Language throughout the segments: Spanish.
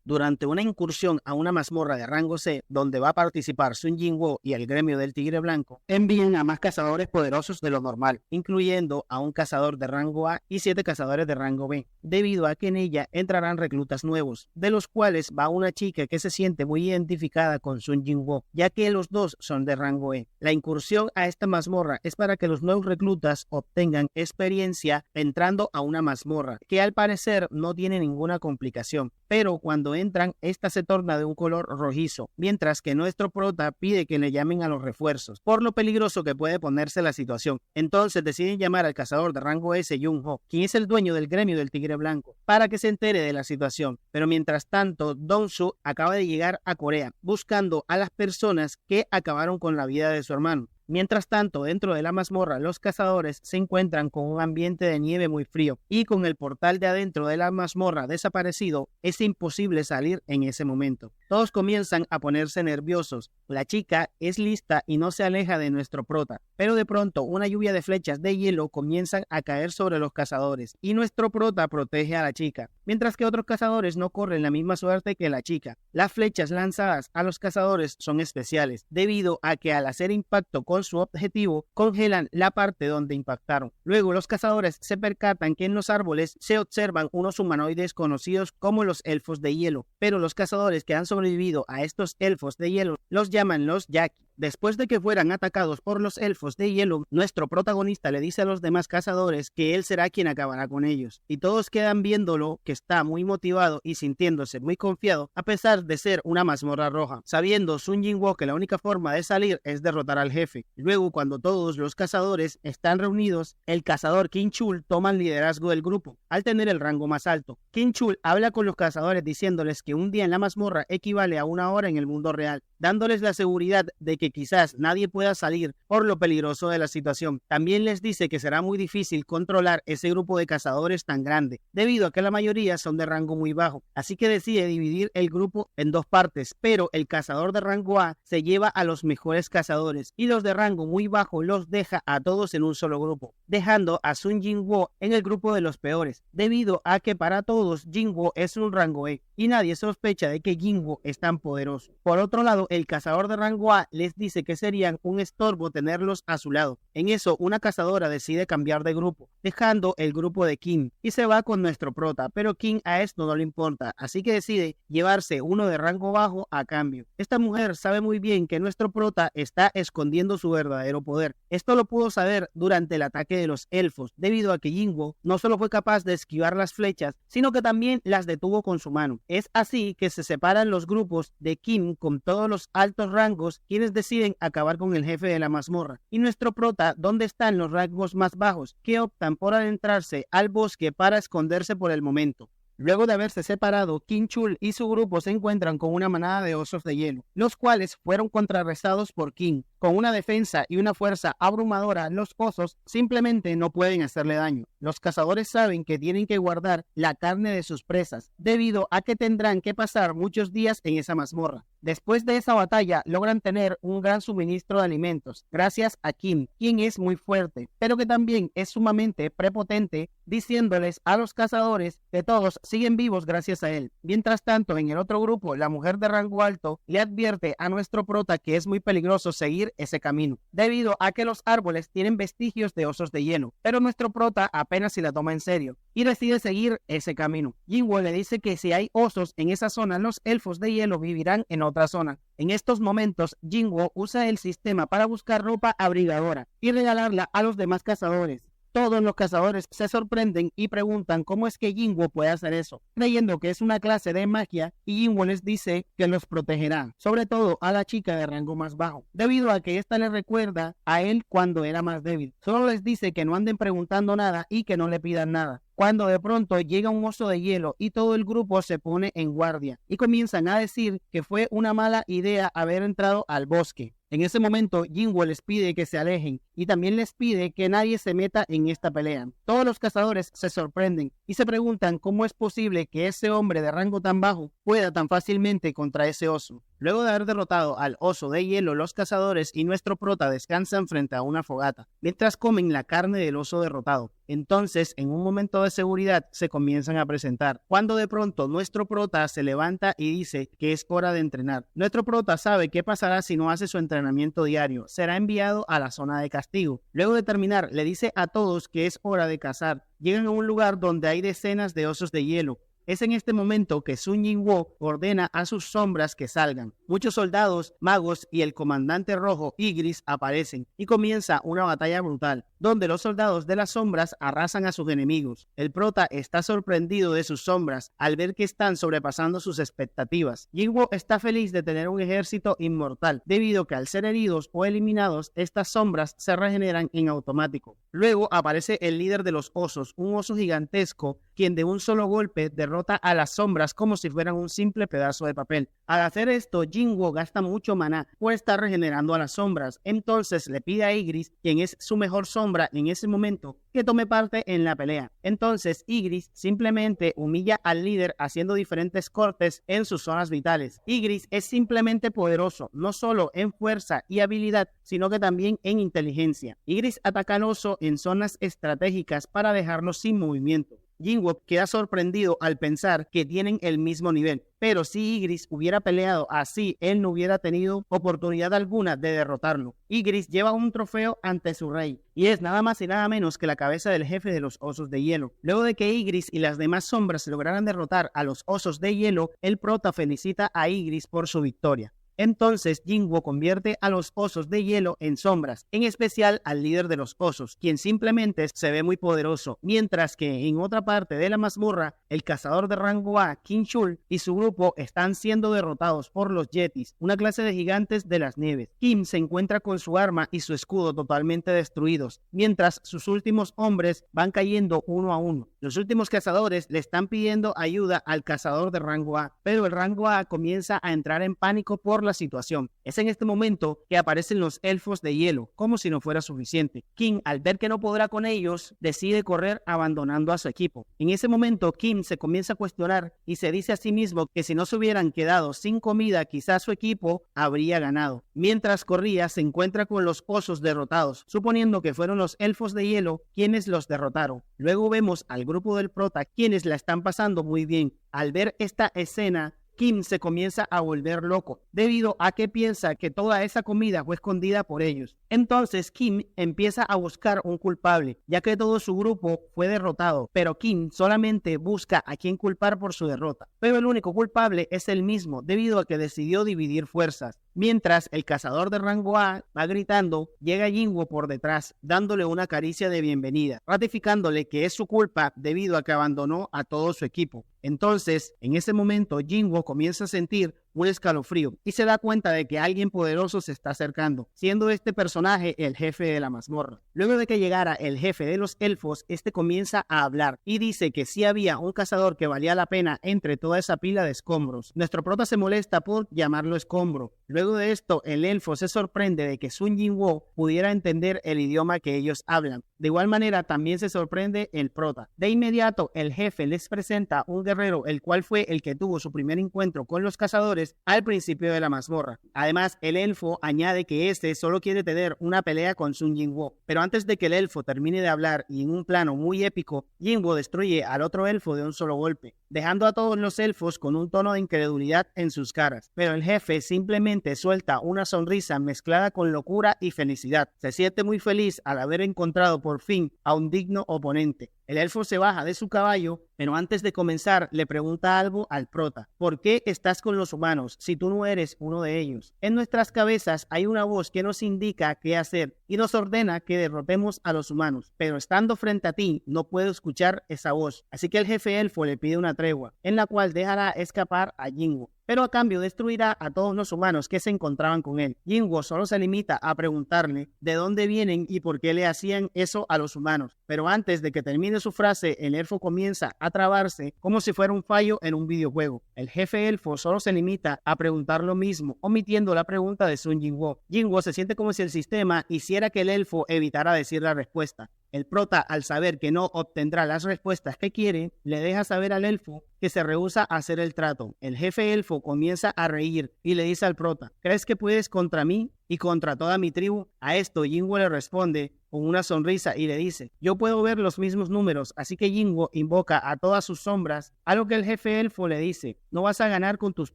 Durante una incursión a una mazmorra de rango C, donde va a participar Sun Jinwoo y el gremio del Tigre Blanco, envían a más cazadores poderosos de lo normal, incluyendo a un cazador de rango A y 7 cazadores de rango B, debido a que en ella entrarán reclutas nuevos, de los cuales va una chica que se siente muy identificada con Sun Jinwoo, ya que los dos son de rango E. La incursión a esta mazmorra es para que los nuevos reclutas obtengan experiencia entrando a una mazmorra, que al parecer no tiene ninguna complicación, pero cuando entran, esta se torna de un color rojizo, mientras que nuestro prota pide que le llamen a los refuerzos, por lo peligroso que puede ponerse la situación. Entonces deciden llamar al cazador de rango S, Jung-ho, quien es el dueño del gremio del Tigre Blanco, para que se entere de la situación. Pero mientras tanto, Dong-su acaba de llegar a Corea, buscando a las personas que acabaron con la vida de su hermano. Mientras tanto, dentro de la mazmorra, los cazadores se encuentran con un ambiente de nieve muy frío y con el portal de adentro de la mazmorra desaparecido, es imposible salir en ese momento. Todos comienzan a ponerse nerviosos. La chica es lista y no se aleja de nuestro prota, pero de pronto una lluvia de flechas de hielo comienzan a caer sobre los cazadores y nuestro prota protege a la chica, mientras que otros cazadores no corren la misma suerte que la chica. Las flechas lanzadas a los cazadores son especiales, debido a que al hacer impacto con su objetivo, congelan la parte donde impactaron. Luego los cazadores se percatan que en los árboles se observan unos humanoides conocidos como los elfos de hielo, pero los cazadores que han sobrevivido a estos elfos de hielo los llaman los Yaki. Después de que fueran atacados por los elfos de hielo, nuestro protagonista le dice a los demás cazadores que él será quien acabará con ellos, y todos quedan viéndolo que está muy motivado y sintiéndose muy confiado a pesar de ser una mazmorra roja, sabiendo Sun Jinwoo que la única forma de salir es derrotar al jefe. Luego, cuando todos los cazadores están reunidos, el cazador Kim Chul toma el liderazgo del grupo, al tener el rango más alto. Kim Chul habla con los cazadores diciéndoles que un día en la mazmorra equivale a una hora en el mundo real, dándoles la seguridad de que quizás nadie pueda salir por lo peligroso de la situación. También les dice que será muy difícil controlar ese grupo de cazadores tan grande, debido a que la mayoría son de rango muy bajo, así que decide dividir el grupo en dos partes, pero el cazador de rango A se lleva a los mejores cazadores y los de rango muy bajo los deja a todos en un solo grupo, dejando a Sun Jinwoo en el grupo de los peores, debido a que para todos Jinwoo es un rango E y nadie sospecha de que Jinwoo es tan poderoso. Por otro lado, el cazador de rango A les dice que serían un estorbo tenerlos a su lado. En eso, una cazadora decide cambiar de grupo, dejando el grupo de Kim, y se va con nuestro prota, pero Kim a esto no le importa, así que decide llevarse uno de rango bajo a cambio. Esta mujer sabe muy bien que nuestro prota está escondiendo su verdadero poder. Esto lo pudo saber durante el ataque de los elfos, debido a que Jinwoo no solo fue capaz de esquivar las flechas, sino que también las detuvo con su mano. Es así que se separan los grupos de Kim con todos los altos rangos, quienes deciden acabar con el jefe de la mazmorra, y nuestro prota, donde están los rangos más bajos, que optan por adentrarse al bosque para esconderse por el momento. Luego de haberse separado, Kim Chul y su grupo se encuentran con una manada de osos de hielo, los cuales fueron contrarrestados por Kim. Con una defensa y una fuerza abrumadora, los osos simplemente no pueden hacerle daño. Los cazadores saben que tienen que guardar la carne de sus presas, debido a que tendrán que pasar muchos días en esa mazmorra. Después de esa batalla, logran tener un gran suministro de alimentos, gracias a Kim, quien es muy fuerte, pero que también es sumamente prepotente, diciéndoles a los cazadores que todos siguen vivos gracias a él. Mientras tanto, en el otro grupo, la mujer de rango alto le advierte a nuestro prota que es muy peligroso seguir ese camino, debido a que los árboles tienen vestigios de osos de hielo, pero nuestro prota apenas si la toma en serio y decide seguir ese camino. Jinwoo le dice que si hay osos en esa zona, los elfos de hielo vivirán en otra zona. En estos momentos, Jinwoo usa el sistema para buscar ropa abrigadora y regalarla a los demás cazadores. Todos los cazadores se sorprenden y preguntan cómo es que Jinwoo puede hacer eso, creyendo que es una clase de magia, y Jinwoo les dice que los protegerá, sobre todo a la chica de rango más bajo, debido a que esta le recuerda a él cuando era más débil. Solo les dice que no anden preguntando nada y que no le pidan nada. Cuando de pronto llega un oso de hielo y todo el grupo se pone en guardia y comienzan a decir que fue una mala idea haber entrado al bosque. En ese momento, Jinwoo les pide que se alejen y también les pide que nadie se meta en esta pelea. Todos los cazadores se sorprenden y se preguntan cómo es posible que ese hombre de rango tan bajo pueda tan fácilmente contra ese oso. Luego de haber derrotado al oso de hielo, los cazadores y nuestro prota descansan frente a una fogata, mientras comen la carne del oso derrotado. Entonces, en un momento de seguridad, se comienzan a presentar, cuando de pronto nuestro prota se levanta y dice que es hora de entrenar. Nuestro prota sabe qué pasará si no hace su entrenamiento diario, será enviado a la zona de castigo. Luego de terminar, le dice a todos que es hora de cazar. Llegan a un lugar donde hay decenas de osos de hielo. Es en este momento que Sun Jinwoo ordena a sus sombras que salgan. Muchos soldados, magos y el comandante rojo Ygritte aparecen y comienza una batalla brutal, donde los soldados de las sombras arrasan a sus enemigos. El prota está sorprendido de sus sombras al ver que están sobrepasando sus expectativas. Jinwoo está feliz de tener un ejército inmortal, debido a que al ser heridos o eliminados, estas sombras se regeneran en automático. Luego aparece el líder de los osos, un oso gigantesco, quien de un solo golpe derrota a las sombras como si fueran un simple pedazo de papel. Al hacer esto, Jinwoo gasta mucho maná por estar regenerando a las sombras. Entonces le pide a Ygritte, quien es su mejor sombra en ese momento, que tome parte en la pelea. Entonces Ygritte simplemente humilla al líder haciendo diferentes cortes en sus zonas vitales. Ygritte es simplemente poderoso, no solo en fuerza y habilidad, sino que también en inteligencia. Ygritte ataca al oso en zonas estratégicas para dejarlo sin movimiento. Jinwoo queda sorprendido al pensar que tienen el mismo nivel, pero si Ygritte hubiera peleado así, él no hubiera tenido oportunidad alguna de derrotarlo. Ygritte lleva un trofeo ante su rey, y es nada más y nada menos que la cabeza del jefe de los osos de hielo. Luego de que Ygritte y las demás sombras lograran derrotar a los osos de hielo, el prota felicita a Ygritte por su victoria. Entonces Jinwoo convierte a los osos de hielo en sombras, en especial al líder de los osos, quien simplemente se ve muy poderoso, mientras que en otra parte de la mazmorra, el cazador de rango A, Kim Chul, y su grupo están siendo derrotados por los Yetis, una clase de gigantes de las nieves. Kim se encuentra con su arma y su escudo totalmente destruidos, mientras sus últimos hombres van cayendo uno a uno. Los últimos cazadores le están pidiendo ayuda al cazador de rango A, pero el rango A comienza a entrar en pánico por la situación. Es en este momento que aparecen los elfos de hielo, como si no fuera suficiente. Kim, al ver que no podrá con ellos, decide correr abandonando a su equipo. En ese momento, Kim se comienza a cuestionar y se dice a sí mismo que si no se hubieran quedado sin comida, quizás su equipo habría ganado. Mientras corría, se encuentra con los osos derrotados, suponiendo que fueron los elfos de hielo quienes los derrotaron. Luego vemos al grupo del prota, quienes la están pasando muy bien. Al ver esta escena, Kim se comienza a volver loco, debido a que piensa que toda esa comida fue escondida por ellos. Entonces Kim empieza a buscar un culpable, ya que todo su grupo fue derrotado, pero Kim solamente busca a quien culpar por su derrota. Pero el único culpable es él mismo, debido a que decidió dividir fuerzas. Mientras el cazador de rango A va gritando, llega Jinwoo por detrás, dándole una caricia de bienvenida, ratificándole que es su culpa debido a que abandonó a todo su equipo. Entonces, en ese momento, Jinwoo comienza a sentir un escalofrío y se da cuenta de que alguien poderoso se está acercando, siendo este personaje el jefe de la mazmorra. Luego de que llegara el jefe de los elfos, este comienza a hablar y dice que sí había un cazador que valía la pena entre toda esa pila de escombros. Nuestro prota se molesta por llamarlo escombro. Luego de esto, el elfo se sorprende de que Sun Jinwoo pudiera entender el idioma que ellos hablan. De igual manera, también se sorprende el prota. De inmediato, el jefe les presenta un guerrero, el cual fue el que tuvo su primer encuentro con los cazadores al principio de la mazmorra. Además, el elfo añade que este solo quiere tener una pelea con Sun Jinwoo. Pero antes de que el elfo termine de hablar y en un plano muy épico, Jinwoo destruye al otro elfo de un solo golpe, dejando a todos los elfos con un tono de incredulidad en sus caras. Pero el jefe simplemente suelta una sonrisa mezclada con locura y felicidad. Se siente muy feliz al haber encontrado por fin a un digno oponente. El elfo se baja de su caballo, pero antes de comenzar le pregunta algo al prota. ¿Por qué estás con los humanos si tú no eres uno de ellos? En nuestras cabezas hay una voz que nos indica qué hacer y nos ordena que derrotemos a los humanos, pero estando frente a ti no puedo escuchar esa voz. Así que el jefe elfo le pide una tregua, en la cual dejará escapar a Jinwoo, pero a cambio destruirá a todos los humanos que se encontraban con él. Jinwoo solo se limita a preguntarle de dónde vienen y por qué le hacían eso a los humanos, pero antes de que termine su frase, el elfo comienza a trabarse como si fuera un fallo en un videojuego. El jefe elfo solo se limita a preguntar lo mismo, omitiendo la pregunta de Sun Jinwoo. Jinwoo se siente como si el sistema hiciera quisiera que el elfo evitara decir la respuesta. El prota, al saber que no obtendrá las respuestas que quiere, le deja saber al elfo que se rehúsa a hacer el trato. El jefe elfo comienza a reír y le dice al prota: ¿crees que puedes contra mí y contra toda mi tribu? A esto Jinwoo le responde con una sonrisa y le dice: yo puedo ver los mismos números. Así que Jinwoo invoca a todas sus sombras, a lo que el jefe elfo le dice: no vas a ganar con tus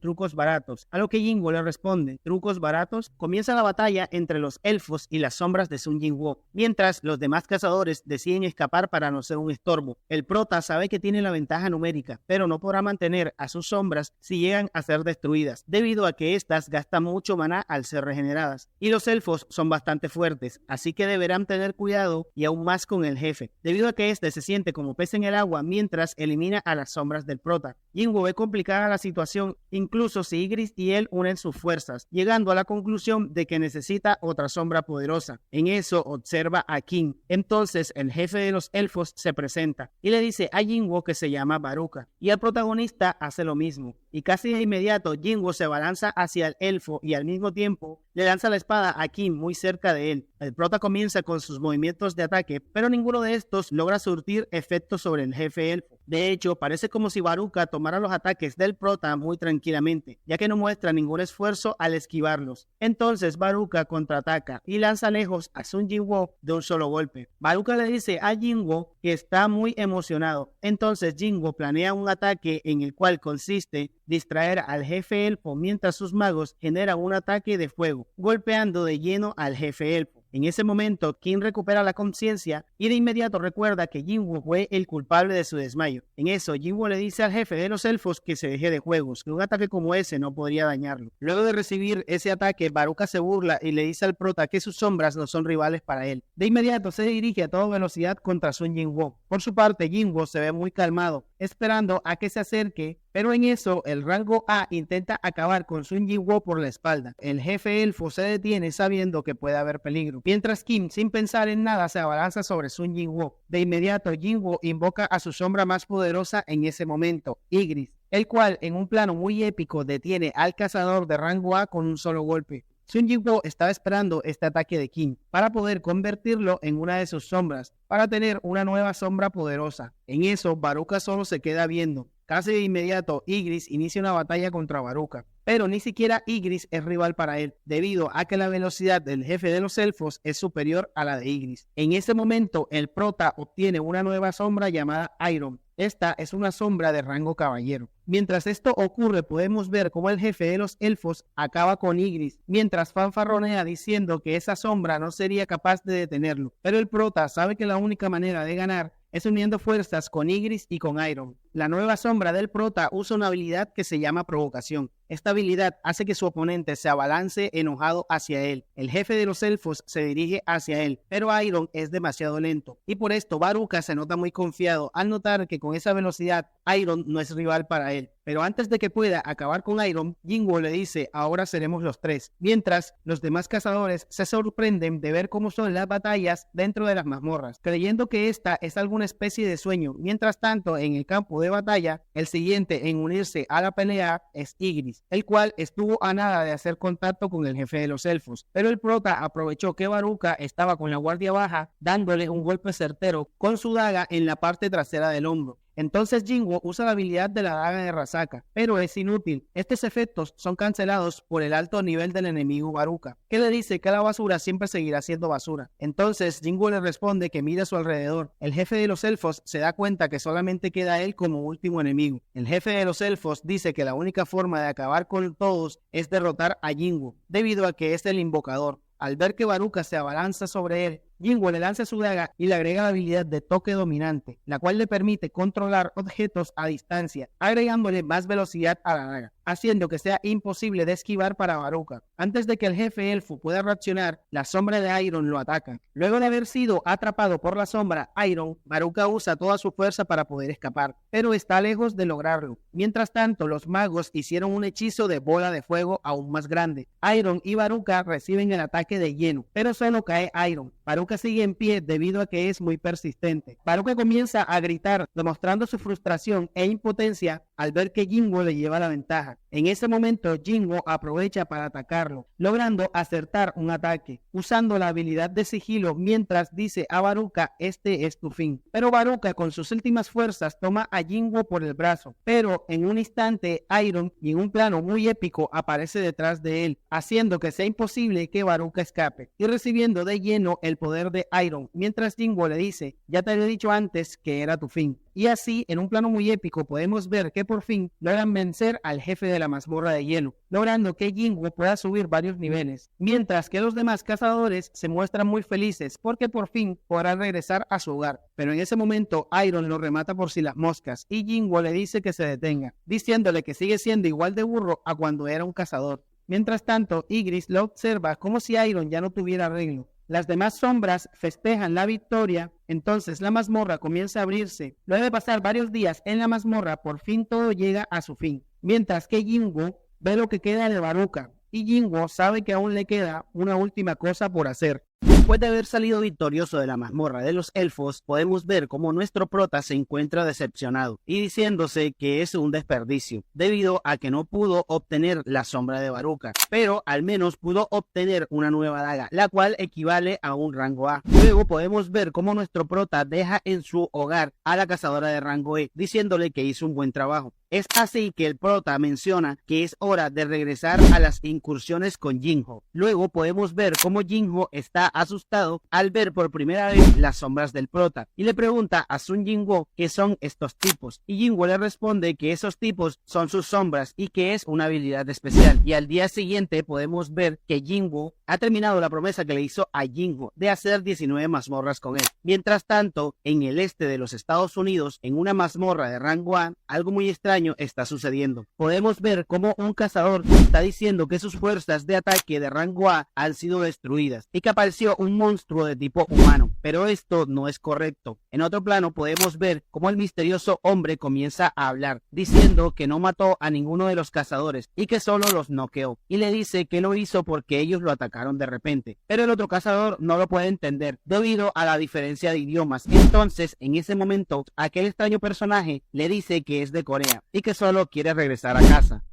trucos baratos. A lo que Jinwoo le responde: ¿trucos baratos? Comienza la batalla entre los elfos y las sombras de Sun Jinwoo, mientras los demás cazadores deciden escapar para no ser un estorbo. El prota sabe que tiene la ventaja numérica, pero no podrá mantener a sus sombras si llegan a ser destruidas, debido a que éstas gastan mucho maná al ser regeneradas. Y los elfos son bastante fuertes, así que deberán tener cuidado y aún más con el jefe, debido a que este se siente como pez en el agua mientras elimina a las sombras del prota. Jinwoo ve complicada la situación, incluso si Ygritte y él unen sus fuerzas, llegando a la conclusión de que necesita otra sombra poderosa. En eso observa a King. Entonces el jefe de los elfos se presenta y le dice a Jinwoo que se llama Baruka, y el protagonista hace lo mismo, y casi de inmediato Jinwoo se balanza hacia el elfo y al mismo tiempo le lanza la espada a King muy cerca de él. El prota comienza con sus movimientos de ataque, pero ninguno de estos logra surtir efecto sobre el jefe elfo. De hecho, parece como si Baruka tomara los ataques del prota muy tranquilamente, ya que no muestra ningún esfuerzo al esquivarlos. Entonces Baruka contraataca y lanza lejos a Sun Jinwoo de un solo golpe. Baruka le dice a Jinwoo que está muy emocionado. Entonces Jinwoo planea un ataque en el cual consiste distraer al jefe elfo mientras sus magos generan un ataque de fuego, golpeando de lleno al jefe elfo. En ese momento, King recupera la conciencia y de inmediato recuerda que Jinwoo fue el culpable de su desmayo. En eso, Jinwoo le dice al jefe de los elfos que se deje de juegos, que un ataque como ese no podría dañarlo. Luego de recibir ese ataque, Baruka se burla y le dice al prota que sus sombras no son rivales para él. De inmediato se dirige a toda velocidad contra Sun Jinwoo. Por su parte, Jinwoo se ve muy calmado, esperando a que se acerque, pero en eso el rango A intenta acabar con Sun Jinwoo por la espalda. El jefe elfo se detiene sabiendo que puede haber peligro, mientras Kim, sin pensar en nada, se abalanza sobre Sun Jinwoo. De inmediato Jinwoo invoca a su sombra más poderosa en ese momento, Ygritte, el cual en un plano muy épico detiene al cazador de rango A con un solo golpe. Sun Jinwoo estaba esperando este ataque de King para poder convertirlo en una de sus sombras, para tener una nueva sombra poderosa. En eso, Baruka solo se queda viendo. Casi de inmediato, Ygritte inicia una batalla contra Baruka, pero ni siquiera Ygritte es rival para él, debido a que la velocidad del jefe de los elfos es superior a la de Ygritte. En ese momento, el prota obtiene una nueva sombra llamada Iron. Esta es una sombra de rango caballero. Mientras esto ocurre, podemos ver cómo el jefe de los elfos acaba con Ygritte, mientras fanfarronea diciendo que esa sombra no sería capaz de detenerlo. Pero el prota sabe que la única manera de ganar es uniendo fuerzas con Ygritte y con Iron. La nueva sombra del prota usa una habilidad que se llama provocación. Esta habilidad hace que su oponente se abalance enojado hacia él. El jefe de los elfos se dirige hacia él, pero Iron es demasiado lento. Y por esto Baruka se nota muy confiado al notar que con esa velocidad Iron no es rival para él. Pero antes de que pueda acabar con Iron, Jinwoo le dice: ahora seremos los tres. Mientras, los demás cazadores se sorprenden de ver cómo son las batallas dentro de las mazmorras, creyendo que esta es alguna especie de sueño. Mientras tanto, en el campo de batalla, el siguiente en unirse a la pelea es Ygritte, el cual estuvo a nada de hacer contacto con el jefe de los elfos. Pero el prota aprovechó que Baruka estaba con la guardia baja, dándole un golpe certero con su daga en la parte trasera del hombro. Entonces Jinwoo usa la habilidad de la daga de Rasaka, pero es inútil. Estos efectos son cancelados por el alto nivel del enemigo Baruka, que le dice que la basura siempre seguirá siendo basura. Entonces Jinwoo le responde que mire a su alrededor. El jefe de los elfos se da cuenta que solamente queda él como último enemigo. El jefe de los elfos dice que la única forma de acabar con todos es derrotar a Jinwoo, debido a que es el invocador. Al ver que Baruka se abalanza sobre él, Jinwoo le lanza su daga y le agrega la habilidad de toque dominante, la cual le permite controlar objetos a distancia, agregándole más velocidad a la daga, haciendo que sea imposible de esquivar para Baruka. Antes de que el jefe elfo pueda reaccionar, la sombra de Iron lo ataca. Luego de haber sido atrapado por la sombra Iron, Baruka usa toda su fuerza para poder escapar, pero está lejos de lograrlo. Mientras tanto, los magos hicieron un hechizo de bola de fuego aún más grande. Iron y Baruka reciben el ataque de lleno, pero solo cae Iron. Baruka sigue en pie debido a que es muy persistente. Baruka comienza a gritar, demostrando su frustración e impotencia al ver que Jinwoo le lleva la ventaja. En ese momento Jinwoo aprovecha para atacarlo, logrando acertar un ataque, usando la habilidad de sigilo mientras dice a Baruka: este es tu fin. Pero Baruka con sus últimas fuerzas toma a Jinwoo por el brazo, pero en un instante Iron, y en un plano muy épico, aparece detrás de él, haciendo que sea imposible que Baruka escape, y recibiendo de lleno el poder de Iron, mientras Jinwoo le dice: ya te había dicho antes que era tu fin. Y así, en un plano muy épico, podemos ver que por fin logran vencer al jefe de la mazmorra de hielo, logrando que Jinwoo pueda subir varios niveles, mientras que los demás cazadores se muestran muy felices porque por fin podrán regresar a su hogar. Pero en ese momento Iron lo remata por si las moscas y Jinwoo le dice que se detenga, diciéndole que sigue siendo igual de burro a cuando era un cazador. Mientras tanto, Ygritte lo observa como si Iron ya no tuviera arreglo. Las demás sombras festejan la victoria, entonces la mazmorra comienza a abrirse. Luego de pasar varios días en la mazmorra, por fin todo llega a su fin, mientras que Jinwoo ve lo que queda de Baruka, y Jinwoo sabe que aún le queda una última cosa por hacer. Después de haber salido victorioso de la mazmorra de los elfos, podemos ver cómo nuestro prota se encuentra decepcionado y diciéndose que es un desperdicio, debido a que no pudo obtener la sombra de Baruka, pero al menos pudo obtener una nueva daga, la cual equivale a un rango A. Luego podemos ver cómo nuestro prota deja en su hogar a la cazadora de rango E, diciéndole que hizo un buen trabajo. Es así que el prota menciona que es hora de regresar a las incursiones con Jinho. Luego podemos ver cómo Jinho está asustado al ver por primera vez las sombras del prota y le pregunta a Sun Jinwoo qué son estos tipos, y Jinwoo le responde que esos tipos son sus sombras y que es una habilidad especial. Y al día siguiente podemos ver que Jinwoo ha terminado la promesa que le hizo a Jinho de hacer 19 mazmorras con él. Mientras tanto, en el este de los Estados Unidos, en una mazmorra de rango A, algo muy extraño está sucediendo. Podemos ver cómo un cazador está diciendo que sus fuerzas de ataque de rango A han sido destruidas y que apareció un monstruo de tipo humano, pero esto no es correcto. En otro plano podemos ver cómo el misterioso hombre comienza a hablar, diciendo que no mató a ninguno de los cazadores y que solo los noqueó, y le dice que lo hizo porque ellos lo atacaron de repente, pero el otro cazador no lo puede entender debido a la diferencia de idiomas. Entonces, en ese momento, aquel extraño personaje le dice que es de Corea y que solo quiere regresar a casa.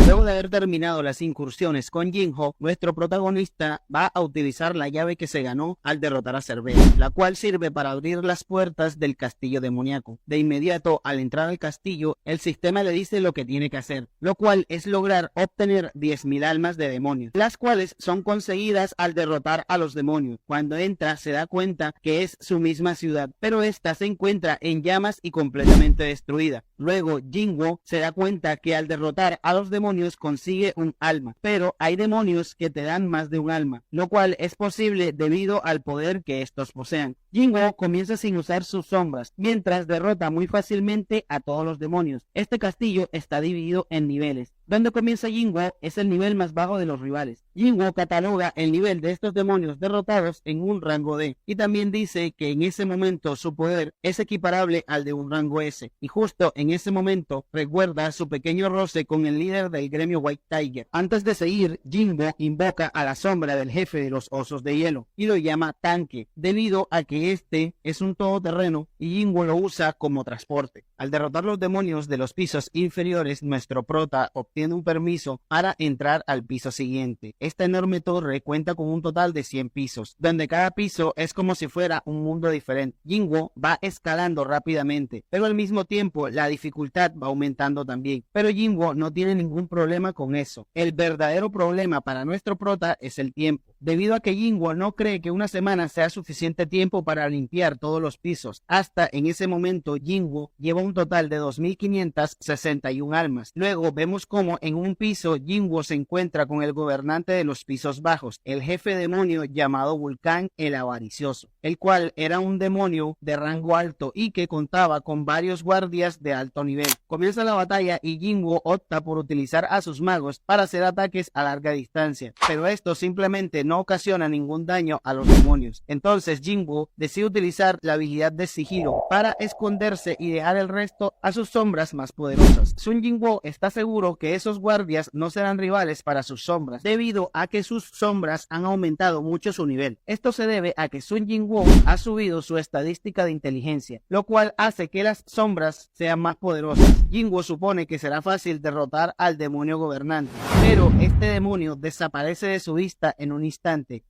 Luego de haber terminado las incursiones con Jinho, nuestro protagonista va a utilizar la llave que se ganó al derrotar a Cerbero, la cual sirve para abrir las puertas del castillo demoníaco. De inmediato, al entrar al castillo, el sistema le dice lo que tiene que hacer, lo cual es lograr obtener 10.000 almas de demonios, las cuales son conseguidas al derrotar a los demonios. Cuando entra, se da cuenta que es su misma ciudad, pero esta se encuentra en llamas y completamente destruida. Luego, Jinwoo se da cuenta que al derrotar a los demonios consigue un alma, pero hay demonios que te dan más de un alma, lo cual es posible debido al poder que estos posean. Jinwoo comienza sin usar sus sombras, mientras derrota muy fácilmente a todos los demonios. Este castillo está dividido en niveles. Donde comienza Jinwoo es el nivel más bajo de los rivales. Jinwoo cataloga el nivel de estos demonios derrotados en un rango D, y también dice que en ese momento su poder es equiparable al de un rango S, y justo en ese momento recuerda su pequeño roce con el líder del gremio White Tiger. Antes de seguir, Jinwoo invoca a la sombra del jefe de los osos de hielo y lo llama tanque, debido a que este es un todoterreno y Jinwoo lo usa como transporte. Al derrotar los demonios de los pisos inferiores, nuestro prota obtiene un permiso para entrar al piso siguiente. Esta enorme torre cuenta con un total de 100 pisos, donde cada piso es como si fuera un mundo diferente. Jinwoo va escalando rápidamente, pero al mismo tiempo la dificultad va aumentando también. Pero Jinwoo no tiene ningún problema con eso. El verdadero problema para nuestro prota es el tiempo, debido a que Jinwoo no cree que una semana sea suficiente tiempo para limpiar todos los pisos. Hasta en ese momento Jinwoo lleva un total de 2.561 almas. Luego vemos como en un piso Jinwoo se encuentra con el gobernante de los pisos bajos, el jefe demonio llamado Vulcán el Avaricioso, el cual era un demonio de rango alto y que contaba con varios guardias de alto nivel. Comienza la batalla y Jinwoo opta por utilizar a sus magos para hacer ataques a larga distancia, pero estos simplemente no ocasiona ningún daño a los demonios. Entonces Jinwoo decide utilizar la habilidad de sigilo para esconderse y dejar el resto a sus sombras más poderosas. Sun Jinwoo está seguro que esos guardias no serán rivales para sus sombras, debido a que sus sombras han aumentado mucho su nivel. Esto se debe a que Sun Jinwoo ha subido su estadística de inteligencia, lo cual hace que las sombras sean más poderosas. Jinwoo supone que será fácil derrotar al demonio gobernante, pero este demonio desaparece de su vista en un instante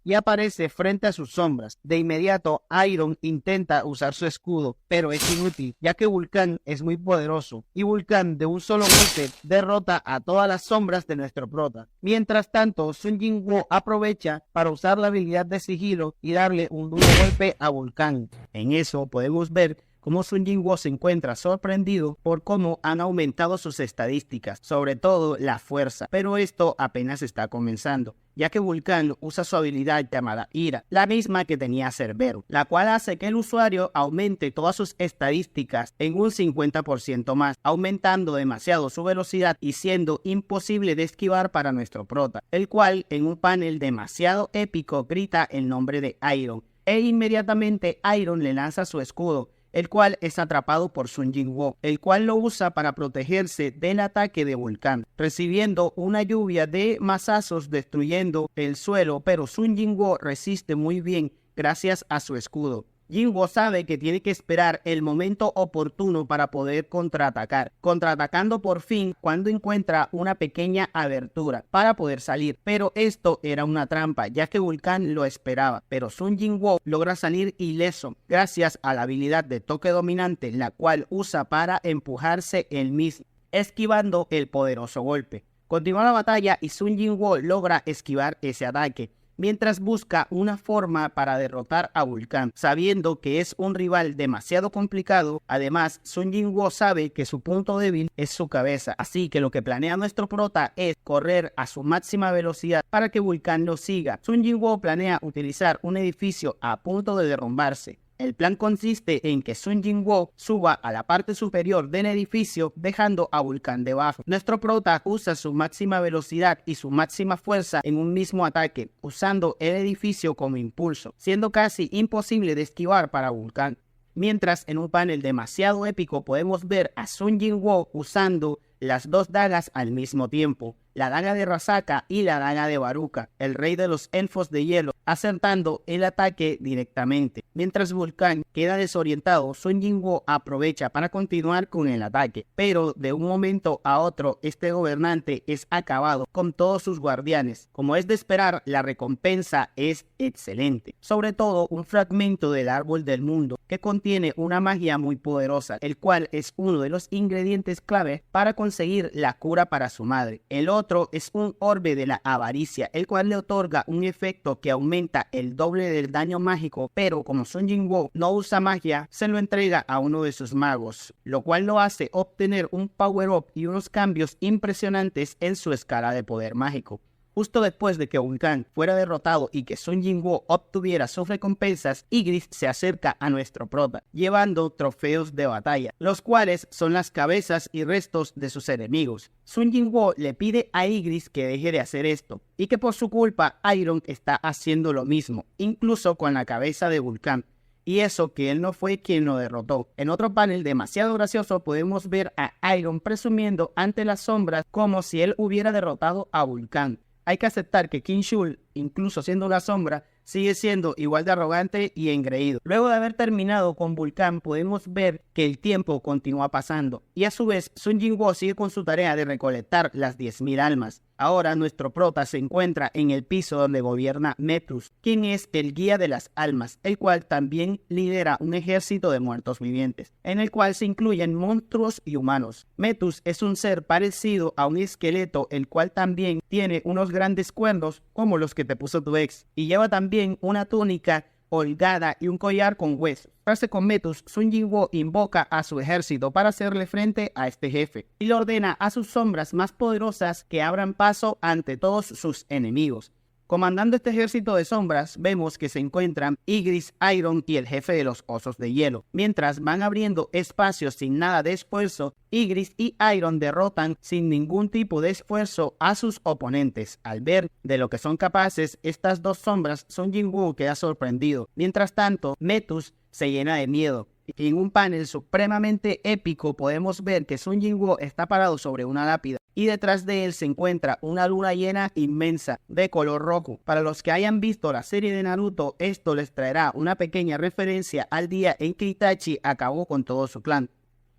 y aparece frente a sus sombras. De inmediato, Iron intenta usar su escudo, pero es inútil, ya que Vulcan es muy poderoso, y Vulcan de un solo golpe derrota a todas las sombras de nuestro prota. Mientras tanto, Sun Jinwoo aprovecha para usar la habilidad de sigilo y darle un duro golpe a Vulcan. En eso podemos ver cómo Sun Jinwoo se encuentra sorprendido por cómo han aumentado sus estadísticas, sobre todo la fuerza, pero esto apenas está comenzando, ya que Vulcan usa su habilidad llamada Ira, la misma que tenía Cerbero, la cual hace que el usuario aumente todas sus estadísticas en un 50% más, aumentando demasiado su velocidad y siendo imposible de esquivar para nuestro prota, el cual en un panel demasiado épico grita el nombre de Iron, e inmediatamente Iron le lanza su escudo, el cual es atrapado por Sun Jinwoo, el cual lo usa para protegerse del ataque de Vulcan, recibiendo una lluvia de mazazos destruyendo el suelo, pero Sun Jinwoo resiste muy bien gracias a su escudo. Jinwoo sabe que tiene que esperar el momento oportuno para poder contraatacar, contraatacando por fin cuando encuentra una pequeña abertura para poder salir, pero esto era una trampa ya que Vulcan lo esperaba, pero Sun Jinwoo logra salir ileso gracias a la habilidad de toque dominante, la cual usa para empujarse él mismo, esquivando el poderoso golpe. Continúa la batalla y Sun Jinwoo logra esquivar ese ataque, mientras busca una forma para derrotar a Vulcan, sabiendo que es un rival demasiado complicado. Además, Sun Jinwoo sabe que su punto débil es su cabeza, así que lo que planea nuestro prota es correr a su máxima velocidad para que Vulcan lo siga. Sun Jinwoo planea utilizar un edificio a punto de derrumbarse. El plan consiste en que Sun Jinwoo suba a la parte superior del edificio dejando a Vulcan debajo. Nuestro prota usa su máxima velocidad y su máxima fuerza en un mismo ataque, usando el edificio como impulso, siendo casi imposible de esquivar para Vulcan. Mientras en un panel demasiado épico podemos ver a Sun Jinwoo usando las dos dagas al mismo tiempo, la daga de Rasaka y la daga de Baruka, el rey de los elfos de hielo, acertando el ataque directamente. Mientras Vulcan queda desorientado, Sun Jinwoo aprovecha para continuar con el ataque, pero de un momento a otro este gobernante es acabado con todos sus guardianes. Como es de esperar, la recompensa es excelente, sobre todo un fragmento del árbol del mundo que contiene una magia muy poderosa, el cual es uno de los ingredientes clave para conseguir la cura para su madre. El otro es un orbe de la avaricia, el cual le otorga un efecto que aumenta el doble del daño mágico, pero como Sun Jinwoo no usa magia, se lo entrega a uno de sus magos, lo cual lo hace obtener un power up y unos cambios impresionantes en su escala de poder mágico. Justo después de que Vulcan fuera derrotado y que Sun Jinwoo obtuviera sus recompensas, Ygritte se acerca a nuestro prota, llevando trofeos de batalla, los cuales son las cabezas y restos de sus enemigos. Sun Jinwoo le pide a Ygritte que deje de hacer esto, y que por su culpa Iron está haciendo lo mismo, incluso con la cabeza de Vulcan. Y eso que él no fue quien lo derrotó. En otro panel demasiado gracioso podemos ver a Iron presumiendo ante las sombras como si él hubiera derrotado a Vulcan. Hay que aceptar que King Shul, incluso siendo una sombra, sigue siendo igual de arrogante y engreído. Luego de haber terminado con Vulcan, podemos ver que el tiempo continúa pasando, y a su vez Sun Jinwoo sigue con su tarea de recolectar las 10.000 almas. Ahora nuestro prota se encuentra en el piso donde gobierna Metus, quien es el guía de las almas, el cual también lidera un ejército de muertos vivientes, en el cual se incluyen monstruos y humanos. Metus es un ser parecido a un esqueleto, el cual también tiene unos grandes cuernos como los que te puso tu ex, y lleva también una túnica holgada y un collar con huesos. Tras con Metus, Sun Jinwoo invoca a su ejército para hacerle frente a este jefe y le ordena a sus sombras más poderosas que abran paso ante todos sus enemigos. Comandando este ejército de sombras, vemos que se encuentran Ygritte, Iron y el jefe de los osos de hielo. Mientras van abriendo espacios sin nada de esfuerzo, Ygritte y Iron derrotan sin ningún tipo de esfuerzo a sus oponentes. Al ver de lo que son capaces estas dos sombras, Sun Jinwoo queda sorprendido. Mientras tanto, Metus se llena de miedo. Y en un panel supremamente épico podemos ver que Sun Jinwoo está parado sobre una lápida y detrás de él se encuentra una luna llena inmensa de color rojo. Para los que hayan visto la serie de Naruto, esto les traerá una pequeña referencia al día en que Itachi acabó con todo su clan.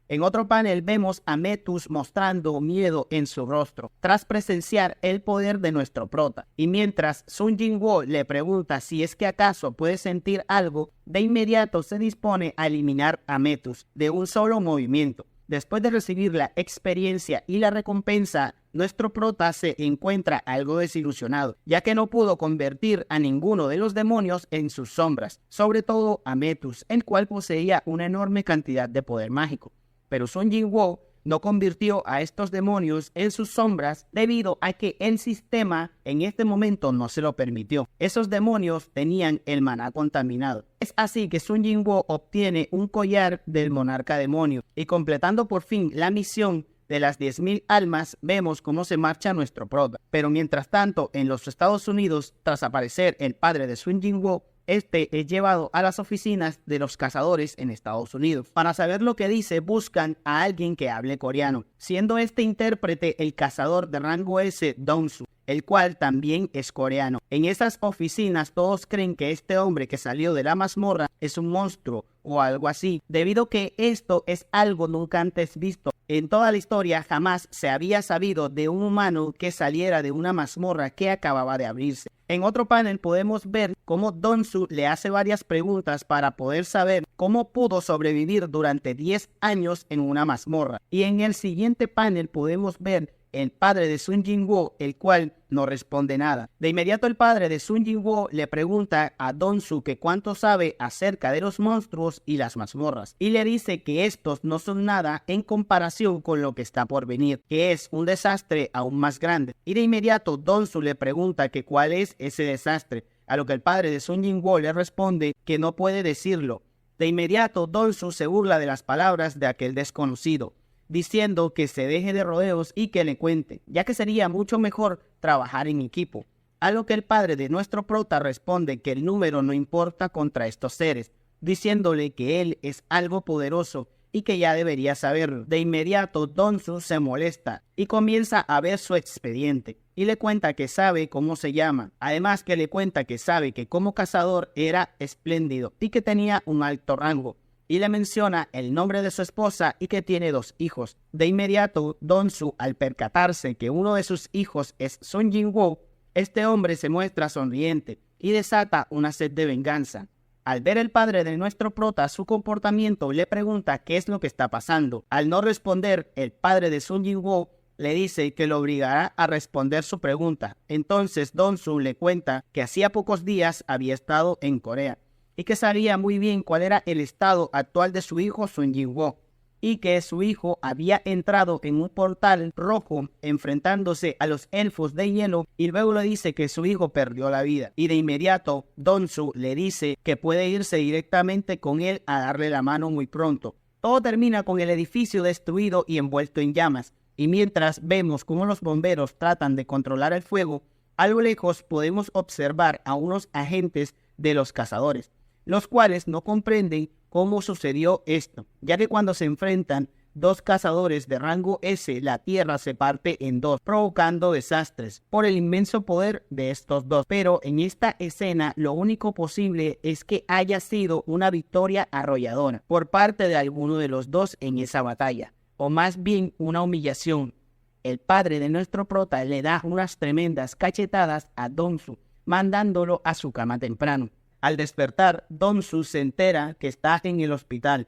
En otro panel vemos a Metus mostrando miedo en su rostro, tras presenciar el poder de nuestro prota. Y mientras Sun Jinwoo le pregunta si es que acaso puede sentir algo, de inmediato se dispone a eliminar a Metus de un solo movimiento. Después de recibir la experiencia y la recompensa, nuestro prota se encuentra algo desilusionado, ya que no pudo convertir a ninguno de los demonios en sus sombras, sobre todo a Metus, el cual poseía una enorme cantidad de poder mágico. Pero Sun Jinwoo no convirtió a estos demonios en sus sombras debido a que el sistema en este momento no se lo permitió. Esos demonios tenían el maná contaminado. Es así que Sun Jinwoo obtiene un collar del monarca demonio y completando por fin la misión de las 10.000 almas, vemos cómo se marcha nuestro prota. Pero mientras tanto, en los Estados Unidos, tras aparecer el padre de Sun Jinwoo, este es llevado a las oficinas de los cazadores en Estados Unidos. Para saber lo que dice, buscan a alguien que hable coreano, siendo este intérprete el cazador de rango S, Dong-su, el cual también es coreano. En esas oficinas todos creen que este hombre que salió de la mazmorra es un monstruo o algo así, debido a que esto es algo nunca antes visto. En toda la historia jamás se había sabido de un humano que saliera de una mazmorra que acababa de abrirse. En otro panel podemos ver cómo Dong-su le hace varias preguntas para poder saber cómo pudo sobrevivir durante 10 años en una mazmorra. Y en el siguiente panel podemos ver el padre de Sun Jinwoo, el cual no responde nada. De inmediato el padre de Sun Jinwoo le pregunta a Dong-su que cuánto sabe acerca de los monstruos y las mazmorras, y le dice que estos no son nada en comparación con lo que está por venir, que es un desastre aún más grande. Y de inmediato Dong-su le pregunta que cuál es ese desastre, a lo que el padre de Sun Jinwoo le responde que no puede decirlo. De inmediato Dong-su se burla de las palabras de aquel desconocido, diciendo que se deje de rodeos y que le cuente, ya que sería mucho mejor trabajar en equipo. A lo que el padre de nuestro prota responde que el número no importa contra estos seres, diciéndole que él es algo poderoso y que ya debería saberlo. De inmediato Dong-su se molesta y comienza a ver su expediente y le cuenta que sabe cómo se llama, además que le cuenta que sabe que como cazador era espléndido y que tenía un alto rango, y le menciona el nombre de su esposa y que tiene 2 hijos. De inmediato, Dong-su, al percatarse que uno de sus hijos es Sun Jinwoo, este hombre se muestra sonriente y desata una sed de venganza. Al ver el padre de nuestro prota su comportamiento, le pregunta qué es lo que está pasando. Al no responder, el padre de Sun Jinwoo le dice que lo obligará a responder su pregunta. Entonces Dong-su le cuenta que hacía pocos días había estado en Corea y que sabía muy bien cuál era el estado actual de su hijo Sun Jinwoo, y que su hijo había entrado en un portal rojo enfrentándose a los elfos de hielo, y luego le dice que su hijo perdió la vida. Y de inmediato Dong-su le dice que puede irse directamente con él a darle la mano muy pronto. Todo termina con el edificio destruido y envuelto en llamas, y mientras vemos cómo los bomberos tratan de controlar el fuego, a lo lejos podemos observar a unos agentes de los cazadores, los cuales no comprenden cómo sucedió esto, ya que cuando se enfrentan 2 cazadores de rango S, la tierra se parte en 2, provocando desastres por el inmenso poder de estos 2. Pero en esta escena lo único posible es que haya sido una victoria arrolladora por parte de alguno de los 2 en esa batalla, o más bien una humillación. El padre de nuestro prota le da unas tremendas cachetadas a Dong-su, mandándolo a su cama temprano. Al despertar, Dong-su se entera que está en el hospital.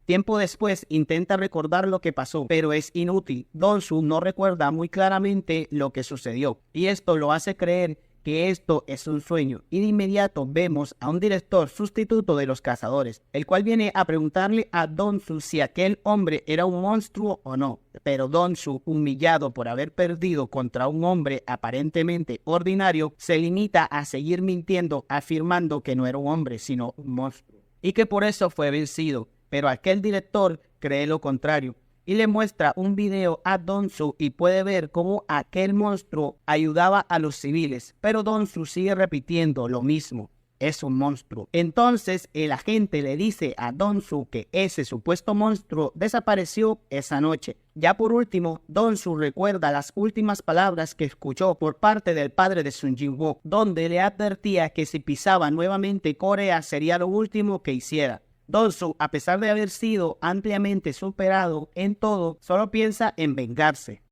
Tiempo después intenta recordar lo que pasó, pero es inútil. Dong-su no recuerda muy claramente lo que sucedió, y esto lo hace creer que esto es un sueño y de inmediato vemos a un director sustituto de los cazadores, el cual viene a preguntarle a Donsu si aquel hombre era un monstruo o no. Pero Donsu, humillado por haber perdido contra un hombre aparentemente ordinario, se limita a seguir mintiendo, afirmando que no era un hombre sino un monstruo y que por eso fue vencido. Pero aquel director cree lo contrario y le muestra un video a Donsu y puede ver cómo aquel monstruo ayudaba a los civiles, pero Donsu sigue repitiendo lo mismo. Es un monstruo. Entonces el agente le dice a Donsu que ese supuesto monstruo desapareció esa noche. Ya por último, Donsu recuerda las últimas palabras que escuchó por parte del padre de Sun Jinwoo, donde le advertía que si pisaba nuevamente Corea sería lo último que hiciera. Donsu, a pesar de haber sido ampliamente superado en todo, solo piensa en vengarse.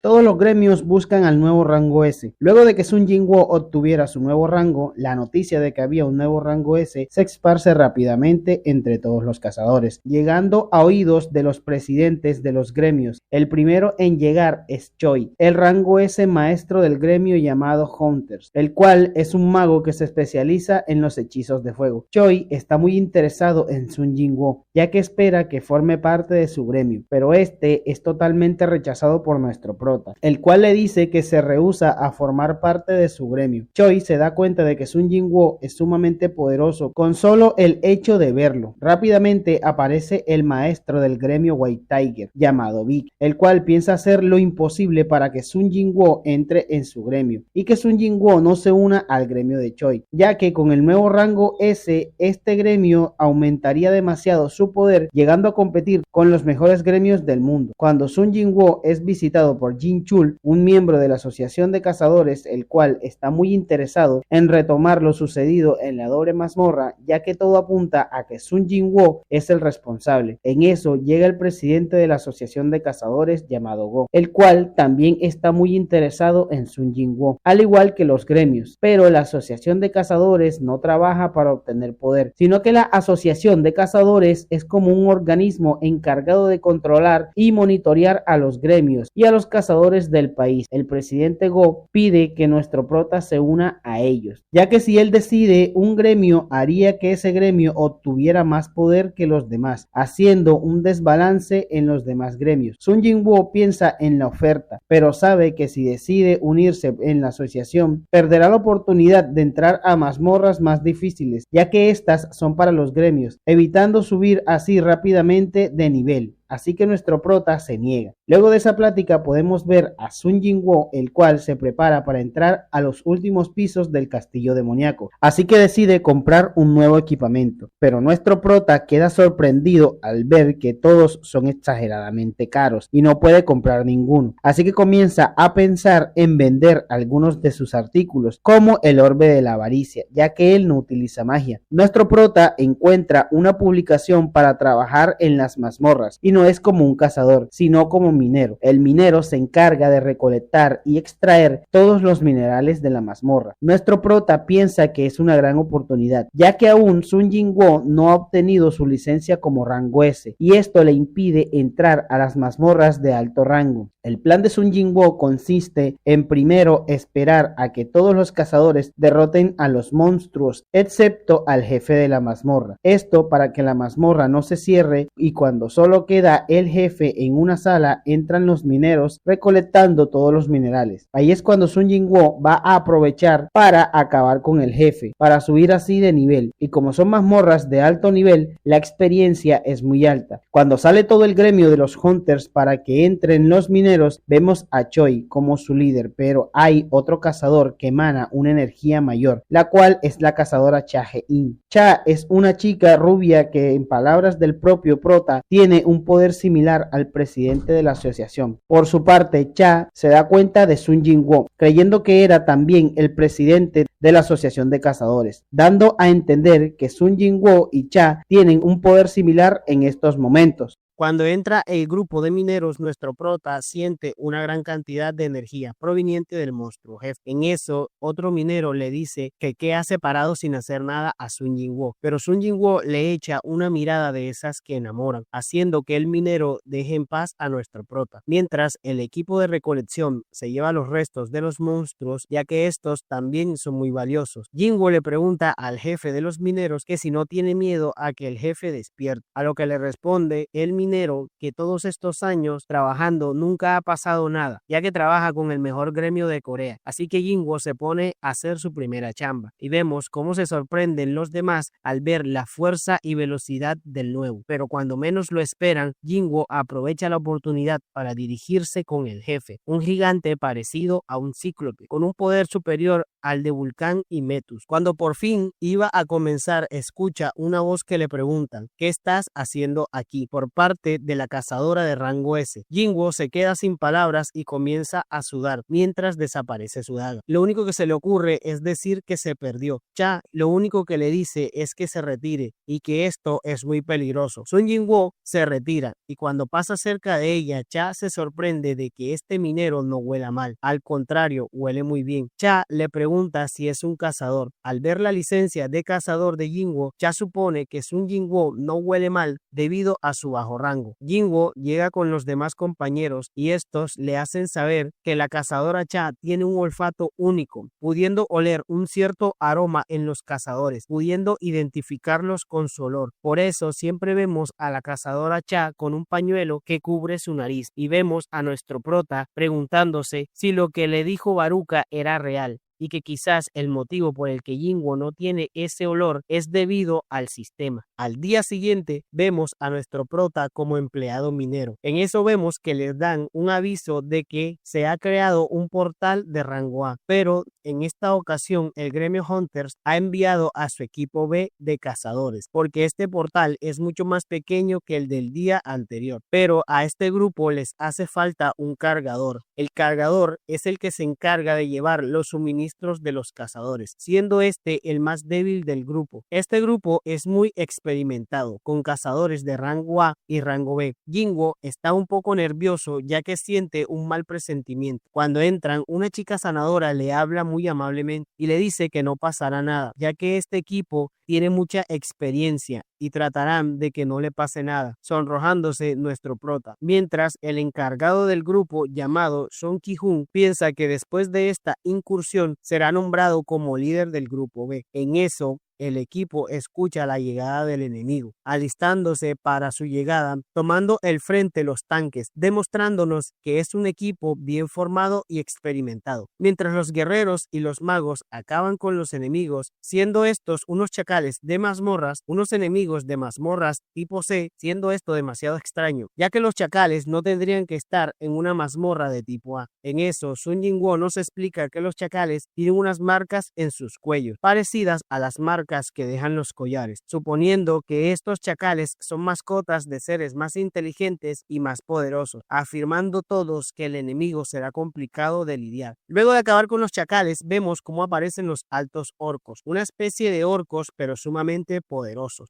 Todos los gremios buscan al nuevo rango S. Luego de que Sun Jinwoo obtuviera su nuevo rango, la noticia de que había un nuevo rango S se esparce rápidamente entre todos los cazadores, llegando a oídos de los presidentes de los gremios. El primero en llegar es Choi, el rango S maestro del gremio llamado Hunters, el cual es un mago que se especializa en los hechizos de fuego. Choi está muy interesado en Sun Jinwoo, ya que espera que forme parte de su gremio, pero este es totalmente rechazado por nuestro el cual le dice que se rehúsa a formar parte de su gremio. Choi se da cuenta de que Sun Jinwoo es sumamente poderoso con solo el hecho de verlo. Rápidamente aparece el maestro del gremio White Tiger, llamado Vic, el cual piensa hacer lo imposible para que Sun Jinwoo entre en su gremio y que Sun Jinwoo no se una al gremio de Choi, ya que con el nuevo rango S, este gremio aumentaría demasiado su poder, llegando a competir con los mejores gremios del mundo. Cuando Sun Jinwoo es visitado por Jin Chul, un miembro de la Asociación de Cazadores, el cual está muy interesado en retomar lo sucedido en la doble mazmorra, ya que todo apunta a que Sun Jinwoo es el responsable. En eso llega el presidente de la Asociación de Cazadores llamado Go, el cual también está muy interesado en Sun Jinwoo, al igual que los gremios, pero la Asociación de Cazadores no trabaja para obtener poder, sino que la Asociación de Cazadores es como un organismo encargado de controlar y monitorear a los gremios y a los cazadores del país. El presidente Go pide que nuestro prota se una a ellos, ya que si él decide un gremio, haría que ese gremio obtuviera más poder que los demás, haciendo un desbalance en los demás gremios. Sun Jinwoo piensa en la oferta, pero sabe que si decide unirse en la asociación, perderá la oportunidad de entrar a mazmorras más difíciles, ya que estas son para los gremios, evitando subir así rápidamente de nivel. Así que nuestro prota se niega. Luego de esa plática podemos ver a Sun Jinwoo, el cual se prepara para entrar a los últimos pisos del castillo demoníaco. Así que decide comprar un nuevo equipamiento. Pero nuestro prota queda sorprendido al ver que todos son exageradamente caros y no puede comprar ninguno. Así que comienza a pensar en vender algunos de sus artículos, como el orbe de la avaricia, ya que él no utiliza magia. Nuestro prota encuentra una publicación para trabajar en las mazmorras y no es como un cazador, sino como minero. El minero se encarga de recolectar y extraer todos los minerales de la mazmorra. Nuestro prota piensa que es una gran oportunidad, ya que aún Sun Jinwoo no ha obtenido su licencia como rango S, y esto le impide entrar a las mazmorras de alto rango. El plan de Sun Jinwoo consiste en primero esperar a que todos los cazadores derroten a los monstruos, excepto al jefe de la mazmorra. Esto para que la mazmorra no se cierre y cuando solo queda el jefe en una sala, entran los mineros recolectando todos los minerales. Ahí es cuando Sun Jinwoo va a aprovechar para acabar con el jefe, para subir así de nivel. Y como son mazmorras de alto nivel, la experiencia es muy alta. Cuando sale todo el gremio de los Hunters para que entren los mineros, vemos a Choi como su líder, pero hay otro cazador que emana una energía mayor, la cual es la cazadora Cha He-in. Cha es una chica rubia que, en palabras del propio prota, tiene un poder similar al presidente de la asociación. Por su parte, Cha se da cuenta de Sun Jinwoo, creyendo que era también el presidente de la asociación de cazadores, dando a entender que Sun Jinwoo y Cha tienen un poder similar en estos momentos. Cuando entra el grupo de mineros, nuestro prota siente una gran cantidad de energía proveniente del monstruo jefe. En eso, otro minero le dice que qué hace parado sin hacer nada a Sun Jinwoo, pero Sun Jinwoo le echa una mirada de esas que enamoran, haciendo que el minero deje en paz a nuestro prota, mientras el equipo de recolección se lleva los restos de los monstruos, ya que estos también son muy valiosos. Jinwoo le pregunta al jefe de los mineros que si no tiene miedo a que el jefe despierte, a lo que le responde el minero que todos estos años trabajando nunca ha pasado nada, ya que trabaja con el mejor gremio de Corea. Así que Jinwoo se pone a hacer su primera chamba y vemos cómo se sorprenden los demás al ver la fuerza y velocidad del nuevo. Pero cuando menos lo esperan, Jinwoo aprovecha la oportunidad para dirigirse con el jefe, un gigante parecido a un cíclope, con un poder superior al de Vulcán y Metus. Cuando por fin iba a comenzar, escucha una voz que le preguntan: ¿qué estás haciendo aquí? Por parte de la cazadora de rango S. Jinwoo se queda sin palabras y comienza a sudar mientras desaparece su daga. Lo único que se le ocurre es decir que se perdió. Cha lo único que le dice es que se retire y que esto es muy peligroso. Sun Jinwoo se retira y cuando pasa cerca de ella, Cha se sorprende de que este minero no huela mal. Al contrario, huele muy bien. Cha le pregunta si es un cazador. Al ver la licencia de cazador de Jinwoo, Cha supone que Sun Jinwoo no huele mal debido a su bajo rango. Jinwoo llega con los demás compañeros y estos le hacen saber que la cazadora Cha tiene un olfato único, pudiendo oler un cierto aroma en los cazadores, pudiendo identificarlos con su olor. Por eso siempre vemos a la cazadora Cha con un pañuelo que cubre su nariz y vemos a nuestro prota preguntándose si lo que le dijo Baruka era real, y que quizás el motivo por el que Jinwoo no tiene ese olor es debido al sistema. Al día siguiente vemos a nuestro prota como empleado minero. En eso vemos que les dan un aviso de que se ha creado un portal de rango A, pero en esta ocasión el gremio Hunters ha enviado a su equipo B de cazadores, porque este portal es mucho más pequeño que el del día anterior, pero a este grupo les hace falta un cargador. El cargador es el que se encarga de llevar los suministros de los cazadores, siendo este el más débil del grupo. Este grupo es muy experimentado, con cazadores de rango A y rango B. Jinwoo está un poco nervioso ya que siente un mal presentimiento. Cuando entran, una chica sanadora le habla muy amablemente y le dice que no pasará nada, ya que este equipo tiene mucha experiencia y tratarán de que no le pase nada, sonrojándose nuestro prota. Mientras el encargado del grupo, llamado Son Ki-hun, piensa que después de esta incursión será nombrado como líder del grupo B. En eso, el equipo escucha la llegada del enemigo, alistándose para su llegada, tomando el frente los tanques, demostrándonos que es un equipo bien formado y experimentado. Mientras los guerreros y los magos acaban con los enemigos, siendo estos unos chacales de mazmorras, unos enemigos de mazmorras tipo C, siendo esto demasiado extraño, ya que los chacales no tendrían que estar en una mazmorra de tipo A. En eso, Sun Jinwoo nos explica que los chacales tienen unas marcas en sus cuellos, parecidas a las marcas que dejan los collares, suponiendo que estos chacales son mascotas de seres más inteligentes y más poderosos, afirmando todos que el enemigo será complicado de lidiar. Luego de acabar con los chacales, vemos cómo aparecen los altos orcos, una especie de orcos pero sumamente poderosos.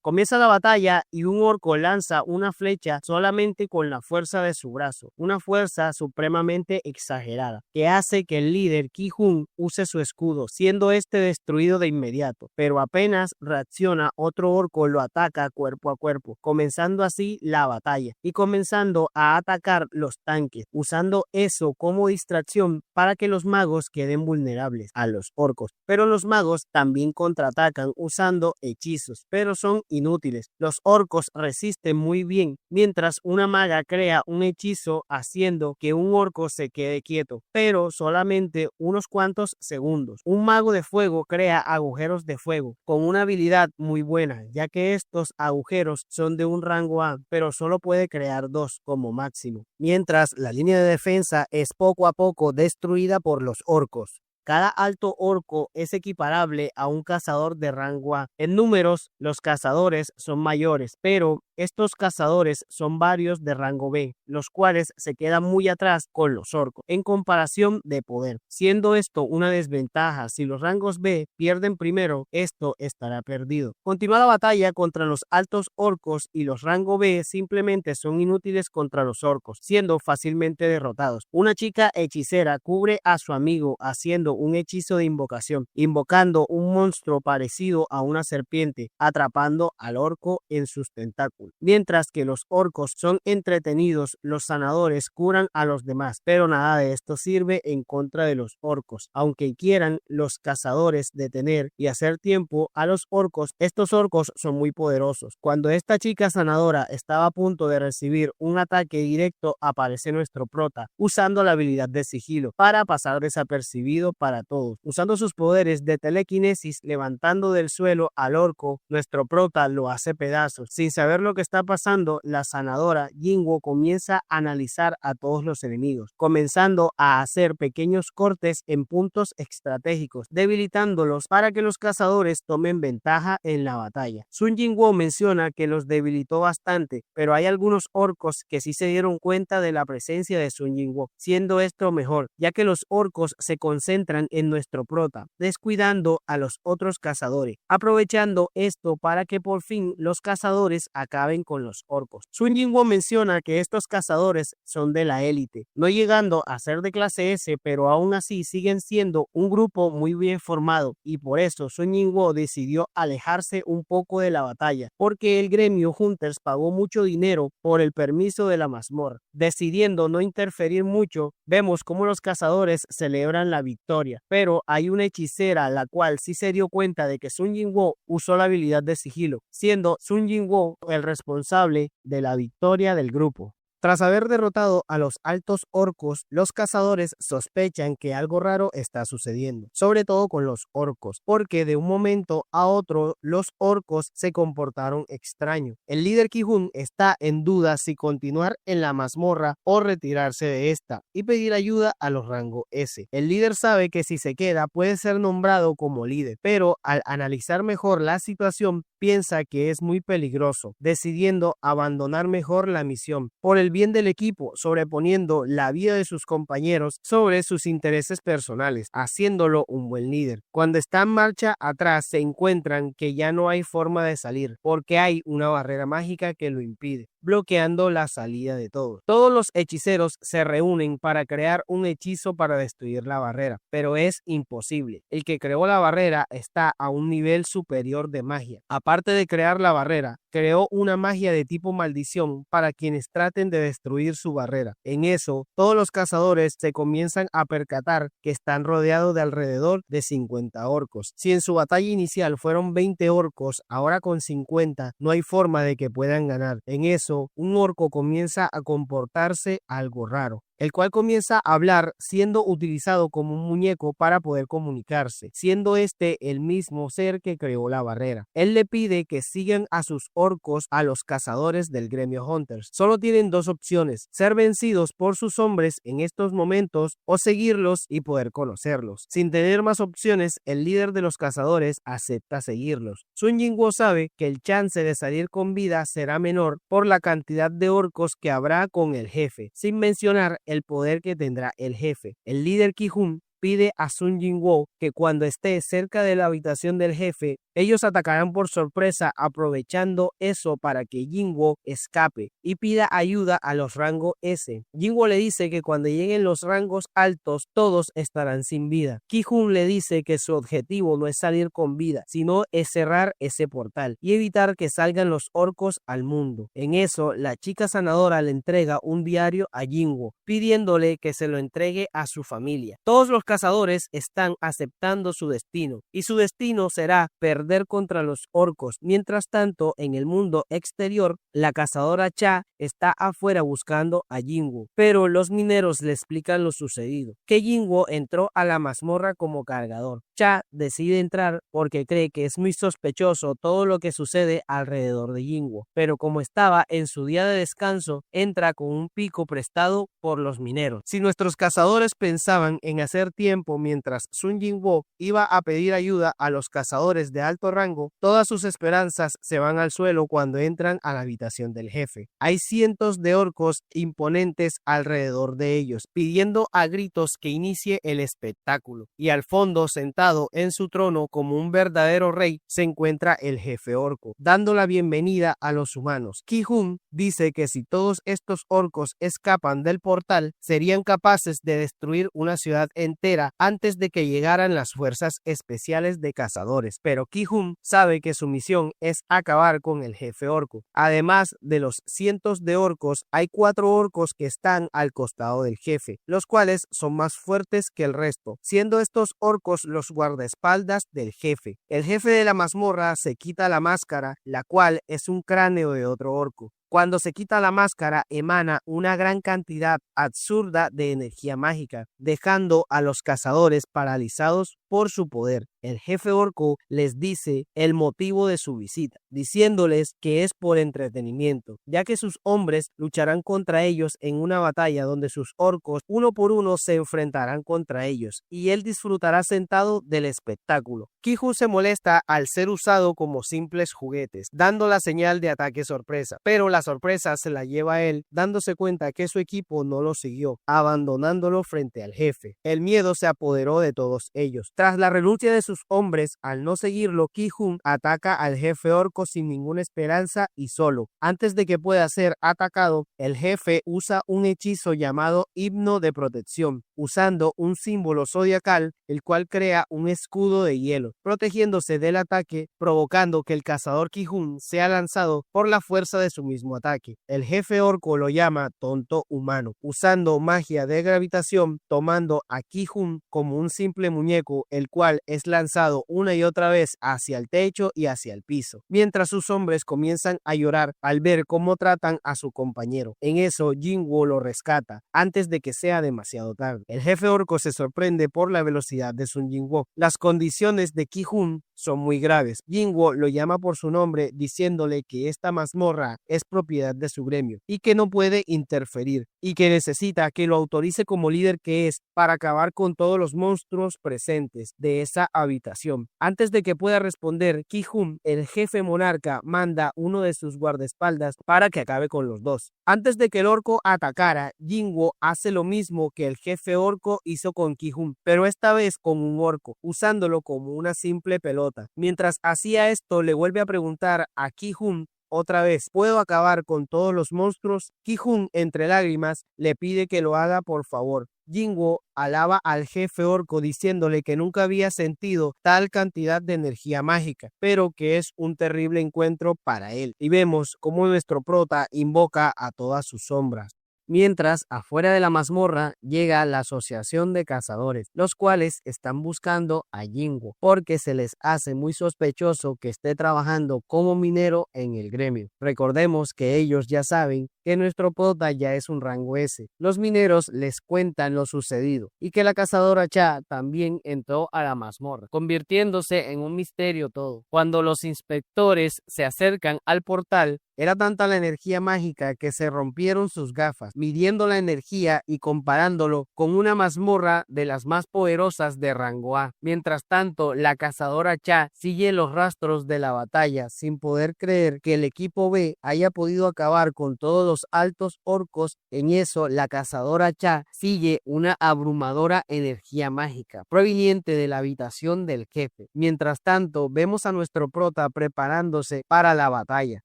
Comienza la batalla y un orco lanza una flecha solamente con la fuerza de su brazo, una fuerza supremamente exagerada, que hace que el líder Ki-hun use su escudo, siendo este destruido de inmediato, pero apenas reacciona, otro orco lo ataca cuerpo a cuerpo, comenzando así la batalla y comenzando a atacar los tanques, usando eso como distracción para que los magos queden vulnerables a los orcos. Pero los magos también contraatacan usando hechizos, pero son inútiles. Los orcos resisten muy bien, mientras una maga crea un hechizo haciendo que un orco se quede quieto, pero solamente unos cuantos segundos. Un mago de fuego crea agujeros de fuego con una habilidad muy buena, ya que estos agujeros son de un rango A, pero solo puede crear 2 como máximo, mientras la línea de defensa es poco a poco destruida por los orcos. Cada alto orco es equiparable a un cazador de rango A. En números, los cazadores son mayores, pero estos cazadores son varios de rango B, los cuales se quedan muy atrás con los orcos en comparación de poder, siendo esto una desventaja. Si los rangos B pierden primero, esto estará perdido. Continúa la batalla contra los altos orcos y los rango B simplemente son inútiles contra los orcos, siendo fácilmente derrotados. Una chica hechicera cubre a su amigo haciendo un hechizo de invocación, invocando un monstruo parecido a una serpiente, atrapando al orco en sus tentáculos. Mientras que los orcos son entretenidos, los sanadores curan a los demás, pero nada de esto sirve en contra de los orcos. Aunque quieran los cazadores detener y hacer tiempo a los orcos, estos orcos son muy poderosos. Cuando esta chica sanadora estaba a punto de recibir un ataque directo, aparece nuestro prota usando la habilidad de sigilo para pasar desapercibido para todos. Usando sus poderes de telequinesis, levantando del suelo al orco, nuestro prota lo hace pedazos. Sin saber lo que está pasando, la sanadora Jinwoo comienza a analizar a todos los enemigos, comenzando a hacer pequeños cortes en puntos estratégicos, debilitándolos para que los cazadores tomen ventaja en la batalla. Sun Jinwoo menciona que los debilitó bastante, pero hay algunos orcos que sí se dieron cuenta de la presencia de Sun Jinwoo, siendo esto mejor, ya que los orcos se concentran en nuestro prota, descuidando a los otros cazadores, aprovechando esto para que por fin los cazadores acaben con los orcos. Sun Jinwoo menciona que estos cazadores son de la élite, no llegando a ser de clase S, pero aún así siguen siendo un grupo muy bien formado, y por eso Sun Jinwoo decidió alejarse un poco de la batalla, porque el gremio Hunters pagó mucho dinero por el permiso de la mazmorra. Decidiendo no interferir mucho, vemos cómo los cazadores celebran la victoria, pero hay una hechicera la cual sí se dio cuenta de que Sun Jinwoo usó la habilidad de sigilo, siendo Sun Jinwoo el responsable de la victoria del grupo. Tras haber derrotado a los altos orcos, los cazadores sospechan que algo raro está sucediendo, sobre todo con los orcos, porque de un momento a otro los orcos se comportaron extraño. El líder Ki-Hun está en duda si continuar en la mazmorra o retirarse de esta y pedir ayuda a los rango S. El líder sabe que si se queda puede ser nombrado como líder, pero al analizar mejor la situación piensa que es muy peligroso, decidiendo abandonar mejor la misión por el bien del equipo, sobreponiendo la vida de sus compañeros sobre sus intereses personales, haciéndolo un buen líder. Cuando está en marcha atrás se encuentran que ya no hay forma de salir, porque hay una barrera mágica que lo impide, bloqueando la salida de todos. Todos los hechiceros se reúnen para crear un hechizo para destruir la barrera, pero es imposible. El que creó la barrera está a un nivel superior de magia. Aparte de crear la barrera, creó una magia de tipo maldición para quienes traten de destruir su barrera. En eso, todos los cazadores se comienzan a percatar que están rodeados de alrededor de 50 orcos. Si en su batalla inicial fueron 20 orcos, ahora con 50 no hay forma de que puedan ganar. En eso, un orco comienza a comportarse algo raro, el cual comienza a hablar siendo utilizado como un muñeco para poder comunicarse, siendo este el mismo ser que creó la barrera. Él le pide que sigan a sus orcos a los cazadores del gremio Hunters. Solo tienen dos opciones: ser vencidos por sus hombres en estos momentos o seguirlos y poder conocerlos. Sin tener más opciones, el líder de los cazadores acepta seguirlos. Sun Jinwoo sabe que el chance de salir con vida será menor por la cantidad de orcos que habrá con el jefe, sin mencionar el poder que tendrá el jefe. El líder Ki-Hun pide a Sun Jinwoo que cuando esté cerca de la habitación del jefe, ellos atacarán por sorpresa, aprovechando eso para que Jinwoo escape y pida ayuda a los rangos S. Jinwoo le dice que cuando lleguen los rangos altos, todos estarán sin vida. Ki-Hun le dice que su objetivo no es salir con vida, sino es cerrar ese portal y evitar que salgan los orcos al mundo. En eso, la chica sanadora le entrega un diario a Jinwoo, pidiéndole que se lo entregue a su familia. Todos los cazadores están aceptando su destino, y su destino será perder contra los orcos. Mientras tanto, en el mundo exterior, la cazadora Cha está afuera buscando a Jinwoo, pero los mineros le explican lo sucedido, que Jinwoo entró a la mazmorra como cargador. Cha decide entrar porque cree que es muy sospechoso todo lo que sucede alrededor de Jinwoo, pero como estaba en su día de descanso, entra con un pico prestado por los mineros. Si nuestros cazadores pensaban en hacer tiempo, mientras Sun Jinwoo iba a pedir ayuda a los cazadores de alto rango, todas sus esperanzas se van al suelo cuando entran a la habitación del jefe. Hay cientos de orcos imponentes alrededor de ellos, pidiendo a gritos que inicie el espectáculo. Y al fondo, sentado en su trono como un verdadero rey, se encuentra el jefe orco, dando la bienvenida a los humanos. Ki-Hun dice que si todos estos orcos escapan del portal, serían capaces de destruir una ciudad entera antes de que llegaran las fuerzas especiales de cazadores. Pero Ki-Hun sabe que su misión es acabar con el jefe orco. Además de los cientos de orcos, hay 4 orcos que están al costado del jefe, los cuales son más fuertes que el resto, siendo estos orcos los guardaespaldas del jefe. El jefe de la mazmorra se quita la máscara, la cual es un cráneo de otro orco. Cuando se quita la máscara, emana una gran cantidad absurda de energía mágica, dejando a los cazadores paralizados por su poder. El jefe orco les dice el motivo de su visita, diciéndoles que es por entretenimiento, ya que sus hombres lucharán contra ellos en una batalla donde sus orcos uno por uno se enfrentarán contra ellos, y él disfrutará sentado del espectáculo. Ki-Hun se molesta al ser usado como simples juguetes, dando la señal de ataque sorpresa, pero la sorpresa se la lleva a él, dándose cuenta que su equipo no lo siguió, abandonándolo frente al jefe. El miedo se apoderó de todos ellos. Tras la renuncia de sus hombres, al no seguirlo, Ki-Hun ataca al jefe orco sin ninguna esperanza y solo. Antes de que pueda ser atacado, el jefe usa un hechizo llamado Himno de Protección, usando un símbolo zodiacal, el cual crea un escudo de hielo, protegiéndose del ataque, provocando que el cazador Ki-Hun sea lanzado por la fuerza de su mismo ataque. El jefe orco lo llama tonto humano, usando magia de gravitación, tomando a Ki-Hun como un simple muñeco, el cual es lanzado una y otra vez hacia el techo y hacia el piso, mientras sus hombres comienzan a llorar al ver cómo tratan a su compañero. En eso, Jinwoo lo rescata, antes de que sea demasiado tarde. El jefe orco se sorprende por la velocidad de Sun Jinwoo. Las condiciones de Ki-Hun son muy graves. Jinwoo lo llama por su nombre, diciéndole que esta mazmorra es propiedad de su gremio y que no puede interferir, y que necesita que lo autorice como líder que es para acabar con todos los monstruos presentes de esa habitación. Antes de que pueda responder, Ki-Hun, el jefe monarca, manda uno de sus guardaespaldas para que acabe con los dos. Antes de que el orco atacara, Jinwoo hace lo mismo que el jefe orco hizo con Ki-Hun, pero esta vez con un orco, usándolo como una simple pelota. Mientras hacía esto, le vuelve a preguntar a Ki-Hun otra vez, ¿puedo acabar con todos los monstruos? Ki-Hun, entre lágrimas, le pide que lo haga por favor. Jinwoo alaba al jefe orco diciéndole que nunca había sentido tal cantidad de energía mágica, pero que es un terrible encuentro para él. Y vemos cómo nuestro prota invoca a todas sus sombras. Mientras, afuera de la mazmorra llega la asociación de cazadores, los cuales están buscando a Jinwoo porque se les hace muy sospechoso que esté trabajando como minero en el gremio. Recordemos que ellos ya saben que nuestro prota ya es un rango S. Los mineros les cuentan lo sucedido y que la cazadora Cha también entró a la mazmorra, convirtiéndose en un misterio todo. Cuando los inspectores se acercan al portal, era tanta la energía mágica que se rompieron sus gafas, midiendo la energía y comparándolo con una mazmorra de las más poderosas de rango A. Mientras tanto, la cazadora Cha sigue los rastros de la batalla sin poder creer que el equipo B haya podido acabar con todos los altos orcos. En eso, la cazadora Cha sigue una abrumadora energía mágica proveniente de la habitación del jefe. Mientras tanto, vemos a nuestro prota preparándose para la batalla.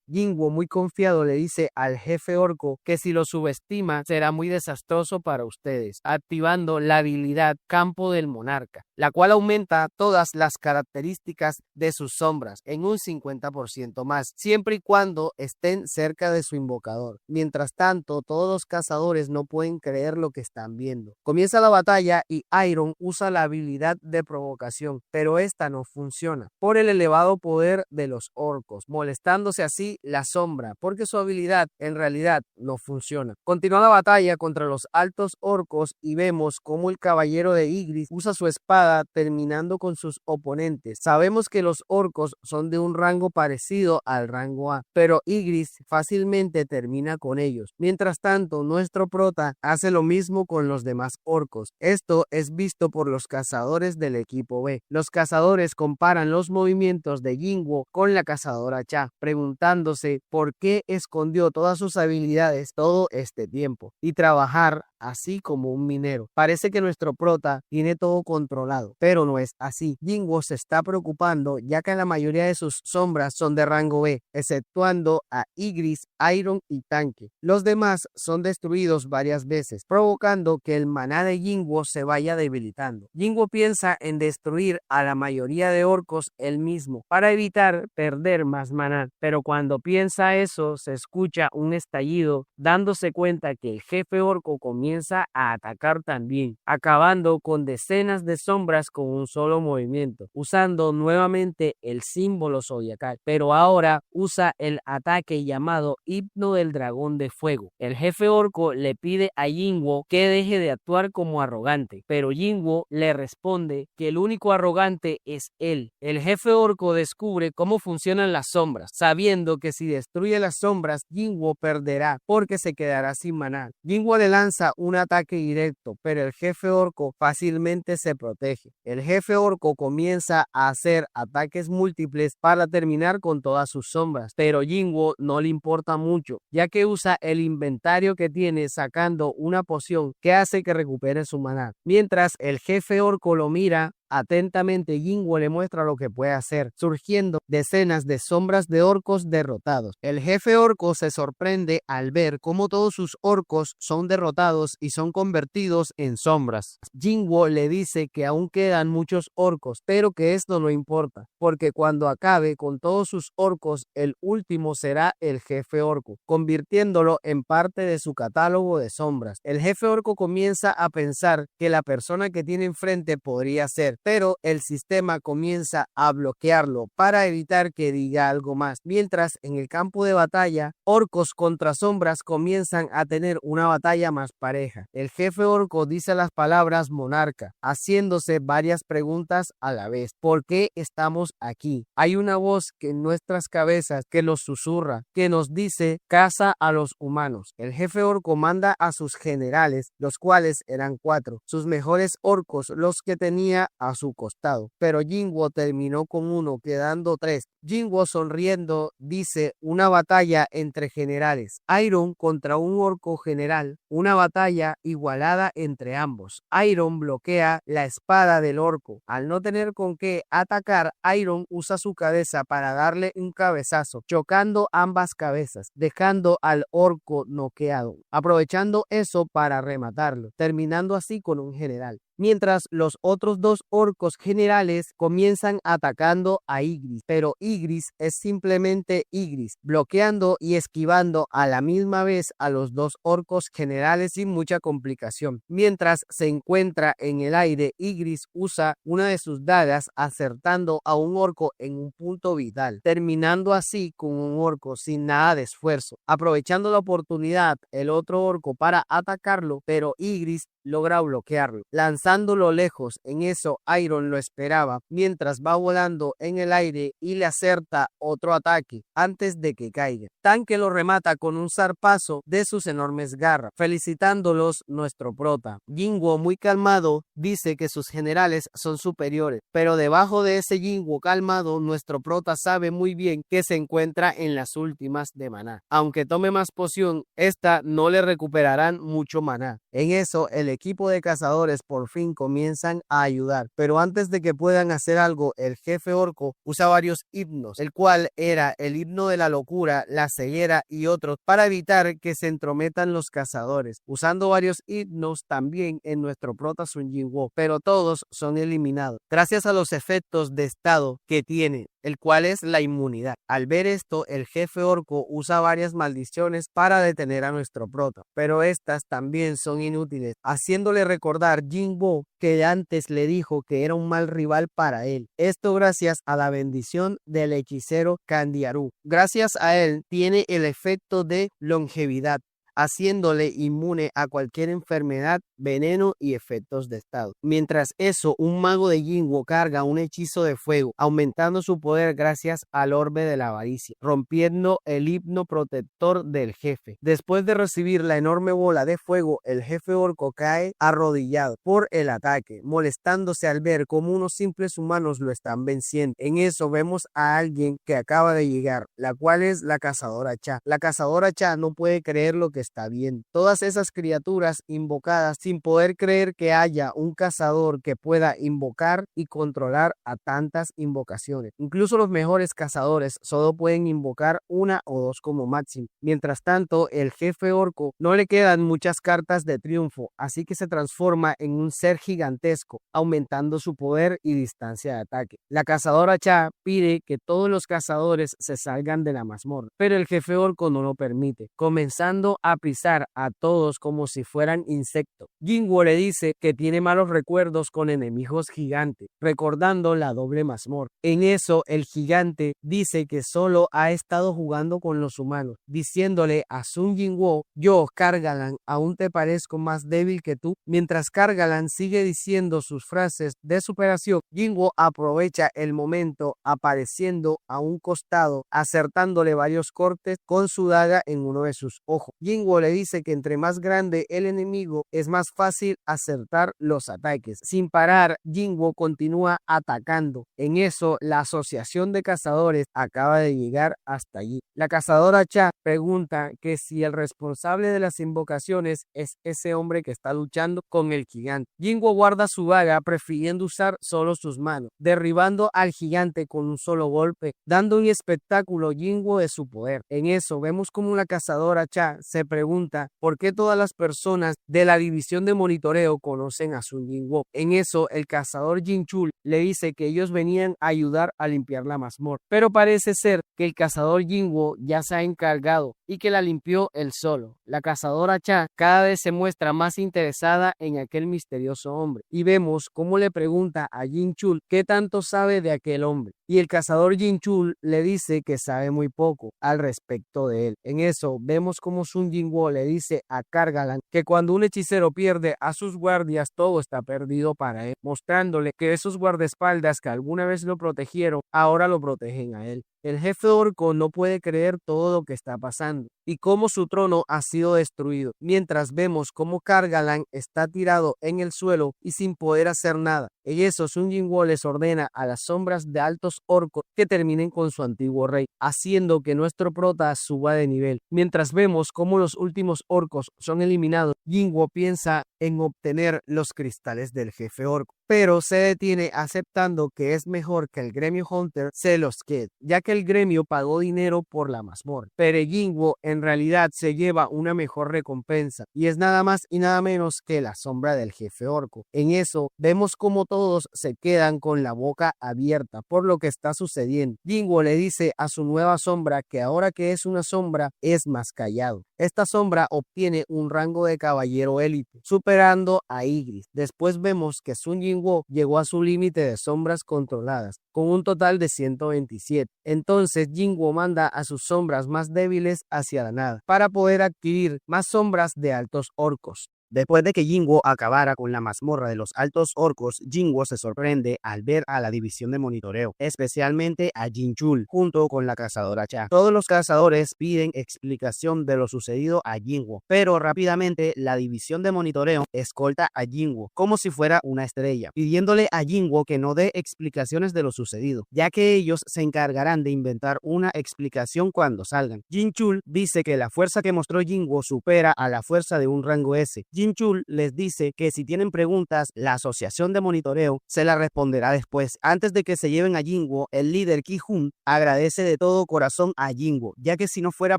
Jinwoo, muy confiado, le dice al jefe orco que si lo subestima será muy desastroso para ustedes, activando la habilidad Campo del Monarca, la cual aumenta todas las características de sus sombras en un 50% más, siempre y cuando estén cerca de su invocador. Mientras tanto, todos los cazadores no pueden creer lo que están viendo. Comienza la batalla y Iron usa la habilidad de provocación, pero esta no funciona por el elevado poder de los orcos, molestándose así la sombra, porque su habilidad en realidad no funciona. Continúa la batalla contra los altos orcos y vemos cómo el caballero de Ygritte usa su espada terminando con sus oponentes. Sabemos que los orcos son de un rango parecido al rango A, pero Ygritte fácilmente termina con con ellos. Mientras tanto, nuestro prota hace lo mismo con los demás orcos. Esto es visto por los cazadores del equipo B. Los cazadores comparan los movimientos de Jinwoo con la cazadora Cha, preguntándose por qué escondió todas sus habilidades todo este tiempo y trabajar así como un minero. Parece que nuestro prota tiene todo controlado, pero no es así. Jinwoo se está preocupando ya que la mayoría de sus sombras son de rango B, exceptuando a Ygritte, Iron y Tanque. Los demás son destruidos varias veces, provocando que el maná de Jinwoo se vaya debilitando. Jinwoo piensa en destruir a la mayoría de orcos él mismo para evitar perder más maná, pero cuando piensa eso se escucha un estallido, dándose cuenta que el jefe orco comienza a atacar también, acabando con decenas de sombras con un solo movimiento, usando nuevamente el símbolo zodiacal, pero ahora usa el ataque llamado Himno del Dragón de Fuego. El jefe orco le pide a Jinwoo que deje de actuar como arrogante, pero Jinwoo le responde que el único arrogante es él. El jefe orco descubre cómo funcionan las sombras, sabiendo que si destruye las sombras, Jinwoo perderá porque se quedará sin maná. Jinwoo le lanza un ataque directo, pero el jefe orco fácilmente se protege. El jefe orco comienza a hacer ataques múltiples para terminar con todas sus sombras, pero Jinwoo no le importa mucho, ya que usa el inventario que tiene sacando una poción que hace que recupere su maná. Mientras el jefe orco lo mira atentamente, Jinwoo le muestra lo que puede hacer, surgiendo decenas de sombras de orcos derrotados. El jefe orco se sorprende al ver cómo todos sus orcos son derrotados y son convertidos en sombras. Jinwoo le dice que aún quedan muchos orcos, pero que esto no importa, porque cuando acabe con todos sus orcos, el último será el jefe orco, convirtiéndolo en parte de su catálogo de sombras. El jefe orco comienza a pensar que la persona que tiene enfrente podría ser, pero el sistema comienza a bloquearlo para evitar que diga algo más. Mientras en el campo de batalla, orcos contra sombras comienzan a tener una batalla más pareja. El jefe orco dice las palabras monarca, haciéndose varias preguntas a la vez. ¿Por qué estamos aquí? Hay una voz que en nuestras cabezas que nos susurra, que nos dice caza a los humanos. El jefe orco manda a sus generales, los cuales eran 4, sus mejores orcos, los que tenía a su costado, pero Jinwoo terminó con uno, quedando 3. Jinwoo, sonriendo, dice una batalla entre generales. Iron contra un orco general, una batalla igualada entre ambos. Iron bloquea la espada del orco. Al no tener con qué atacar, Iron usa su cabeza para darle un cabezazo, chocando ambas cabezas, dejando al orco noqueado, aprovechando eso para rematarlo, terminando así con un general. Mientras los otros 2 orcos generales comienzan atacando a Ygritte, pero Ygritte es simplemente Ygritte, bloqueando y esquivando a la misma vez a los 2 orcos generales sin mucha complicación. Mientras se encuentra en el aire, Ygritte usa una de sus dagas acertando a un orco en un punto vital, terminando así con un orco sin nada de esfuerzo. Aprovechando la oportunidad, el otro orco para atacarlo, pero Ygritte logra bloquearlo, lanzándolo lejos. En eso Iron lo esperaba, mientras va volando en el aire y le acerta otro ataque antes de que caiga. Tanque lo remata con un zarpazo de sus enormes garras, felicitándolos nuestro prota. Jinwoo, muy calmado, dice que sus generales son superiores, pero debajo de ese Jinwoo calmado, nuestro prota sabe muy bien que se encuentra en las últimas de maná. Aunque tome más poción, esta no le recuperarán mucho maná. En eso, el equipo de cazadores por fin comienzan a ayudar, pero antes de que puedan hacer algo, el jefe orco usa varios himnos, el cual era el himno de la locura, la ceguera y otros, para evitar que se entrometan los cazadores, usando varios himnos también en nuestro prota Sun Jinwoo, pero todos son eliminados, gracias a los efectos de estado que tiene, el cual es la inmunidad. Al ver esto, el jefe orco usa varias maldiciones para detener a nuestro prota, pero estas también son inútiles, haciéndole recordar Jinwoo que antes le dijo que era un mal rival para él. Esto gracias a la bendición del hechicero Candiaru. Gracias a él tiene el efecto de longevidad, haciéndole inmune a cualquier enfermedad, veneno y efectos de estado. Mientras eso, un mago de Jinwoo carga un hechizo de fuego, aumentando su poder gracias al orbe de la avaricia, rompiendo el himno protector del jefe. Después de recibir la enorme bola de fuego, el jefe orco cae arrodillado por el ataque, molestándose al ver cómo unos simples humanos lo están venciendo. En eso vemos a alguien que acaba de llegar, la cual es la cazadora Cha. La cazadora Cha no puede creer lo que está viendo. Todas esas criaturas invocadas sin poder creer que haya un cazador que pueda invocar y controlar a tantas invocaciones. Incluso los mejores cazadores solo pueden invocar una o dos como máximo. Mientras tanto, el jefe orco no le quedan muchas cartas de triunfo, así que se transforma en un ser gigantesco, aumentando su poder y distancia de ataque. La cazadora Cha pide que todos los cazadores se salgan de la mazmorra, pero el jefe orco no lo permite, comenzando a pisar a todos como si fueran insectos. Jinwoo le dice que tiene malos recuerdos con enemigos gigantes, recordando la doble mazmorra. En eso, el gigante dice que solo ha estado jugando con los humanos, diciéndole a Sun Jinwoo: yo, Kargalan, aún te parezco más débil que tú. Mientras Kargalan sigue diciendo sus frases de superación, Jinwoo aprovecha el momento apareciendo a un costado, acertándole varios cortes con su daga en uno de sus ojos. Jinwoo le dice que entre más grande el enemigo, es más fácil acertar los ataques. Sin parar, Jinwoo continúa atacando. En eso, la asociación de cazadores acaba de llegar hasta allí. La cazadora Cha pregunta que si el responsable de las invocaciones es ese hombre que está luchando con el gigante. Jinwoo guarda su daga, prefiriendo usar solo sus manos, derribando al gigante con un solo golpe, dando un espectáculo Jinwoo de su poder. En eso, vemos como la cazadora Cha se pregunta por qué todas las personas de la división de monitoreo conocen a Sun Jinwoo. En eso, el cazador Jinchul le dice que ellos venían a ayudar a limpiar la mazmorra, pero parece ser que el cazador Jinwoo ya se ha encargado y que la limpió él solo. La cazadora Cha cada vez se muestra más interesada en aquel misterioso hombre, y vemos cómo le pregunta a Jinchul qué tanto sabe de aquel hombre, y el cazador Jinchul le dice que sabe muy poco al respecto de él. En eso, vemos cómo Sun Jinwoo le dice a Kargalan que cuando un hechicero pierde a sus guardias, todo está perdido para él, mostrándole que esos guardaespaldas que alguna vez lo protegieron, ahora lo protegen a él. El jefe orco no puede creer todo lo que está pasando y cómo su trono ha sido destruido, mientras vemos cómo Kargalan está tirado en el suelo y sin poder hacer nada. En eso, Sun Jinwoo les ordena a las sombras de altos orcos que terminen con su antiguo rey, haciendo que nuestro prota suba de nivel. Mientras vemos cómo los últimos orcos son eliminados, Jinwoo piensa en obtener los cristales del jefe orco, pero se detiene aceptando que es mejor que el gremio Hunter se los quede, ya que el gremio pagó dinero por la mazmorra. Pero Jinwoo en realidad se lleva una mejor recompensa, y es nada más y nada menos que la sombra del jefe orco. En eso, vemos como todos se quedan con la boca abierta por lo que está sucediendo. Jinwoo le dice a su nueva sombra que ahora que es una sombra, es más callado. Esta sombra obtiene un rango de caballero élite, superando a Ygritte. Después vemos que Sun Jinwoo llegó a su límite de sombras controladas, con un total de 127. Entonces Jinwoo manda a sus sombras más débiles hacia la nada, para poder adquirir más sombras de altos orcos. Después de que Jinwoo acabara con la mazmorra de los altos orcos, Jinwoo se sorprende al ver a la división de monitoreo, especialmente a Jinchul, junto con la cazadora Cha. Todos los cazadores piden explicación de lo sucedido a Jinwoo, pero rápidamente la división de monitoreo escolta a Jinwoo como si fuera una estrella, pidiéndole a Jinwoo que no dé explicaciones de lo sucedido, ya que ellos se encargarán de inventar una explicación cuando salgan. Jinchul dice que la fuerza que mostró Jinwoo supera a la fuerza de un rango S. Jinchul les dice que si tienen preguntas, la asociación de monitoreo se la responderá después. Antes de que se lleven a Jinwoo, el líder Ki-hun agradece de todo corazón a Jinwoo, ya que si no fuera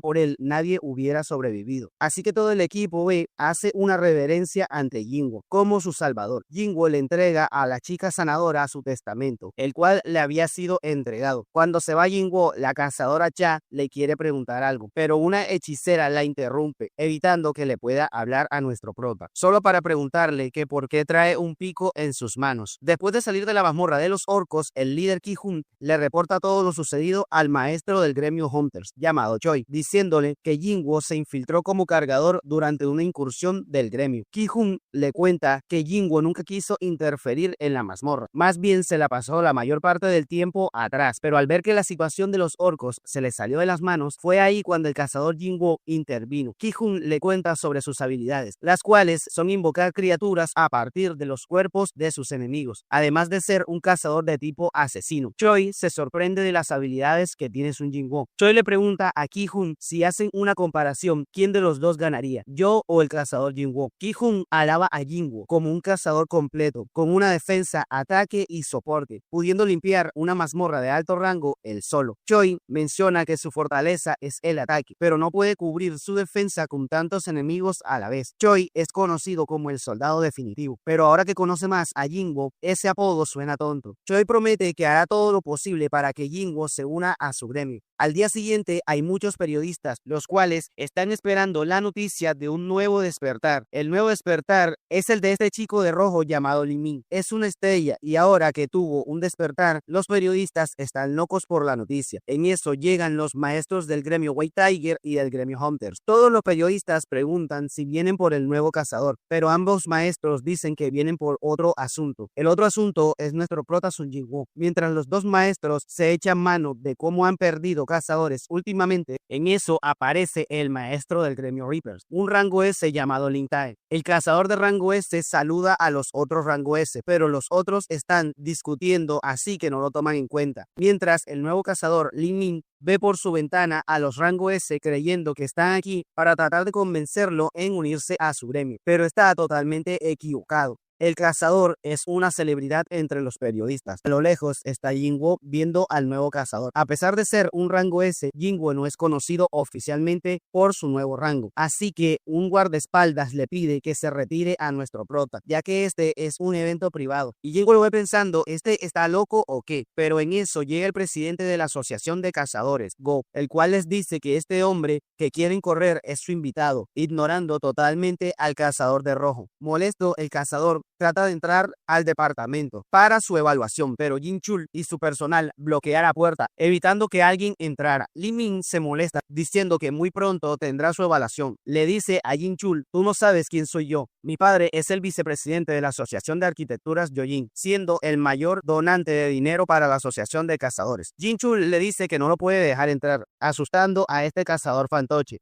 por él, nadie hubiera sobrevivido. Así que todo el equipo B hace una reverencia ante Jinwoo como su salvador. Jinwoo le entrega a la chica sanadora su testamento, el cual le había sido entregado. Cuando se va Jinwoo, la cazadora Cha le quiere preguntar algo, pero una hechicera la interrumpe, evitando que le pueda hablar a nuestro prota. prota, solo para preguntarle que por qué trae un pico en sus manos. Después de salir de la mazmorra de los orcos, el líder Ki-Hun le reporta todo lo sucedido al maestro del gremio Hunters, llamado Choi, diciéndole que Jinwoo se infiltró como cargador durante una incursión del gremio. Ki-Hun le cuenta que Jinwoo nunca quiso interferir en la mazmorra, más bien se la pasó la mayor parte del tiempo atrás, pero al ver que la situación de los orcos se le salió de las manos, fue ahí cuando el cazador Jinwoo intervino. Ki-Hun le cuenta sobre sus habilidades, las cuales son invocar criaturas a partir de los cuerpos de sus enemigos, además de ser un cazador de tipo asesino. Choi se sorprende de las habilidades que tiene Sun Jinwoo. Choi le pregunta a Ki-Hun si hacen una comparación, ¿quién de los dos ganaría, yo o el cazador Jinwoo? Ki-Hun alaba a Jinwoo como un cazador completo, con una defensa, ataque y soporte, pudiendo limpiar una mazmorra de alto rango él solo. Choi menciona que su fortaleza es el ataque, pero no puede cubrir su defensa con tantos enemigos a la vez. Choi es conocido como el soldado definitivo, pero ahora que conoce más a Jinwoo, ese apodo suena tonto. Choi promete que hará todo lo posible para que Jinwoo se una a su gremio. Al día siguiente hay muchos periodistas, los cuales están esperando la noticia de un nuevo despertar. El nuevo despertar es el de este chico de rojo llamado Li Ming. Es una estrella y ahora que tuvo un despertar, los periodistas están locos por la noticia. En eso llegan los maestros del gremio White Tiger y del gremio Hunters. Todos los periodistas preguntan si vienen por el nuevo cazador, pero ambos maestros dicen que vienen por otro asunto. El otro asunto es nuestro prota Sun Jinwoo. Mientras los dos maestros se echan mano de cómo han perdido cazadores últimamente, en eso aparece el maestro del gremio Reapers, un rango S llamado Lin Tae. El cazador de rango S saluda a los otros rango S, pero los otros están discutiendo, así que no lo toman en cuenta. Mientras el nuevo cazador Lin Min ve por su ventana a los rango S creyendo que están aquí para tratar de convencerlo en unirse a su gremio, pero está totalmente equivocado. El cazador es una celebridad entre los periodistas. A lo lejos está Jinwoo viendo al nuevo cazador. A pesar de ser un rango S, Jinwoo no es conocido oficialmente por su nuevo rango. Así que un guardaespaldas le pide que se retire a nuestro prota, ya que este es un evento privado. Y Jinwoo lo ve pensando, ¿este está loco o qué? Pero en eso llega el presidente de la Asociación de Cazadores, Go, el cual les dice que este hombre que quieren correr es su invitado, ignorando totalmente al cazador de rojo. Molesto, el cazador trata de entrar al departamento para su evaluación, pero Jin Chul y su personal bloquean la puerta, evitando que alguien entrara. Li Ming se molesta, diciendo que muy pronto tendrá su evaluación. Le dice a Jin Chul, tú no sabes quién soy yo. Mi padre es el vicepresidente de la Asociación de Arquitecturas Yojin, siendo el mayor donante de dinero para la Asociación de Cazadores. Jin Chul le dice que no lo puede dejar entrar, asustando a este cazador fantoche.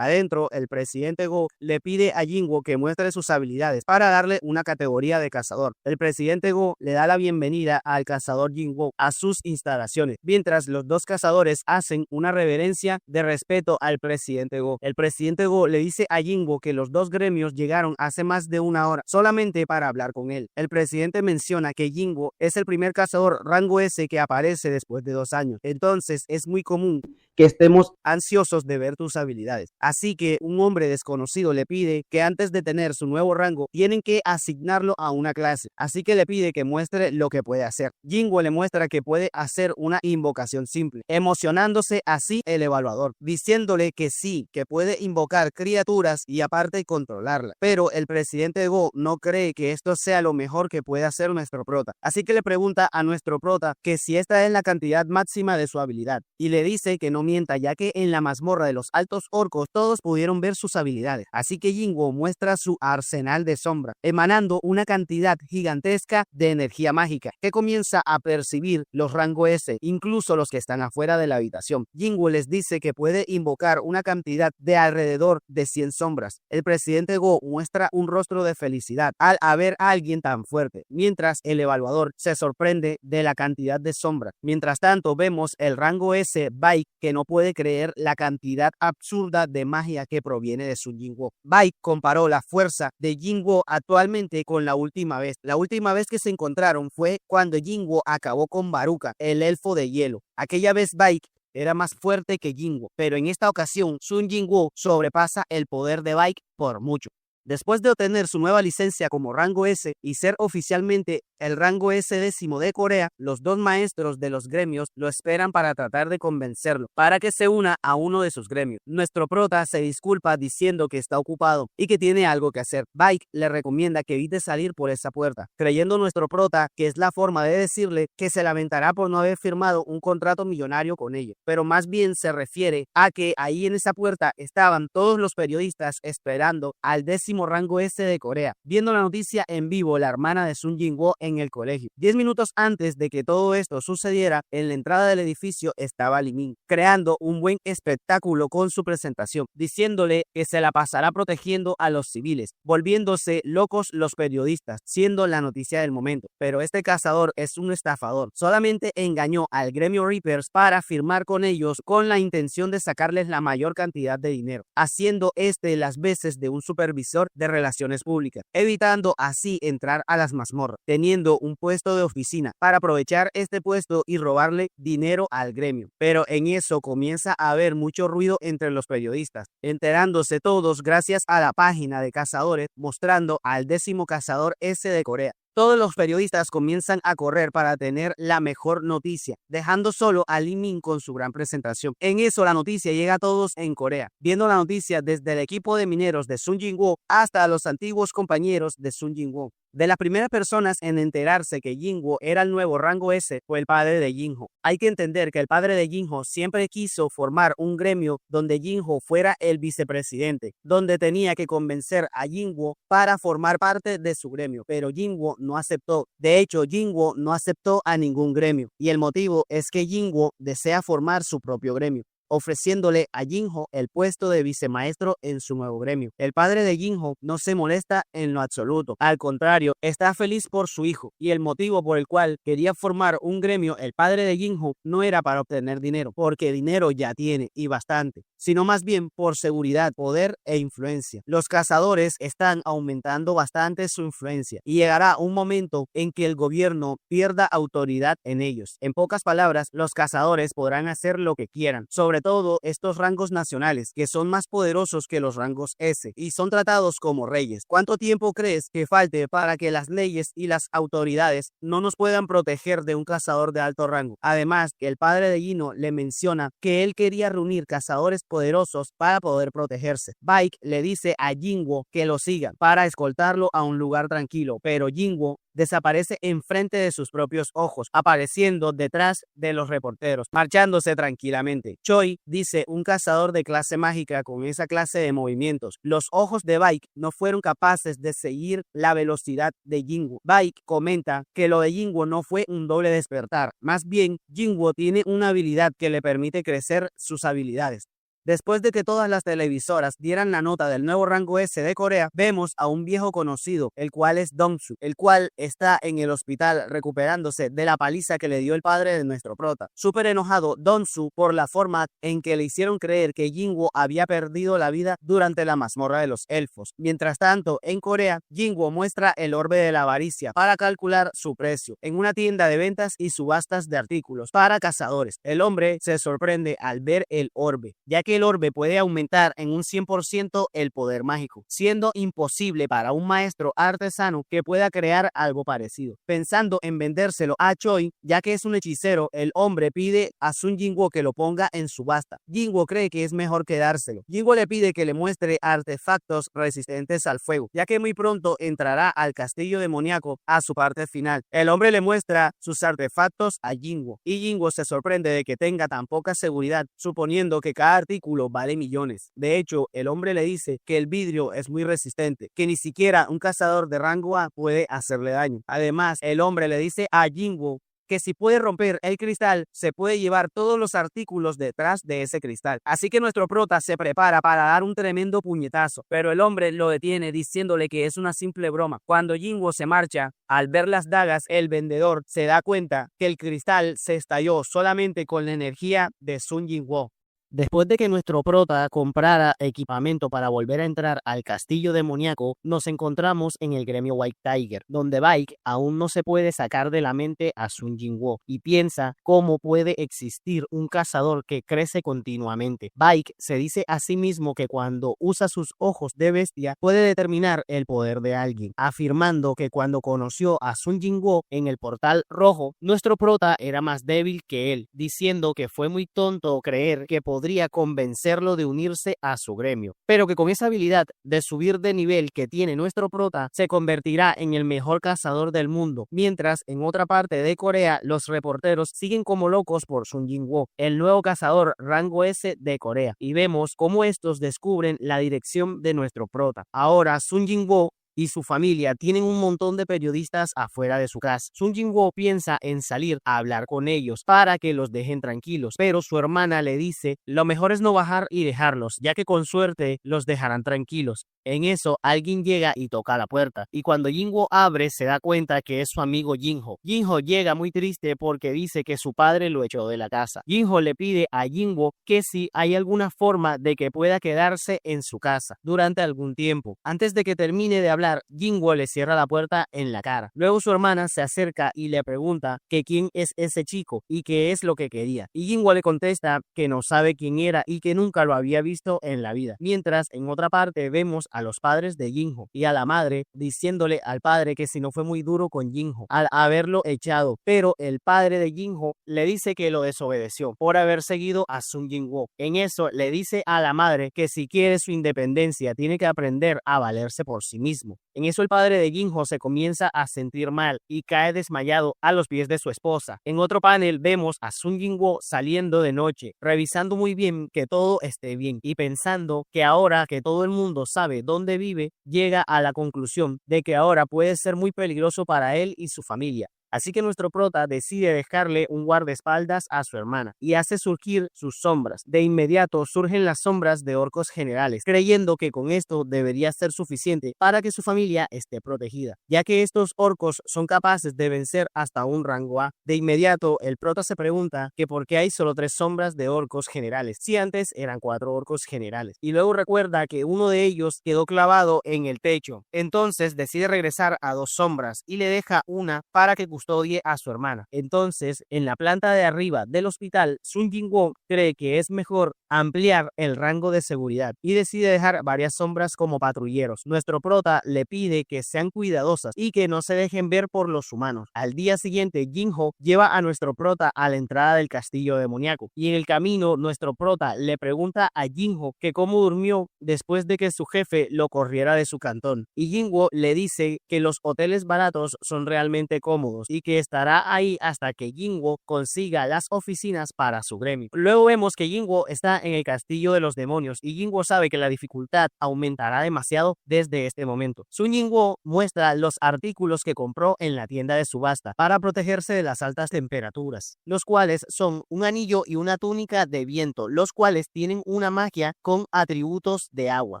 Adentro, el presidente Go le pide a Jinwoo que muestre sus habilidades para darle una categoría de cazador. El presidente Go le da la bienvenida al cazador Jinwoo a sus instalaciones, mientras los dos cazadores hacen una reverencia de respeto al presidente Go. El presidente Go le dice a Jinwoo que los dos gremios llegaron hace más de una hora solamente para hablar con él. El presidente menciona que Jinwoo es el primer cazador rango S que aparece después de 2 años, entonces es muy común que estemos ansiosos de ver tus habilidades. Así que un hombre desconocido le pide que antes de tener su nuevo rango, tienen que asignarlo a una clase. Así que le pide que muestre lo que puede hacer. Jinwoo le muestra que puede hacer una invocación simple, emocionándose así el evaluador, diciéndole que sí, que puede invocar criaturas y aparte controlarla. Pero el presidente Go no cree que esto sea lo mejor que puede hacer nuestro prota. Así que le pregunta a nuestro prota que si esta es la cantidad máxima de su habilidad. Y le dice que no mienta, ya que en la mazmorra de los altos orcos todos pudieron ver sus habilidades. Así que Jinwoo muestra su arsenal de sombra, emanando una cantidad gigantesca de energía mágica que comienza a percibir los rango S, incluso los que están afuera de la habitación. Jinwoo les dice que puede invocar una cantidad de alrededor de 100 sombras. El presidente Go muestra un rostro de felicidad al haber a alguien tan fuerte, mientras el evaluador se sorprende de la cantidad de sombras. Mientras tanto, vemos el rango S Baek, que no puede creer la cantidad absurda de magia que proviene de Sun Jinwoo. Baek comparó la fuerza de Jinwoo actualmente con la última vez. La última vez que se encontraron fue cuando Jinwoo acabó con Baruka, el elfo de hielo. Aquella vez Baek era más fuerte que Jinwoo, pero en esta ocasión Sun Jinwoo sobrepasa el poder de Baek por mucho. Después de obtener su nueva licencia como rango S y ser oficialmente el rango S10 de Corea, los dos maestros de los gremios lo esperan para tratar de convencerlo para que se una a uno de sus gremios. Nuestro prota se disculpa diciendo que está ocupado y que tiene algo que hacer. Baek le recomienda que evite salir por esa puerta, creyendo nuestro prota que es la forma de decirle que se lamentará por no haber firmado un contrato millonario con ellos, pero más bien se refiere a que ahí en esa puerta estaban todos los periodistas esperando al 10º rango S de Corea, viendo la noticia en vivo la hermana de Sun Jin-woo en el colegio. 10 minutos antes de que todo esto sucediera, en la entrada del edificio estaba Lee Min, creando un buen espectáculo con su presentación, diciéndole que se la pasará protegiendo a los civiles, volviéndose locos los periodistas, siendo la noticia del momento. Pero este cazador es un estafador, solamente engañó al gremio Reapers para firmar con ellos con la intención de sacarles la mayor cantidad de dinero, haciendo las veces de un supervisor de relaciones públicas, evitando así entrar a las mazmorras, teniendo un puesto de oficina para aprovechar este puesto y robarle dinero al gremio. Pero en eso comienza a haber mucho ruido entre los periodistas, enterándose todos gracias a la página de cazadores mostrando al 10º cazador S de Corea. Todos los periodistas comienzan a correr para tener la mejor noticia, dejando solo a Lee Min con su gran presentación. En eso la noticia llega a todos en Corea, viendo la noticia desde el equipo de mineros de Sun Jin-woo hasta los antiguos compañeros de Sun Jin-woo. De las primeras personas en enterarse que Jin-woo era el nuevo rango S fue el padre de Jin-ho. Hay que entender que el padre de Jin-ho siempre quiso formar un gremio donde Jin-ho fuera el vicepresidente, donde tenía que convencer a Jin-woo para formar parte de su gremio, pero Jin-woo no aceptó. De hecho, Jin-woo no aceptó a ningún gremio, y el motivo es que Jin-woo desea formar su propio gremio, ofreciéndole a Jin-ho el puesto de vicemaestro en su nuevo gremio. El padre de Jin-ho no se molesta en lo absoluto, al contrario, está feliz por su hijo, y el motivo por el cual quería formar un gremio el padre de Jin-ho no era para obtener dinero, porque dinero ya tiene, y bastante, sino más bien por seguridad, poder e influencia. Los cazadores están aumentando bastante su influencia, y llegará un momento en que el gobierno pierda autoridad en ellos. En pocas palabras, los cazadores podrán hacer lo que quieran, sobre todo estos rangos nacionales, que son más poderosos que los rangos S, y son tratados como reyes. ¿Cuánto tiempo crees que falte para que las leyes y las autoridades no nos puedan proteger de un cazador de alto rango? Además, que el padre de Gino le menciona que él quería reunir cazadores poderosos para poder protegerse. Baek le dice a Jin-woo que lo siga para escoltarlo a un lugar tranquilo, pero Jin-woo desaparece enfrente de sus propios ojos, apareciendo detrás de los reporteros, marchándose tranquilamente. Choi dice: un cazador de clase mágica con esa clase de movimientos. Los ojos de Baek no fueron capaces de seguir la velocidad de Jin-woo. Baek comenta que lo de Jin-woo no fue un doble despertar, más bien Jin-woo tiene una habilidad que le permite crecer sus habilidades. Después de que todas las televisoras dieran la nota del nuevo rango S de Corea, vemos a un viejo conocido, el cual es Dong-su, el cual está en el hospital recuperándose de la paliza que le dio el padre de nuestro prota. Súper enojado Dong-su por la forma en que le hicieron creer que Jin-woo había perdido la vida durante la mazmorra de los elfos. Mientras tanto, en Corea, Jin-woo muestra el orbe de la avaricia para calcular su precio en una tienda de ventas y subastas de artículos para cazadores. El hombre se sorprende al ver el orbe, ya que el orbe puede aumentar en un 100% el poder mágico, siendo imposible para un maestro artesano que pueda crear algo parecido. Pensando en vendérselo a Choi, ya que es un hechicero, el hombre pide a Sun Jin-woo que lo ponga en subasta. Jin-woo cree que es mejor quedárselo. Jin-woo le pide que le muestre artefactos resistentes al fuego, ya que muy pronto entrará al castillo demoníaco a su parte final. El hombre le muestra sus artefactos a Jin-woo, y Jin-woo se sorprende de que tenga tan poca seguridad, suponiendo que cada artículo vale millones. De hecho, el hombre le dice que el vidrio es muy resistente, que ni siquiera un cazador de rango A puede hacerle daño. Además, el hombre le dice a Jin-woo que si puede romper el cristal, se puede llevar todos los artículos detrás de ese cristal. Así que nuestro prota se prepara para dar un tremendo puñetazo, pero el hombre lo detiene diciéndole que es una simple broma. Cuando Jin-woo se marcha, al ver las dagas, el vendedor se da cuenta que el cristal se estalló solamente con la energía de Sun Jin-woo. Después de que nuestro prota comprara equipamiento para volver a entrar al castillo demoníaco, nos encontramos en el gremio White Tiger, donde Baek aún no se puede sacar de la mente a Sun Jinwoo y piensa cómo puede existir un cazador que crece continuamente. Baek se dice a sí mismo que cuando usa sus ojos de bestia puede determinar el poder de alguien, afirmando que cuando conoció a Sun Jinwoo en el portal rojo, nuestro prota era más débil que él, diciendo que fue muy tonto creer que podría convencerlo de unirse a su gremio, pero que con esa habilidad de subir de nivel que tiene nuestro prota, se convertirá en el mejor cazador del mundo, mientras en otra parte de Corea los reporteros siguen como locos por Sun Jinwoo, el nuevo cazador rango S de Corea, y vemos cómo estos descubren la dirección de nuestro prota. Ahora Sun Jinwoo y su familia tienen un montón de periodistas afuera de su casa. Sun Jinwoo piensa en salir a hablar con ellos para que los dejen tranquilos, pero su hermana le dice lo mejor es no bajar y dejarlos, ya que con suerte los dejarán tranquilos. En eso, alguien llega y toca la puerta, y cuando Jinwoo abre, se da cuenta que es su amigo Jinho. Jinho llega muy triste porque dice que su padre lo echó de la casa. Jinho le pide a Jinwoo que si hay alguna forma de que pueda quedarse en su casa durante algún tiempo. Antes de que termine de hablar, Jinwoo le cierra la puerta en la cara. Luego su hermana se acerca y le pregunta que quién es ese chico y qué es lo que quería. Y Jinwoo le contesta que no sabe quién era y que nunca lo había visto en la vida. Mientras, en otra parte, vemos a los padres de Jinho y a la madre diciéndole al padre que si no fue muy duro con Jinho al haberlo echado, pero el padre de Jinho le dice que lo desobedeció por haber seguido a Sun Jinwoo. En eso le dice a la madre que si quiere su independencia tiene que aprender a valerse por sí mismo. En eso el padre de Jinho se comienza a sentir mal y cae desmayado a los pies de su esposa. En otro panel vemos a Sun Jinwoo saliendo de noche, revisando muy bien que todo esté bien y pensando que ahora que todo el mundo sabe dónde vive, llega a la conclusión de que ahora puede ser muy peligroso para él y su familia. Así que nuestro prota decide dejarle un guardaespaldas a su hermana y hace surgir sus sombras. De inmediato surgen las sombras de orcos generales, creyendo que con esto debería ser suficiente para que su familia esté protegida, ya que estos orcos son capaces de vencer hasta un rango A. De inmediato el prota se pregunta que por qué hay solo 3 sombras de orcos generales, si antes eran 4 orcos generales, y luego recuerda que uno de ellos quedó clavado en el techo. Entonces decide regresar a 2 sombras y le deja una para que custodie a su hermana. Entonces, en la planta de arriba del hospital, Sun Jinwoo cree que es mejor ampliar el rango de seguridad y decide dejar varias sombras como patrulleros. Nuestro prota le pide que sean cuidadosas y que no se dejen ver por los humanos. Al día siguiente, Jinho lleva a nuestro prota a la entrada del castillo demoníaco y en el camino nuestro prota le pregunta a Jinho que cómo durmió después de que su jefe lo corriera de su cantón, y Jinwoo le dice que los hoteles baratos son realmente cómodos y que estará ahí hasta que Jinwoo consiga las oficinas para su gremio. Luego vemos que Jinwoo está en el castillo de los demonios y Jinwoo sabe que la dificultad aumentará demasiado desde este momento. Sun Jinwoo muestra los artículos que compró en la tienda de subasta para protegerse de las altas temperaturas, los cuales son un anillo y una túnica de viento, los cuales tienen una magia con atributos de agua.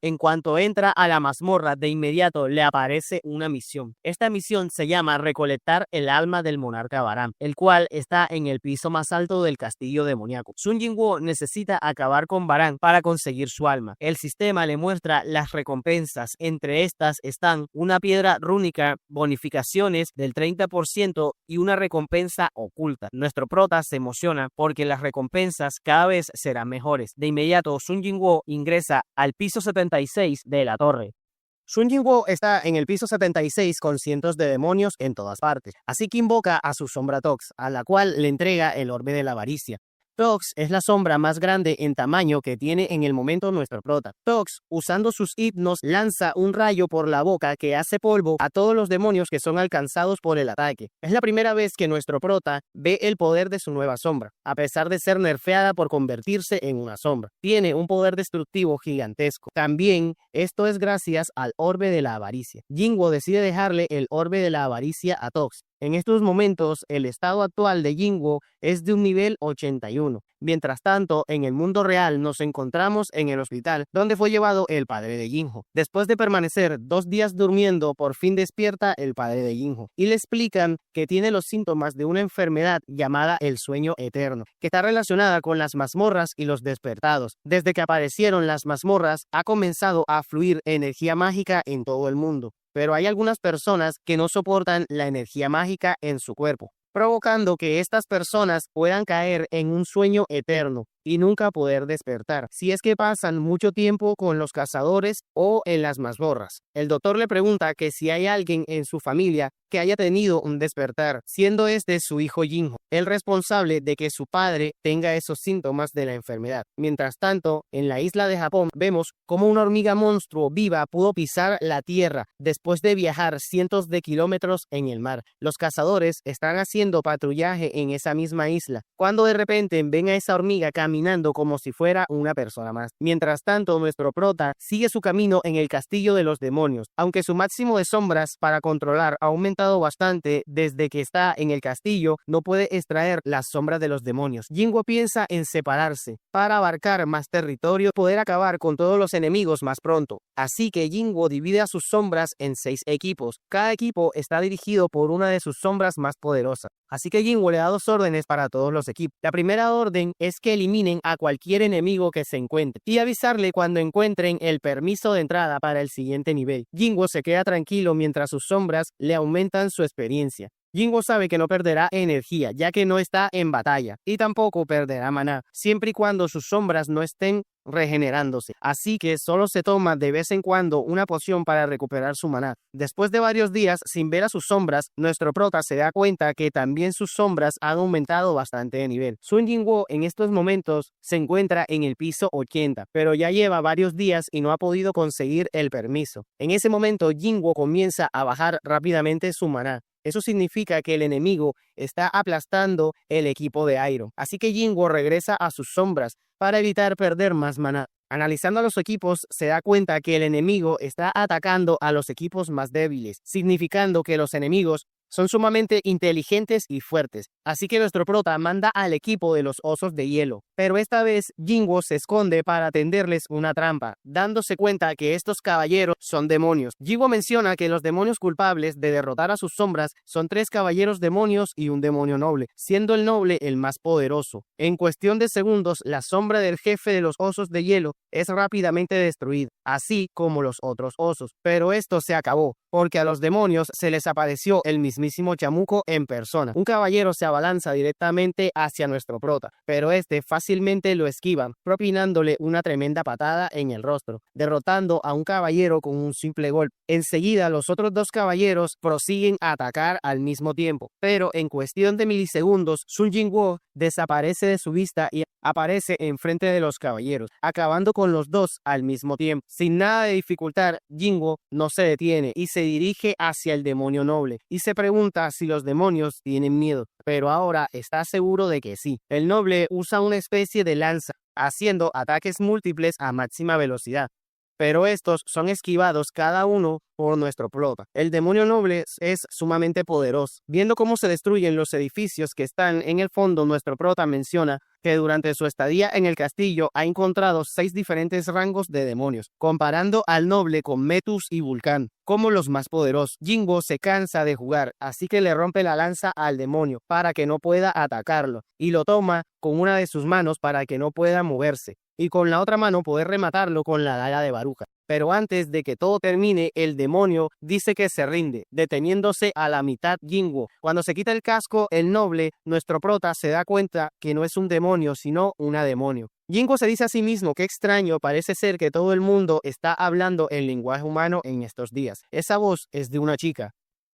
En cuanto entra a la mazmorra, de inmediato le aparece una misión. Esta misión se llama recolectar el alma del monarca Baran, el cual está en el piso más alto del castillo demoníaco. Sun Jinwoo necesita acabar con Baran para conseguir su alma. El sistema le muestra las recompensas. Entre estas están una piedra rúnica, bonificaciones del 30% y una recompensa oculta. Nuestro prota se emociona porque las recompensas cada vez serán mejores. De inmediato, Sun Jinwoo ingresa al piso 76 de la torre. Sun Jinwoo está en el piso 76 con cientos de demonios en todas partes, así que invoca a su sombra Tox, a la cual le entrega el orbe de la avaricia. Tox es la sombra más grande en tamaño que tiene en el momento nuestro prota. Tox, usando sus hipnos, lanza un rayo por la boca que hace polvo a todos los demonios que son alcanzados por el ataque. Es la primera vez que nuestro prota ve el poder de su nueva sombra, a pesar de ser nerfeada por convertirse en una sombra. Tiene un poder destructivo gigantesco. También esto es gracias al orbe de la avaricia. Jinwoo decide dejarle el orbe de la avaricia a Tox En estos momentos, el estado actual de Jinwoo es de un nivel 81. Mientras tanto, en el mundo real nos encontramos en el hospital donde fue llevado el padre de Jinwoo. Después de permanecer 2 días durmiendo, por fin despierta el padre de Jinwoo y le explican que tiene los síntomas de una enfermedad llamada el sueño eterno, que está relacionada con las mazmorras y los despertados. Desde que aparecieron las mazmorras, ha comenzado a fluir energía mágica en todo el mundo. Pero hay algunas personas que no soportan la energía mágica en su cuerpo, provocando que estas personas puedan caer en un sueño eterno y nunca poder despertar, si es que pasan mucho tiempo con los cazadores o en las mazmorras. El doctor le pregunta que si hay alguien en su familia que haya tenido un despertar, siendo este su hijo Jinwoo, el responsable de que su padre tenga esos síntomas de la enfermedad. Mientras tanto, en la isla de Japón vemos cómo una hormiga monstruo viva pudo pisar la tierra después de viajar cientos de kilómetros en el mar. Los cazadores están haciendo patrullaje en esa misma isla, cuando de repente ven a esa hormiga caminando como si fuera una persona más. Mientras tanto, nuestro prota sigue su camino en el castillo de los demonios, aunque su máximo de sombras para controlar ha aumentado bastante desde que está en el castillo, no puede extraer las sombras de los demonios. Jinwoo piensa en separarse para abarcar más territorio y poder acabar con todos los enemigos más pronto. Así que Jinwoo divide a sus sombras en 6 equipos. Cada equipo está dirigido por una de sus sombras más poderosas. Así que Jinwoo le da 2 órdenes para todos los equipos. La primera orden es que eliminen a cualquier enemigo que se encuentre y avisarle cuando encuentren el permiso de entrada para el siguiente nivel. Jinwoo se queda tranquilo mientras sus sombras le aumentan su experiencia. Jinwoo sabe que no perderá energía, ya que no está en batalla, y tampoco perderá maná, siempre y cuando sus sombras no estén regenerándose. Así que solo se toma de vez en cuando una poción para recuperar su maná. Después de varios días sin ver a sus sombras, nuestro prota se da cuenta que también sus sombras han aumentado bastante de nivel. Sun Jinwoo en estos momentos se encuentra en el piso 80, pero ya lleva varios días y no ha podido conseguir el permiso. En ese momento, Jinwoo comienza a bajar rápidamente su maná. Eso significa que el enemigo está aplastando el equipo de Iron. Así que Jinwoo regresa a sus sombras para evitar perder más maná. Analizando a los equipos, se da cuenta que el enemigo está atacando a los equipos más débiles, significando que los enemigos son sumamente inteligentes y fuertes. Así que nuestro prota manda al equipo de los osos de hielo. Pero esta vez Jinwoo se esconde para tenderles una trampa, dándose cuenta que estos caballeros son demonios. Jinwoo menciona que los demonios culpables de derrotar a sus sombras son 3 caballeros demonios y un demonio noble, siendo el noble el más poderoso. En cuestión de segundos, la sombra del jefe de los osos de hielo es rápidamente destruida, así como los otros osos. Pero esto se acabó, porque a los demonios se les apareció el mismísimo Chamuco en persona. Un caballero se abalanza directamente hacia nuestro prota, pero este fácilmente lo esquiva, propinándole una tremenda patada en el rostro, derrotando a un caballero con un simple golpe. Enseguida los otros 2 caballeros prosiguen a atacar al mismo tiempo, pero en cuestión de milisegundos, Sun Jinwoo desaparece de su vista y aparece enfrente de los caballeros, acabando con los 2 al mismo tiempo. Sin nada de dificultad, Jinwoo no se detiene y se dirige hacia el demonio noble y se pregunta si los demonios tienen miedo, pero ahora está seguro de que sí. El noble usa una especie de lanza, haciendo ataques múltiples a máxima velocidad, pero estos son esquivados cada uno por nuestro prota. El demonio noble es sumamente poderoso. Viendo cómo se destruyen los edificios que están en el fondo, nuestro prota menciona que durante su estadía en el castillo ha encontrado 6 diferentes rangos de demonios, comparando al noble con Metus y Vulcán como los más poderosos. Jinwoo se cansa de jugar, así que le rompe la lanza al demonio para que no pueda atacarlo, y lo toma con una de sus manos para que no pueda moverse, y con la otra mano poder rematarlo con la daga de Baruja. Pero antes de que todo termine, el demonio dice que se rinde, deteniéndose a la mitad Jinwoo. Cuando se quita el casco, el noble, nuestro prota, se da cuenta que no es un demonio, sino una demonio. Jinwoo se dice a sí mismo que extraño, parece ser que todo el mundo está hablando el lenguaje humano en estos días. Esa voz es de una chica.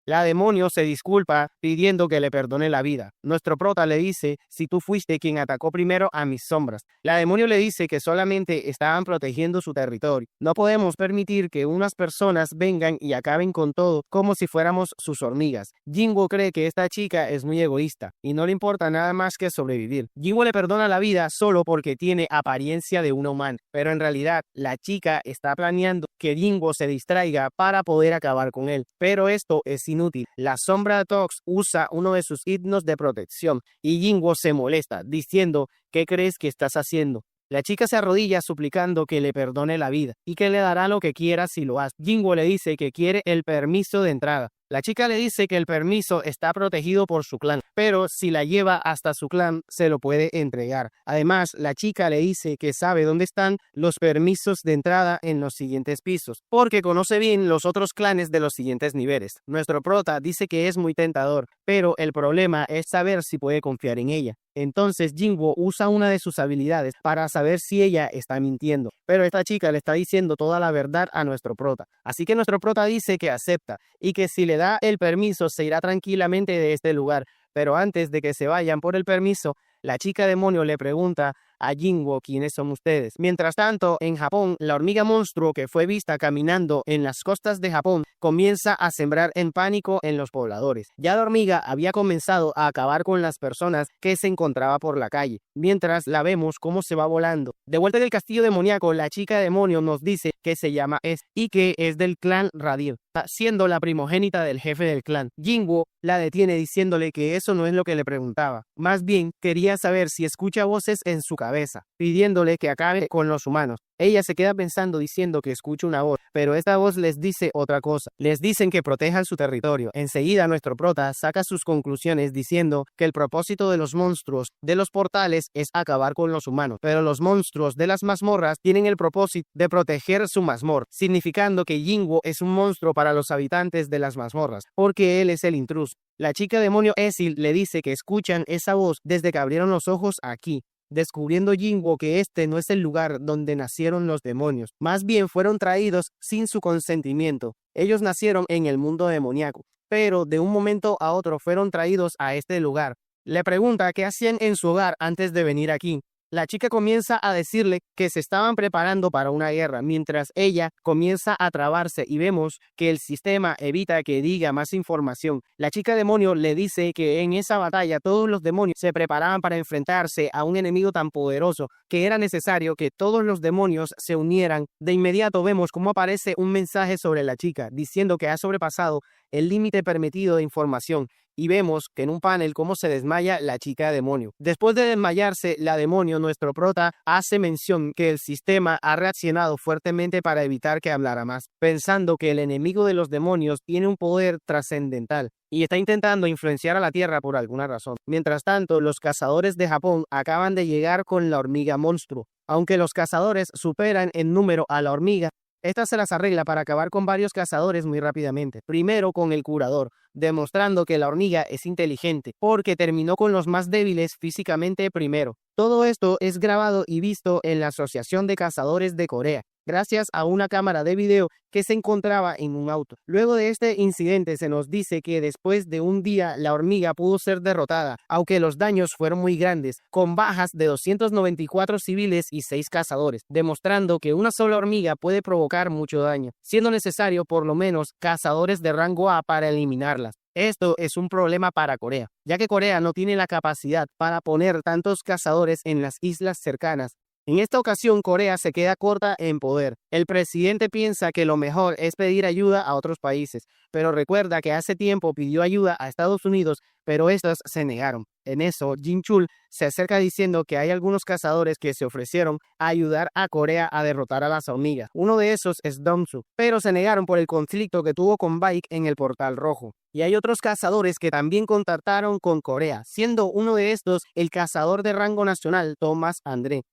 La demonio se disculpa pidiendo que le perdone la vida. Nuestro prota le dice si tú fuiste quien atacó primero a mis sombras. La demonio le dice que solamente estaban protegiendo su territorio. No podemos permitir que unas personas vengan y acaben con todo como si fuéramos sus hormigas. Jinwoo cree que esta chica es muy egoísta y no le importa nada más que sobrevivir. Jinwoo le perdona la vida solo porque tiene apariencia de una humana, pero en realidad la chica está planeando que Jinwoo se distraiga para poder acabar con él. Pero esto es inútil. La sombra Tox usa uno de sus himnos de protección y Jinwoo se molesta, diciendo, ¿qué crees que estás haciendo? La chica se arrodilla suplicando que le perdone la vida y que le dará lo que quiera si lo hace. Jinwoo le dice que quiere el permiso de entrada. La chica le dice que el permiso está protegido por su clan, pero si la lleva hasta su clan, se lo puede entregar. Además, la chica le dice que sabe dónde están los permisos de entrada en los siguientes pisos, porque conoce bien los otros clanes de los siguientes niveles. Nuestro prota dice que es muy tentador, pero el problema es saber si puede confiar en ella. Entonces Jinwoo usa una de sus habilidades para saber si ella está mintiendo, pero esta chica le está diciendo toda la verdad a nuestro prota. Así que nuestro prota dice que acepta y que si le da el permiso se irá tranquilamente de este lugar, pero antes de que se vayan por el permiso, la chica demonio le pregunta a Jinwoo quiénes son ustedes. Mientras tanto, en Japón, la hormiga monstruo que fue vista caminando en las costas de Japón comienza a sembrar en pánico en los pobladores. Ya la hormiga había comenzado a acabar con las personas que se encontraba por la calle, mientras la vemos cómo se va volando. De vuelta en el castillo demoníaco, la chica demonio nos dice que se llama Es y que es del clan Radil, siendo la primogénita del jefe del clan. Jinwoo la detiene diciéndole que eso no es lo que le preguntaba. Más bien, quería saber si escucha voces en su cabeza, pidiéndole que acabe con los humanos. Ella se queda pensando diciendo que escucha una voz, pero esta voz les dice otra cosa. Les dicen que protejan su territorio. Enseguida nuestro prota saca sus conclusiones diciendo que el propósito de los monstruos de los portales es acabar con los humanos, pero los monstruos de las mazmorras tienen el propósito de proteger su mazmorra, significando que Jinwoo es un monstruo para los habitantes de las mazmorras, porque él es el intruso. La chica demonio Esil le dice que escuchan esa voz desde que abrieron los ojos aquí, descubriendo Jinwoo que este no es el lugar donde nacieron los demonios, más bien fueron traídos sin su consentimiento. Ellos nacieron en el mundo demoníaco, pero de un momento a otro fueron traídos a este lugar. Le pregunta qué hacían en su hogar antes de venir aquí. La chica comienza a decirle que se estaban preparando para una guerra, mientras ella comienza a trabarse y vemos que el sistema evita que diga más información. La chica demonio le dice que en esa batalla todos los demonios se preparaban para enfrentarse a un enemigo tan poderoso que era necesario que todos los demonios se unieran. De inmediato vemos cómo aparece un mensaje sobre la chica, diciendo que ha sobrepasado el límite permitido de información. Y vemos que en un panel cómo se desmaya la chica demonio. Después de desmayarse la demonio, nuestro prota hace mención que el sistema ha reaccionado fuertemente para evitar que hablara más, pensando que el enemigo de los demonios tiene un poder trascendental y está intentando influenciar a la Tierra por alguna razón. Mientras tanto, los cazadores de Japón acaban de llegar con la hormiga monstruo. Aunque los cazadores superan en número a la hormiga, esta se las arregla para acabar con varios cazadores muy rápidamente. Primero con el curador, demostrando que la hormiga es inteligente, porque terminó con los más débiles físicamente primero. Todo esto es grabado y visto en la Asociación de Cazadores de Corea, gracias a una cámara de video que se encontraba en un auto. Luego de este incidente se nos dice que después de un día la hormiga pudo ser derrotada, aunque los daños fueron muy grandes, con bajas de 294 civiles y 6 cazadores, demostrando que una sola hormiga puede provocar mucho daño, siendo necesario por lo menos cazadores de rango A para eliminarlas. Esto es un problema para Corea, ya que Corea no tiene la capacidad para poner tantos cazadores en las islas cercanas. En esta ocasión, Corea se queda corta en poder. El presidente piensa que lo mejor es pedir ayuda a otros países, pero recuerda que hace tiempo pidió ayuda a Estados Unidos, pero estos se negaron. En eso, Jin Chul se acerca diciendo que hay algunos cazadores que se ofrecieron a ayudar a Corea a derrotar a las hormigas. Uno de esos es Dong-su, pero se negaron por el conflicto que tuvo con Baek en el Portal Rojo. Y hay otros cazadores que también contactaron con Corea, siendo uno de estos el cazador de rango nacional Thomas André.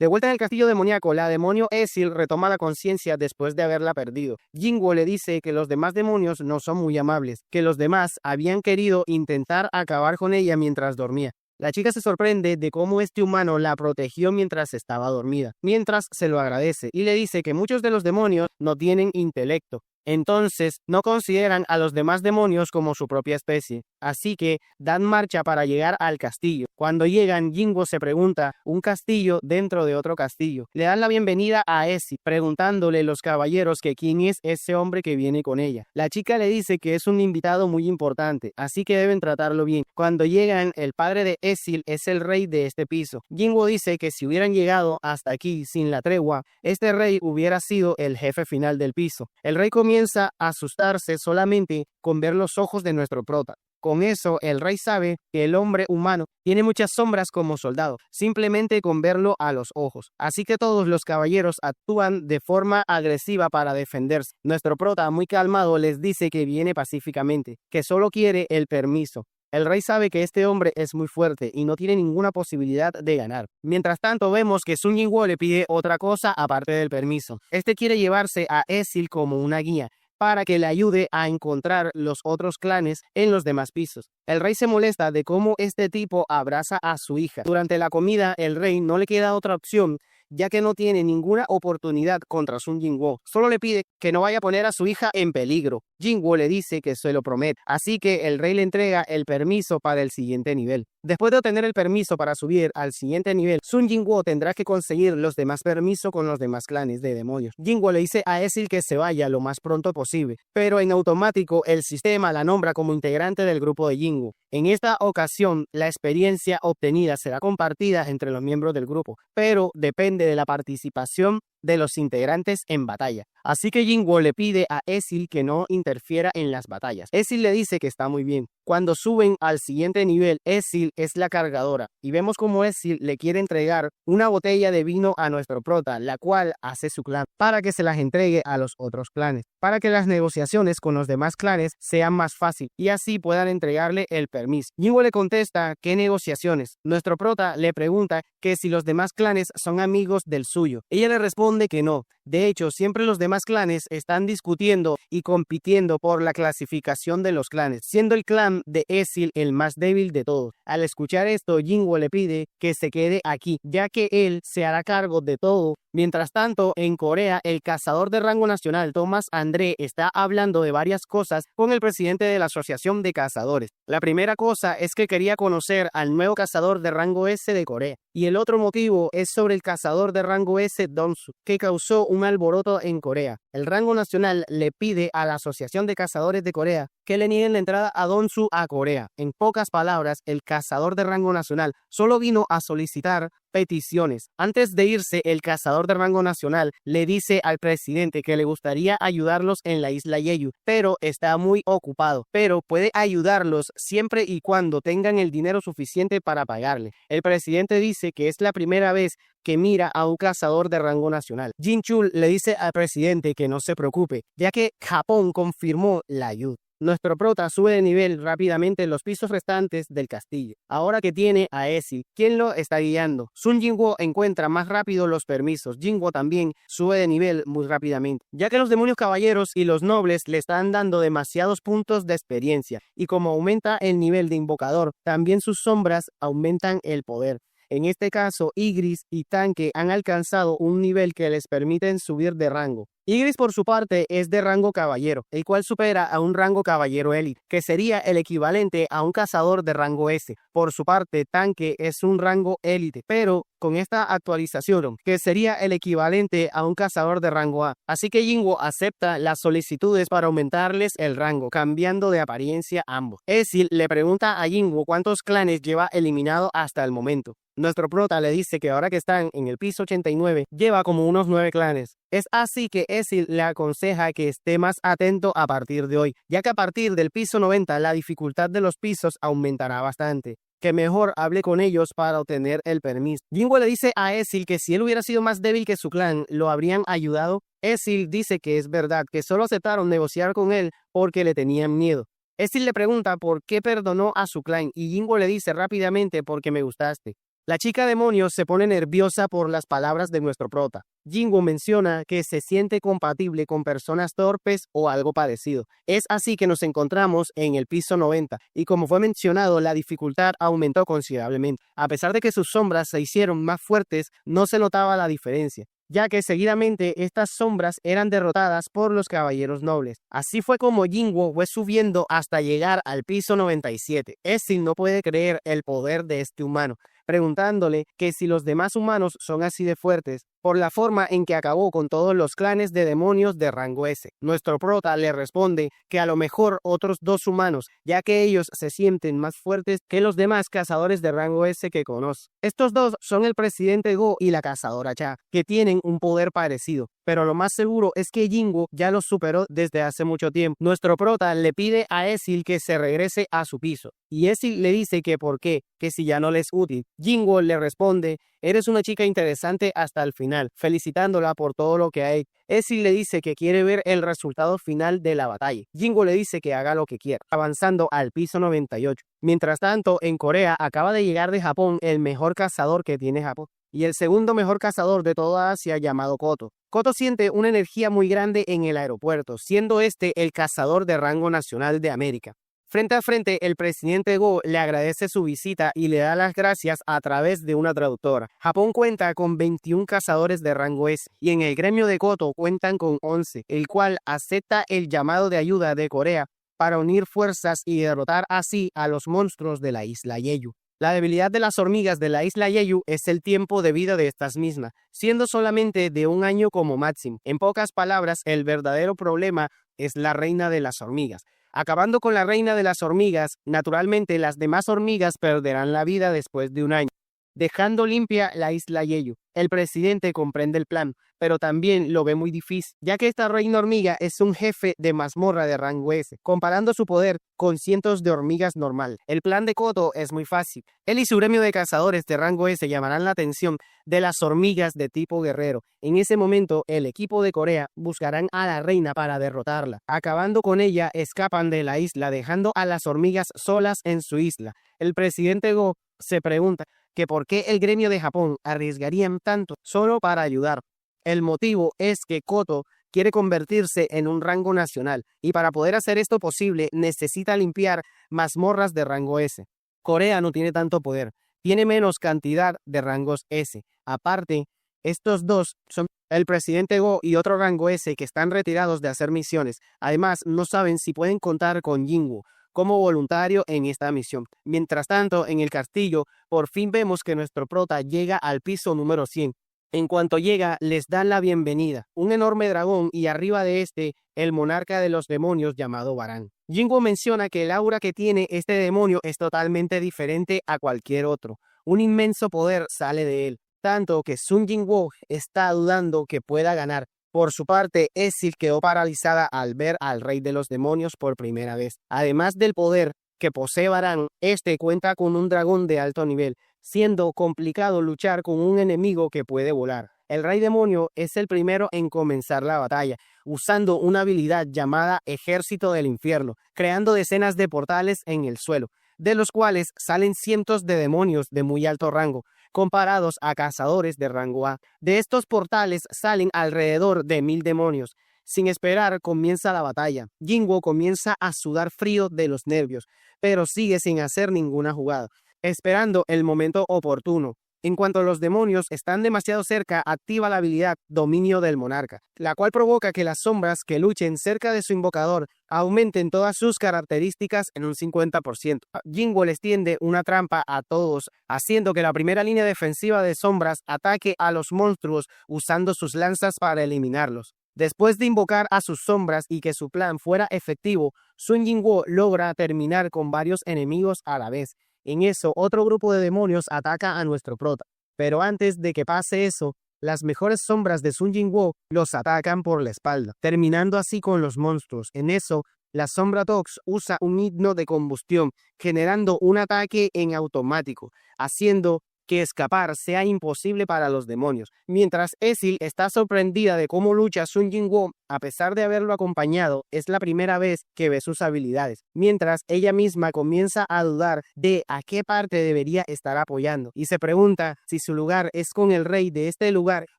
De vuelta en el castillo demoníaco, la demonio Esil retoma la conciencia después de haberla perdido. Jinwoo le dice que los demás demonios no son muy amables, que los demás habían querido intentar acabar con ella mientras dormía. La chica se sorprende de cómo este humano la protegió mientras estaba dormida, mientras se lo agradece y le dice que muchos de los demonios no tienen intelecto. Entonces, no consideran a los demás demonios como su propia especie, así que dan marcha para llegar al castillo. Cuando llegan, Jinwoo se pregunta, ¿un castillo dentro de otro castillo? Le dan la bienvenida a Esi, preguntándole los caballeros que quién es ese hombre que viene con ella. La chica le dice que es un invitado muy importante, así que deben tratarlo bien. Cuando llegan, el padre de Esil es el rey de este piso. Jinwoo dice que si hubieran llegado hasta aquí sin la tregua, este rey hubiera sido el jefe final del piso. El rey comienza comienza a asustarse solamente con ver los ojos de nuestro prota. Con eso, el rey sabe que el hombre humano tiene muchas sombras como soldado, simplemente con verlo a los ojos. Así que todos los caballeros actúan de forma agresiva para defenderse. Nuestro prota, muy calmado, les dice que viene pacíficamente, que solo quiere el permiso. El rey sabe que este hombre es muy fuerte y no tiene ninguna posibilidad de ganar. Mientras tanto, vemos que Sun Jinwoo le pide otra cosa aparte del permiso. Este quiere llevarse a Ezil como una guía, para que le ayude a encontrar los otros clanes en los demás pisos. El rey se molesta de cómo este tipo abraza a su hija. Durante la comida, el rey no le queda otra opción, ya que no tiene ninguna oportunidad contra Sun Jinwoo. Solo le pide que no vaya a poner a su hija en peligro. Jinwoo le dice que se lo promete, así que el rey le entrega el permiso para el siguiente nivel. Después de obtener el permiso para subir al siguiente nivel, Sun Jinwoo tendrá que conseguir los demás permisos con los demás clanes de demonios. Jinwoo le dice a Ezil que se vaya lo más pronto posible, pero en automático el sistema la nombra como integrante del grupo de Jinwoo. En esta ocasión, la experiencia obtenida será compartida entre los miembros del grupo, pero depende de la participación de los integrantes en batalla. Así que Jinwoo le pide a Ezil que no interfiera en las batallas. Ezil le dice que está muy bien. Cuando suben al siguiente nivel, Ezil es la cargadora y vemos como Ezil le quiere entregar una botella de vino a nuestro prota, la cual hace su clan, para que se las entregue a los otros clanes, para que las negociaciones con los demás clanes sean más fáciles y así puedan entregarle el permiso. Jinwoo le contesta, ¿qué negociaciones? Nuestro prota le pregunta que si los demás clanes son amigos del suyo. Ella le responde que no. De hecho, siempre los demás clanes están discutiendo y compitiendo por la clasificación de los clanes, siendo el clan de Ezil el más débil de todos. Al escuchar esto, Jinwoo le pide que se quede aquí, ya que él se hará cargo de todo. Mientras tanto, en Corea, el cazador de rango nacional, Thomas André, está hablando de varias cosas con el presidente de la Asociación de Cazadores. La primera cosa es que quería conocer al nuevo cazador de rango S de Corea. Y el otro motivo es sobre el cazador de rango S Donsu, que causó un alboroto en Corea. El rango nacional le pide a la Asociación de Cazadores de Corea que le nieguen la entrada a Donsu a Corea. En pocas palabras, el cazador de rango nacional solo vino a solicitar peticiones. Antes de irse, el cazador de rango nacional le dice al presidente que le gustaría ayudarlos en la isla Jeju, pero está muy ocupado, pero puede ayudarlos siempre y cuando tengan el dinero suficiente para pagarle. El presidente dice que es la primera vez que mira a un cazador de rango nacional. Jin Chul le dice al presidente que no se preocupe, ya que Japón confirmó la ayuda. Nuestro prota sube de nivel rápidamente en los pisos restantes del castillo, ahora que tiene a Ezil, quien lo está guiando. Sun Jinwoo encuentra más rápido los permisos. Jinwoo también sube de nivel muy rápidamente, ya que los demonios caballeros y los nobles le están dando demasiados puntos de experiencia, y como aumenta el nivel de invocador, también sus sombras aumentan el poder. En este caso, Ygritte y Tanque han alcanzado un nivel que les permiten subir de rango. Ygritte, por su parte, es de rango caballero, el cual supera a un rango caballero élite, que sería el equivalente a un cazador de rango S. Por su parte, Tanque es un rango élite, pero con esta actualización, que sería el equivalente a un cazador de rango A. Así que Jinwoo acepta las solicitudes para aumentarles el rango, cambiando de apariencia ambos. Ezil le pregunta a Jinwoo cuántos clanes lleva eliminado hasta el momento. Nuestro prota le dice que ahora que están en el piso 89, lleva como unos 9 clanes. Es así que Ezil le aconseja que esté más atento a partir de hoy, ya que a partir del piso 90 la dificultad de los pisos aumentará bastante. Que mejor hable con ellos para obtener el permiso. Jinwoo le dice a Ezil que si él hubiera sido más débil que su clan, lo habrían ayudado. Ezil dice que es verdad, que solo aceptaron negociar con él porque le tenían miedo. Ezil le pregunta por qué perdonó a su clan y Jinwoo le dice rápidamente porque me gustaste. La chica demonio se pone nerviosa por las palabras de nuestro prota. Jinwoo menciona que se siente compatible con personas torpes o algo parecido. Es así que nos encontramos en el piso 90 y como fue mencionado, la dificultad aumentó considerablemente. A pesar de que sus sombras se hicieron más fuertes, no se notaba la diferencia, ya que seguidamente estas sombras eran derrotadas por los caballeros nobles. Así fue como Jinwoo fue subiendo hasta llegar al piso 97. Ezil no puede creer el poder de este humano, preguntándole que si los demás humanos son así de fuertes, por la forma en que acabó con todos los clanes de demonios de rango S. Nuestro prota le responde que a lo mejor otros 2 humanos, ya que ellos se sienten más fuertes que los demás cazadores de rango S que conoce. Estos 2 son el presidente Go y la cazadora Cha, que tienen un poder parecido, pero lo más seguro es que Jinwoo ya los superó desde hace mucho tiempo. Nuestro prota le pide a Ezil que se regrese a su piso, y Ezil le dice que por qué, que si ya no le es útil. Jinwoo le responde: eres una chica interesante hasta el final, felicitándola por todo lo que ha hecho. Ezil le dice que quiere ver el resultado final de la batalla. Jinwoo le dice que haga lo que quiera, avanzando al piso 98. Mientras tanto, en Corea acaba de llegar de Japón el mejor cazador que tiene Japón, y el segundo mejor cazador de toda Asia, llamado Koto. Koto siente una energía muy grande en el aeropuerto, siendo este el cazador de rango nacional de América. Frente a frente, el presidente Go le agradece su visita y le da las gracias a través de una traductora. Japón cuenta con 21 cazadores de rango S y en el gremio de Koto cuentan con 11, el cual acepta el llamado de ayuda de Corea para unir fuerzas y derrotar así a los monstruos de la isla Jeju. La debilidad de las hormigas de la isla Jeju es el tiempo de vida de estas mismas, siendo solamente de 1 año como máximo. En pocas palabras, el verdadero problema es la reina de las hormigas. Acabando con la reina de las hormigas, naturalmente las demás hormigas perderán la vida después de 1 año, dejando limpia la isla Jeju. El presidente comprende el plan, pero también lo ve muy difícil, ya que esta reina hormiga es un jefe de mazmorra de rango S, comparando su poder con cientos de hormigas normal. El plan de Koto es muy fácil. Él y su gremio de cazadores de rango S llamarán la atención de las hormigas de tipo guerrero. En ese momento, el equipo de Corea buscarán a la reina para derrotarla. Acabando con ella, escapan de la isla, dejando a las hormigas solas en su isla. El presidente Go se pregunta que por qué el gremio de Japón arriesgarían tanto solo para ayudar. El motivo es que Koto quiere convertirse en un rango nacional y para poder hacer esto posible necesita limpiar mazmorras de rango S. Corea no tiene tanto poder, tiene menos cantidad de rangos S. Aparte, estos 2 son el presidente Go y otro rango S que están retirados de hacer misiones. Además, no saben si pueden contar con Jinwoo como voluntario en esta misión. Mientras tanto, en el castillo, por fin vemos que nuestro prota llega al piso número 100. En cuanto llega, les dan la bienvenida, un enorme dragón y arriba de este, el monarca de los demonios llamado Baran. Jinwoo menciona que el aura que tiene este demonio es totalmente diferente a cualquier otro. Un inmenso poder sale de él, tanto que Sun Jinwoo está dudando que pueda ganar. Por su parte, Ezil quedó paralizada al ver al rey de los demonios por primera vez. Además del poder que posee Baran, este cuenta con un dragón de alto nivel, siendo complicado luchar con un enemigo que puede volar. El rey demonio es el primero en comenzar la batalla, usando una habilidad llamada Ejército del Infierno, creando decenas de portales en el suelo, de los cuales salen cientos de demonios de muy alto rango, comparados a cazadores de rango A. De estos portales salen alrededor de 1000 demonios. Sin esperar, comienza la batalla. Jinwoo comienza a sudar frío de los nervios, pero sigue sin hacer ninguna jugada, esperando el momento oportuno. En cuanto los demonios están demasiado cerca, activa la habilidad Dominio del Monarca, la cual provoca que las sombras que luchen cerca de su invocador aumenten todas sus características en un 50%. Jinwoo les tiende una trampa a todos, haciendo que la primera línea defensiva de sombras ataque a los monstruos usando sus lanzas para eliminarlos. Después de invocar a sus sombras y que su plan fuera efectivo, Sun Jinwoo logra terminar con varios enemigos a la vez. En eso, otro grupo de demonios ataca a nuestro prota. Pero antes de que pase eso, las mejores sombras de Sun Jinwoo los atacan por la espalda, terminando así con los monstruos. En eso, la sombra Tox usa un himno de combustión, generando un ataque en automático, haciendo que escapar sea imposible para los demonios. Mientras Ezil está sorprendida de cómo lucha Sun Jinwoo, a pesar de haberlo acompañado, es la primera vez que ve sus habilidades. Mientras ella misma comienza a dudar de a qué parte debería estar apoyando y se pregunta si su lugar es con el rey de este lugar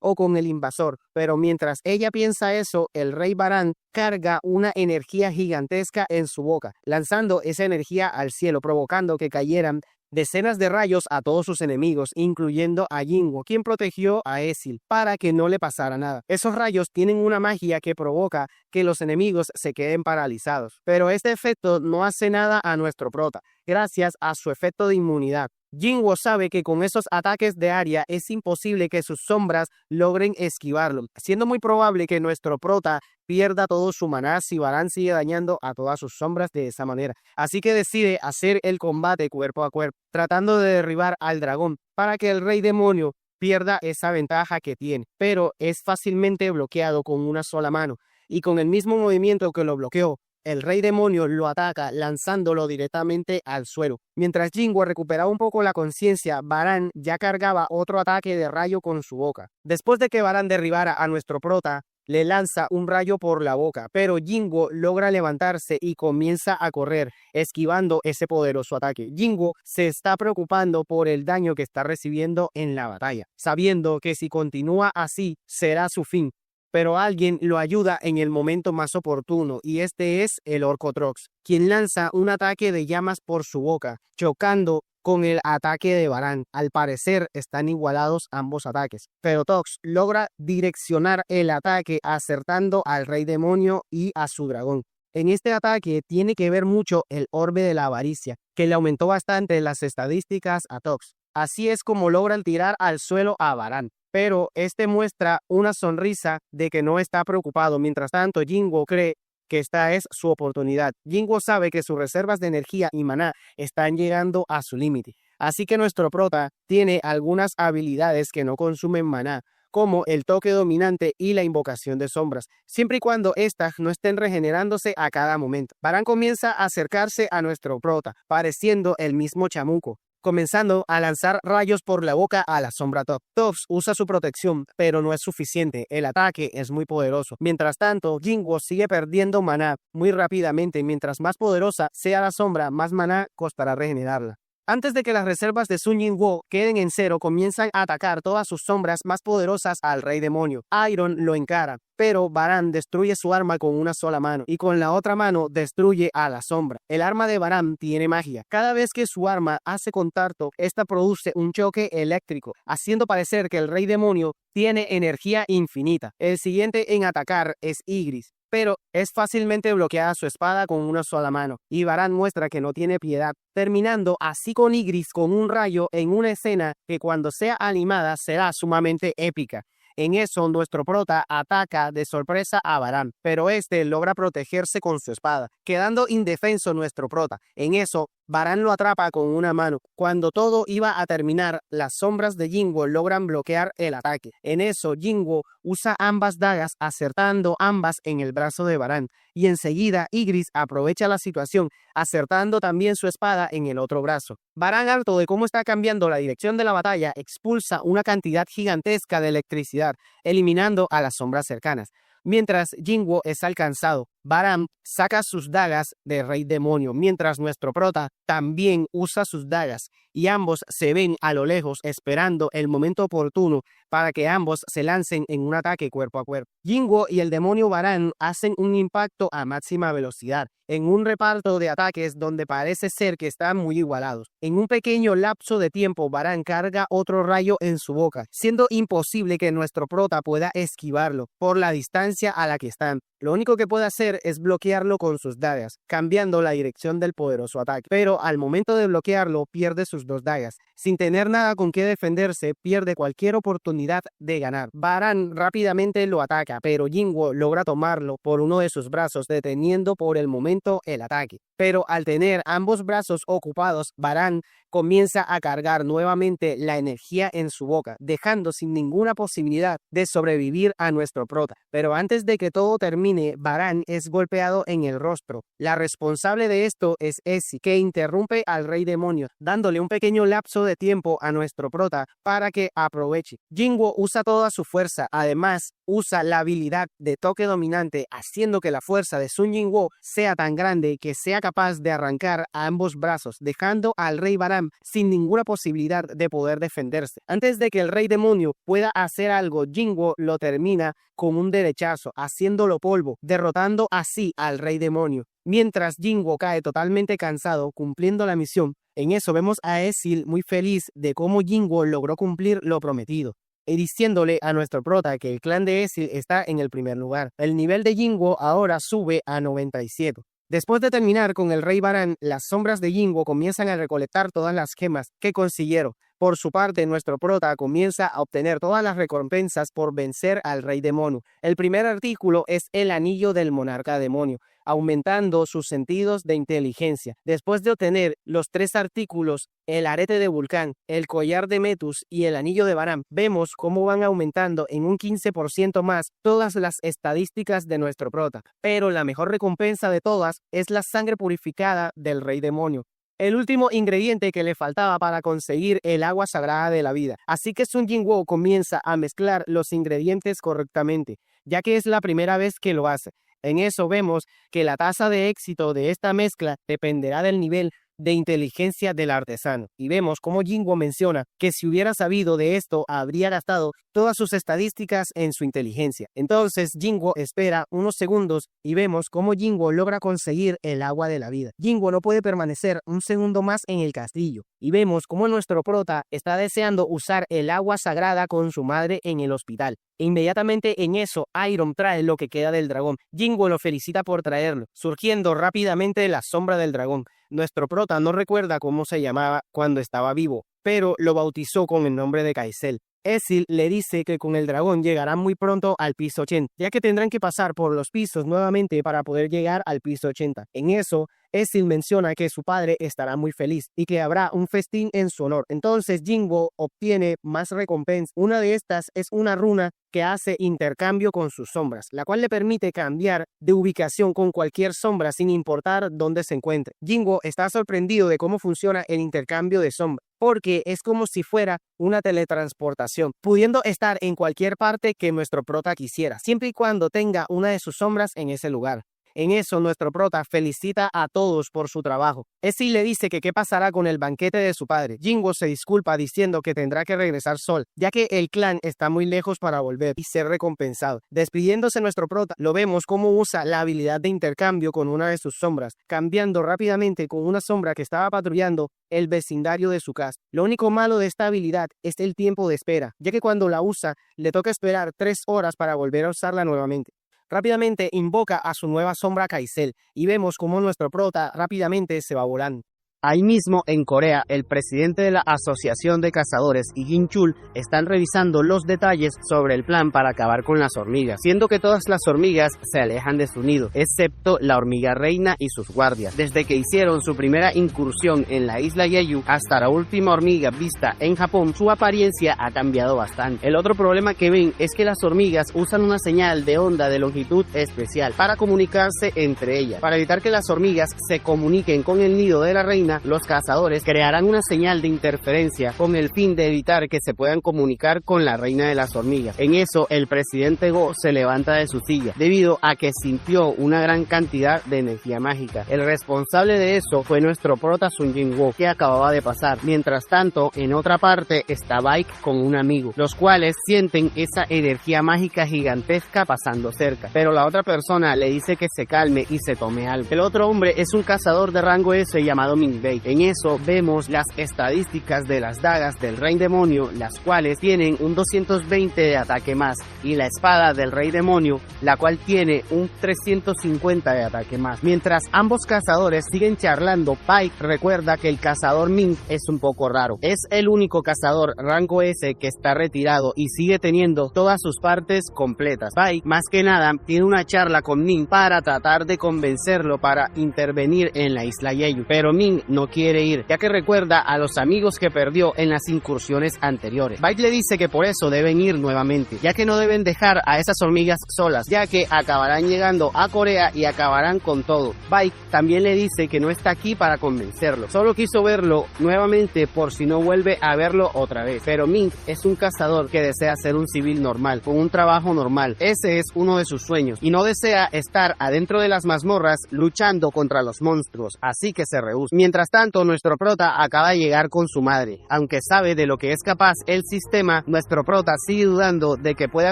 o con el invasor. Pero mientras ella piensa eso, el rey Baran carga una energía gigantesca en su boca, lanzando esa energía al cielo, provocando que cayeran decenas de rayos a todos sus enemigos, incluyendo a Jinwoo, quien protegió a Ezil para que no le pasara nada. Esos rayos tienen una magia que provoca que los enemigos se queden paralizados, pero este efecto no hace nada a nuestro prota, gracias a su efecto de inmunidad. Jinwoo sabe que con esos ataques de área es imposible que sus sombras logren esquivarlo, siendo muy probable que nuestro prota pierda todo su maná si Baran sigue dañando a todas sus sombras de esa manera. Así que decide hacer el combate cuerpo a cuerpo, tratando de derribar al dragón para que el rey demonio pierda esa ventaja que tiene, pero es fácilmente bloqueado con una sola mano, y con el mismo movimiento que lo bloqueó, el rey demonio lo ataca lanzándolo directamente al suelo. Mientras Jinwoo recuperaba un poco la conciencia, Baran ya cargaba otro ataque de rayo con su boca. Después de que Baran derribara a nuestro prota, le lanza un rayo por la boca, pero Jinwoo logra levantarse y comienza a correr, esquivando ese poderoso ataque. Jinwoo se está preocupando por el daño que está recibiendo en la batalla, sabiendo que si continúa así será su fin. Pero alguien lo ayuda en el momento más oportuno, y este es el Orco Trox, quien lanza un ataque de llamas por su boca, chocando con el ataque de Baran. Al parecer están igualados ambos ataques, pero Trox logra direccionar el ataque acertando al Rey Demonio y a su dragón. En este ataque tiene que ver mucho el Orbe de la Avaricia, que le aumentó bastante las estadísticas a Trox. Así es como logran tirar al suelo a Baran, pero este muestra una sonrisa de que no está preocupado. Mientras tanto, Jinwoo cree que esta es su oportunidad. Jinwoo sabe que sus reservas de energía y maná están llegando a su límite, así que nuestro prota tiene algunas habilidades que no consumen maná, como el toque dominante y la invocación de sombras, siempre y cuando éstas no estén regenerándose a cada momento. Baran comienza a acercarse a nuestro prota, pareciendo el mismo chamuco, comenzando a lanzar rayos por la boca a la sombra Top. Tops usa su protección, pero no es suficiente, el ataque es muy poderoso. Mientras tanto, Jinwoo sigue perdiendo maná muy rápidamente. Mientras más poderosa sea la sombra, más maná costará regenerarla. Antes de que las reservas de Sun Jinwoo queden en cero, comienzan a atacar todas sus sombras más poderosas al Rey Demonio. Iron lo encara, pero Baran destruye su arma con una sola mano y con la otra mano destruye a la sombra. El arma de Baran tiene magia. Cada vez que su arma hace contacto, esta produce un choque eléctrico, haciendo parecer que el Rey Demonio tiene energía infinita. El siguiente en atacar es Ygritte, pero es fácilmente bloqueada su espada con una sola mano, y Baran muestra que no tiene piedad, terminando así con Ygritte con un rayo en una escena que cuando sea animada será sumamente épica. En eso, nuestro prota ataca de sorpresa a Baran, pero este logra protegerse con su espada, quedando indefenso nuestro prota. En eso, Baran lo atrapa con una mano. Cuando todo iba a terminar, las sombras de Jinwoo logran bloquear el ataque. En eso, Jinwoo usa ambas dagas, acertando ambas en el brazo de Baran, y enseguida Ygritte aprovecha la situación, acertando también su espada en el otro brazo. Baran, harto de cómo está cambiando la dirección de la batalla, expulsa una cantidad gigantesca de electricidad, eliminando a las sombras cercanas. Mientras Jinwoo es alcanzado, Baran saca sus dagas de Rey Demonio, mientras nuestro prota también usa sus dagas, y ambos se ven a lo lejos esperando el momento oportuno para que ambos se lancen en un ataque cuerpo a cuerpo. Jinwoo y el demonio Baran hacen un impacto a máxima velocidad, en un reparto de ataques donde parece ser que están muy igualados. En un pequeño lapso de tiempo, Baran carga otro rayo en su boca, siendo imposible que nuestro prota pueda esquivarlo por la distancia a la que están. Lo único que puede hacer es bloquearlo con sus dagas, cambiando la dirección del poderoso ataque. Pero al momento de bloquearlo, pierde sus dos dagas. Sin tener nada con qué defenderse, pierde cualquier oportunidad de ganar. Baran rápidamente lo ataca, pero Jinwoo logra tomarlo por uno de sus brazos, deteniendo por el momento el ataque. Pero al tener ambos brazos ocupados, Baran comienza a cargar nuevamente la energía en su boca, dejando sin ninguna posibilidad de sobrevivir a nuestro prota. Pero antes de que todo termine, Baran es golpeado en el rostro. La responsable de esto es Essie, que interrumpe al Rey Demonio, dándole un pequeño lapso de tiempo a nuestro prota para que aproveche. Jinwoo usa toda su fuerza, además usa la habilidad de toque dominante, haciendo que la fuerza de Sun Jinwoo sea tan grande que sea capaz de arrancar a ambos brazos, dejando al Rey Baran sin ninguna posibilidad de poder defenderse. Antes de que el Rey Demonio pueda hacer algo, Jinwoo lo termina con un derechazo, haciéndolo polvo, derrotando así al Rey Demonio. Mientras Jinwoo cae totalmente cansado, cumpliendo la misión, en eso vemos a Ezil muy feliz de cómo Jinwoo logró cumplir lo prometido, y diciéndole a nuestro prota que el clan de Ezil está en el primer lugar. El nivel de Jinwoo ahora sube a 97. Después de terminar con el rey Barán, las sombras de Jinwo comienzan a recolectar todas las gemas que consiguieron. Por su parte, nuestro prota comienza a obtener todas las recompensas por vencer al rey demonio. El primer artículo es el anillo del monarca demonio, aumentando sus sentidos de inteligencia. Después de obtener los 3 artículos, el arete de Vulcán, el collar de Metus y el anillo de Barán, vemos cómo van aumentando en un 15% más todas las estadísticas de nuestro prota. Pero la mejor recompensa de todas es la sangre purificada del rey demonio, el último ingrediente que le faltaba para conseguir el agua sagrada de la vida. Así que Sun Jinwoo comienza a mezclar los ingredientes correctamente, ya que es la primera vez que lo hace. En eso vemos que la tasa de éxito de esta mezcla dependerá del nivel de inteligencia del artesano. Y vemos cómo Jinwoo menciona que si hubiera sabido de esto, habría gastado todas sus estadísticas en su inteligencia. Entonces Jinwoo espera unos segundos y vemos cómo Jinwoo logra conseguir el agua de la vida. Jinwoo no puede permanecer un segundo más en el castillo. Y vemos cómo nuestro prota está deseando usar el agua sagrada con su madre en el hospital. Inmediatamente en eso, Iron trae lo que queda del dragón. Jinwoo lo felicita por traerlo, surgiendo rápidamente la sombra del dragón. Nuestro prota no recuerda cómo se llamaba cuando estaba vivo, pero lo bautizó con el nombre de Kaisel. Ezil le dice que con el dragón llegarán muy pronto al piso 80, ya que tendrán que pasar por los pisos nuevamente para poder llegar al piso 80. En eso, Ezil menciona que su padre estará muy feliz y que habrá un festín en su honor. Entonces Jinwoo obtiene más recompensas. Una de estas es una runa que hace intercambio con sus sombras, la cual le permite cambiar de ubicación con cualquier sombra sin importar dónde se encuentre. Jinwoo está sorprendido de cómo funciona el intercambio de sombras, porque es como si fuera una teletransportación, pudiendo estar en cualquier parte que nuestro prota quisiera, siempre y cuando tenga una de sus sombras en ese lugar. En eso, nuestro prota felicita a todos por su trabajo. Ezil le dice que qué pasará con el banquete de su padre. Jinwoo se disculpa diciendo que tendrá que regresar solo, ya que el clan está muy lejos para volver y ser recompensado. Despidiéndose nuestro prota, lo vemos cómo usa la habilidad de intercambio con una de sus sombras, cambiando rápidamente con una sombra que estaba patrullando el vecindario de su casa. Lo único malo de esta habilidad es el tiempo de espera, ya que cuando la usa, le toca esperar 3 horas para volver a usarla nuevamente. Rápidamente invoca a su nueva sombra Kaisel y vemos cómo nuestro prota rápidamente se va volando. Ahí mismo, en Corea, el presidente de la Asociación de Cazadores y Jin Chul están revisando los detalles sobre el plan para acabar con las hormigas, siendo que todas las hormigas se alejan de su nido, excepto la hormiga reina y sus guardias. Desde que hicieron su primera incursión en la isla Jeju hasta la última hormiga vista en Japón, su apariencia ha cambiado bastante. El otro problema que ven es que las hormigas usan una señal de onda de longitud especial para comunicarse entre ellas. Para evitar que las hormigas se comuniquen con el nido de la reina, los cazadores crearán una señal de interferencia con el fin de evitar que se puedan comunicar con la reina de las hormigas. En eso, el presidente Go se levanta de su silla, debido a que sintió una gran cantidad de energía mágica. El responsable de eso fue nuestro prota Sun Jinwoo, que acababa de pasar. Mientras tanto, en otra parte está Baek con un amigo, los cuales sienten esa energía mágica gigantesca pasando cerca, pero la otra persona le dice que se calme y se tome algo. El otro hombre es un cazador de rango S llamado Min. En eso vemos las estadísticas de las dagas del rey demonio, las cuales tienen un 220 de ataque más, y la espada del rey demonio, la cual tiene un 350 de ataque más. Mientras ambos cazadores siguen charlando, Pike recuerda que el cazador Min es un poco raro. Es el único cazador rango S que está retirado y sigue teniendo todas sus partes completas. Pike, más que nada, tiene una charla con Min para tratar de convencerlo para intervenir en la isla Jeju, pero Min no quiere ir, ya que recuerda a los amigos que perdió en las incursiones anteriores. Baek le dice que por eso deben ir nuevamente, ya que no deben dejar a esas hormigas solas, ya que acabarán llegando a Corea y acabarán con todo. Baek también le dice que no está aquí para convencerlo, solo quiso verlo nuevamente por si no vuelve a verlo otra vez. Pero Min es un cazador que desea ser un civil normal, con un trabajo normal. Ese es uno de sus sueños, y no desea estar adentro de las mazmorras luchando contra los monstruos, así que se rehúsa. Mientras tanto, nuestro prota acaba de llegar con su madre. Aunque sabe de lo que es capaz el sistema, nuestro prota sigue dudando de que pueda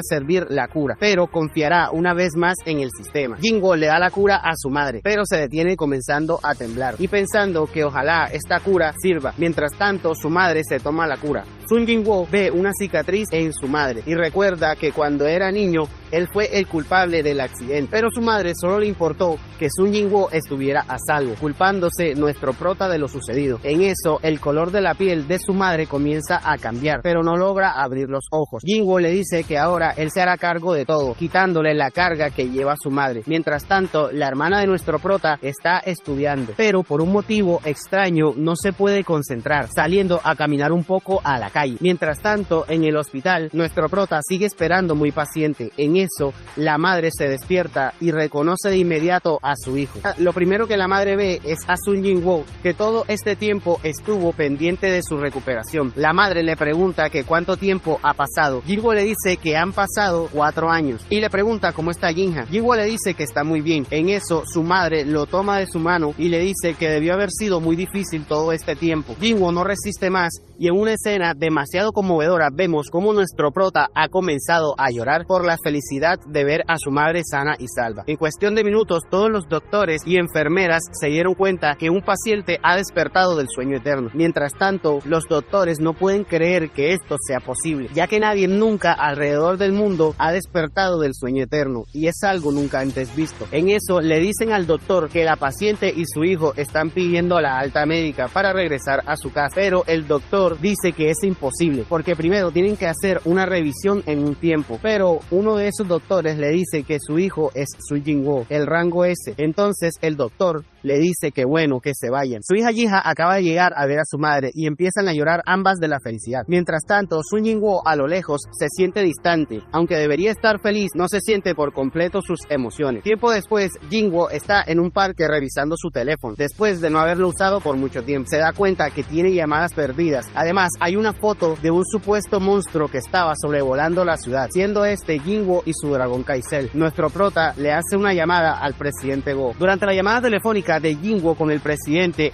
servir la cura, pero confiará una vez más en el sistema. Jinwoo le da la cura a su madre, pero se detiene comenzando a temblar y pensando que ojalá esta cura sirva. Mientras tanto, su madre se toma la cura. Sun Jinwoo ve una cicatriz en su madre y recuerda que cuando era niño él fue el culpable del accidente, pero su madre solo le importó que Sun Jinwoo estuviera a salvo, culpándose nuestro prota de lo sucedido. En eso, el color de la piel de su madre comienza a cambiar, pero no logra abrir los ojos. Jinwoo le dice que ahora él se hará cargo de todo, quitándole la carga que lleva su madre. Mientras tanto, la hermana de nuestro prota está estudiando, pero por un motivo extraño no se puede concentrar, saliendo a caminar un poco a la calle. Mientras tanto, en el hospital, nuestro prota sigue esperando muy paciente. En eso, la madre se despierta y reconoce de inmediato a su hijo. Lo primero que la madre ve es a Sun Jinwoo, que todo este tiempo estuvo pendiente de su recuperación. La madre le pregunta que cuánto tiempo ha pasado. Jinwoo le dice que han pasado 4 años y le pregunta cómo está Jinja. Jinwoo le dice que está muy bien. En eso, su madre lo toma de su mano y le dice que debió haber sido muy difícil todo este tiempo. Jinwoo no resiste más y en una escena demasiado conmovedora vemos cómo nuestro prota ha comenzado a llorar por la felicidad de ver a su madre sana y salva. En cuestión de minutos, todos los doctores y enfermeras se dieron cuenta que un paciente ha despertado del sueño eterno. Mientras tanto, los doctores no pueden creer que esto sea posible, ya que nadie nunca alrededor del mundo ha despertado del sueño eterno, y es algo nunca antes visto. En eso, le dicen al doctor que la paciente y su hijo están pidiendo la alta médica para regresar a su casa, pero el doctor dice que es imposible, porque primero tienen que hacer una revisión en un tiempo, pero uno de esos doctores le dice que su hijo es Sun Jinwoo, el rango S. Entonces el doctor le dice que bueno, que se vayan. Su hija Jinja acaba de llegar a ver a su madre y empiezan a llorar ambas de la felicidad. Mientras tanto, Sun Jinwoo a lo lejos se siente distante, aunque debería estar feliz, no se siente por completo sus emociones. Tiempo después, Jinwoo está en un parque revisando su teléfono, después de no haberlo usado por mucho tiempo. Se da cuenta que tiene llamadas perdidas. Además, hay una foto de un supuesto monstruo que estaba sobrevolando la ciudad, siendo este Jinwoo y su dragón Kaisel. Nuestro prota le hace una llamada al presidente Go. Durante la llamada telefónica de Jinwoo con el presidente